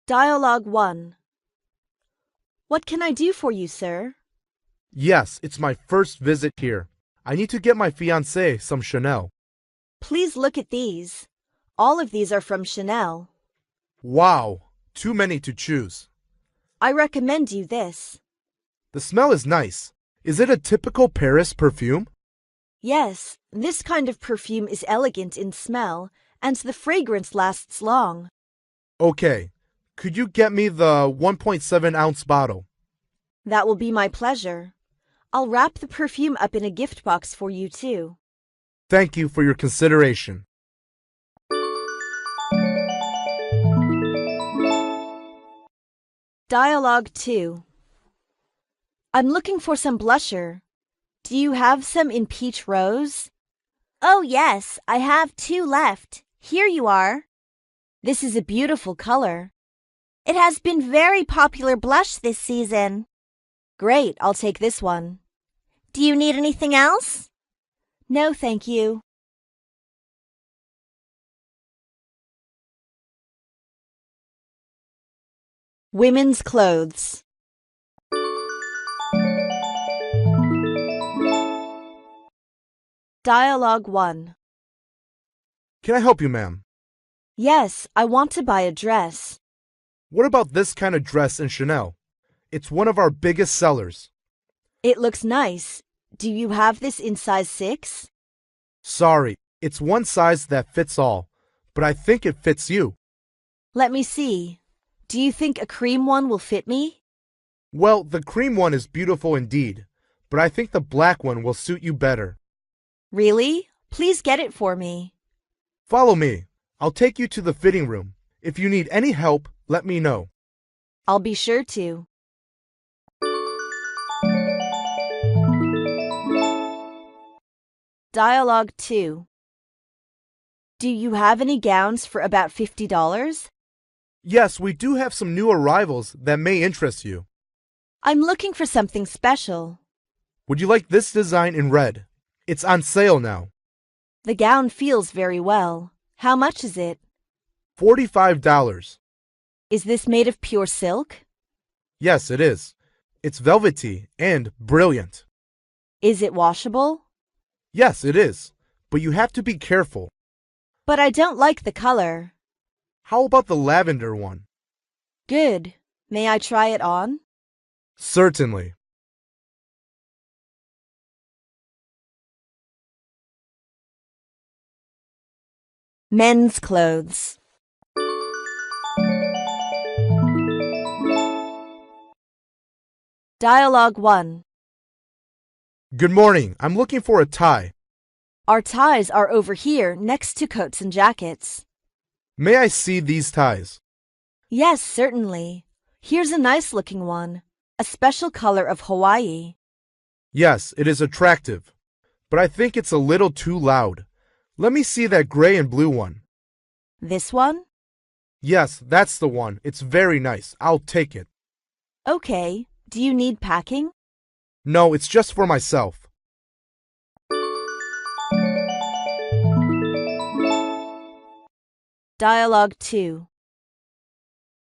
[SPEAKER 1] Dialogue 1. What can I do for you, sir?
[SPEAKER 2] Yes, it's my first visit here. I need to get my fiancée some Chanel.
[SPEAKER 1] Please look at these. All of these are from Chanel.
[SPEAKER 2] Wow, too many to choose.
[SPEAKER 1] I recommend you this.
[SPEAKER 2] The smell is nice. Is it a typical Paris perfume?
[SPEAKER 1] Yes, this kind of perfume is elegant in smell, and the fragrance lasts long.
[SPEAKER 2] Okay, could you get me the 1.7-ounce bottle?
[SPEAKER 1] That will be my pleasure. I'll wrap the perfume up in a gift box for you too.
[SPEAKER 2] Thank you for your consideration.
[SPEAKER 1] Dialogue 2. I'm looking for some blusher. Do you have some in peach rose? Oh yes, I have 2 left. Here you are. This is a beautiful color. It has been very popular blush this season. Great, I'll take this one. Do you need anything else? No, thank you. Women's clothes. Dialogue 1.
[SPEAKER 2] Can I help you, ma'am?
[SPEAKER 1] Yes, I want to buy a dress.
[SPEAKER 2] What about this kind of dress in Chanel? It's one of our biggest sellers.
[SPEAKER 1] It looks nice. Do you have this in size 6?
[SPEAKER 2] Sorry, it's one size that fits all, but I think it fits you.
[SPEAKER 1] Let me see. Do you think a cream one will fit me?
[SPEAKER 2] Well, the cream one is beautiful indeed, but I think the black one will suit you better.
[SPEAKER 1] Really? Please get it for me.
[SPEAKER 2] Follow me. I'll take you to the fitting room. If you need any help, let me know.
[SPEAKER 1] I'll be sure to. Dialogue 2. Do you have any gowns for about $50?
[SPEAKER 2] Yes, we do have some new arrivals that may interest you.
[SPEAKER 1] I'm looking for something special.
[SPEAKER 2] Would you like this design in red? It's on sale now.
[SPEAKER 1] The gown feels very well. How much is it?
[SPEAKER 2] $45.
[SPEAKER 1] Is this made of pure silk?
[SPEAKER 2] Yes, it is. It's velvety and brilliant.
[SPEAKER 1] Is it washable?
[SPEAKER 2] Yes, it is. But you have to be careful.
[SPEAKER 1] But I don't like the color.
[SPEAKER 2] How about the lavender one?
[SPEAKER 1] Good. May I try it on?
[SPEAKER 2] Certainly.
[SPEAKER 1] Men's clothes. Dialogue 1.
[SPEAKER 2] Good morning. I'm looking for a tie.
[SPEAKER 1] Our ties are over here next to coats and jackets.
[SPEAKER 2] May I see these ties?
[SPEAKER 1] Yes, certainly. Here's a nice-looking one, a special color of Hawaii.
[SPEAKER 2] Yes, it is attractive, but I think it's a little too loud. Let me see that gray and blue one.
[SPEAKER 1] This one?
[SPEAKER 2] Yes, that's the one. It's very nice. I'll take it.
[SPEAKER 1] Okay. Do you need packing?
[SPEAKER 2] No, it's just for myself.
[SPEAKER 1] Dialogue 2.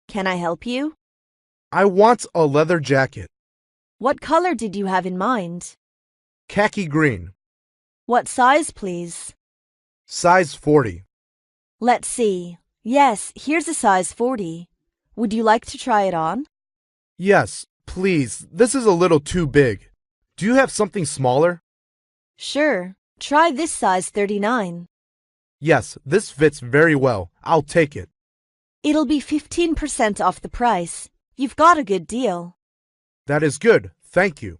[SPEAKER 1] Can I help you?
[SPEAKER 2] I want a leather jacket.
[SPEAKER 1] What color did you have in mind?
[SPEAKER 2] Khaki green.
[SPEAKER 1] What size, please?
[SPEAKER 2] Size 40.
[SPEAKER 1] Let's see. Yes, here's a size 40. Would you like to try it on?
[SPEAKER 2] Yes, please. This is a little too big. Do you have something smaller?
[SPEAKER 1] Sure. Try this size 39.
[SPEAKER 2] Yes, this fits very well. I'll take it.
[SPEAKER 1] It'll be 15% off the price. You've got a good deal.
[SPEAKER 2] That is good. Thank you.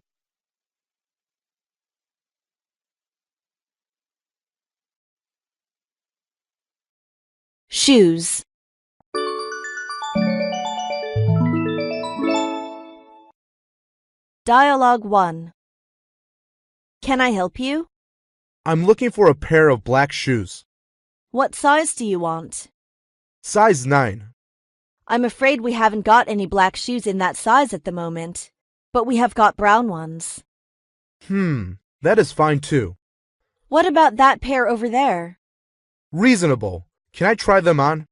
[SPEAKER 1] Shoes. Dialogue 1. Can I help you?
[SPEAKER 2] I'm looking for a pair of black shoes.
[SPEAKER 1] What size do you want?
[SPEAKER 2] Size 9.
[SPEAKER 1] I'm afraid we haven't got any black shoes in that size at the moment, but we have got brown ones.
[SPEAKER 2] That is fine too.
[SPEAKER 1] What about that pair over there?
[SPEAKER 2] Reasonable. Can I try them on?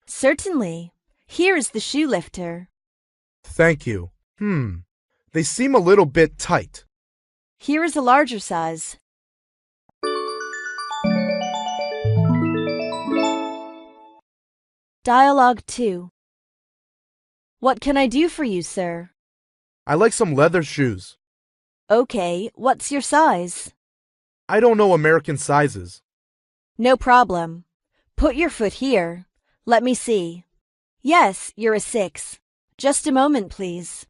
[SPEAKER 1] Certainly. Here is the shoe lifter.
[SPEAKER 2] Thank you. They seem a little bit tight.
[SPEAKER 1] Here is a larger size. Dialogue 2. What can I do for you, sir?
[SPEAKER 2] I like some leather shoes.
[SPEAKER 1] Okay, what's your size?
[SPEAKER 2] I don't know American sizes.
[SPEAKER 1] No problem. Put your foot here. Let me see. Yes, you're a 6. Just a moment, please.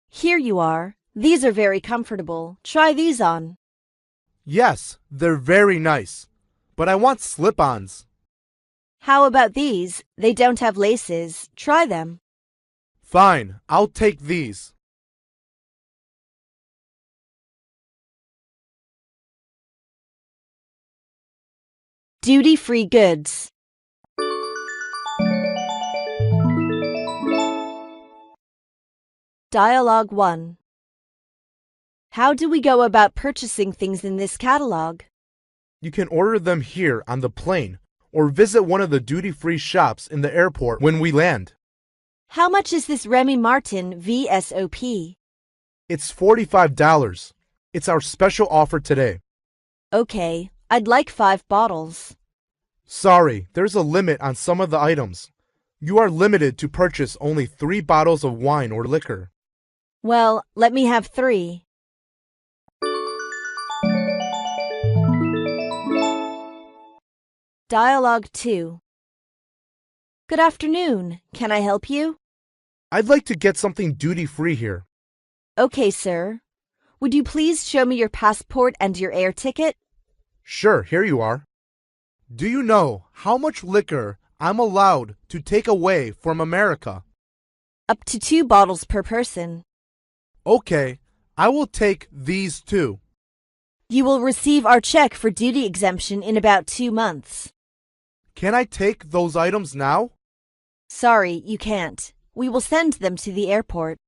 [SPEAKER 1] Here you are. These are very comfortable. Try these on.
[SPEAKER 2] Yes, they're very nice. But I want slip-ons.
[SPEAKER 1] How about these? They don't have laces. Try them.
[SPEAKER 2] Fine, I'll take these.
[SPEAKER 1] Duty-free goods. Dialogue 1. How do we go about purchasing things in this catalog?
[SPEAKER 2] You can order them here on the plane or visit one of the duty-free shops in the airport when we land.
[SPEAKER 1] How much is this Remy Martin VSOP?
[SPEAKER 2] It's $45. It's our special offer today.
[SPEAKER 1] Okay, I'd like 5 bottles.
[SPEAKER 2] Sorry, there's a limit on some of the items. You are limited to purchase only 3 bottles of wine or liquor.
[SPEAKER 1] Well, let me have 3. Dialogue 2. Good afternoon. Can I help you?
[SPEAKER 2] I'd like to get something duty-free here.
[SPEAKER 1] Okay, sir. Would you please show me your passport and your air ticket?
[SPEAKER 2] Sure, here you are. Do you know how much liquor I'm allowed to take away from America?
[SPEAKER 1] Up to 2 bottles per person.
[SPEAKER 2] Okay, I will take these 2.
[SPEAKER 1] You will receive our check for duty exemption in about 2 months.
[SPEAKER 2] Can I take those items now?
[SPEAKER 1] Sorry, you can't. We will send them to the airport.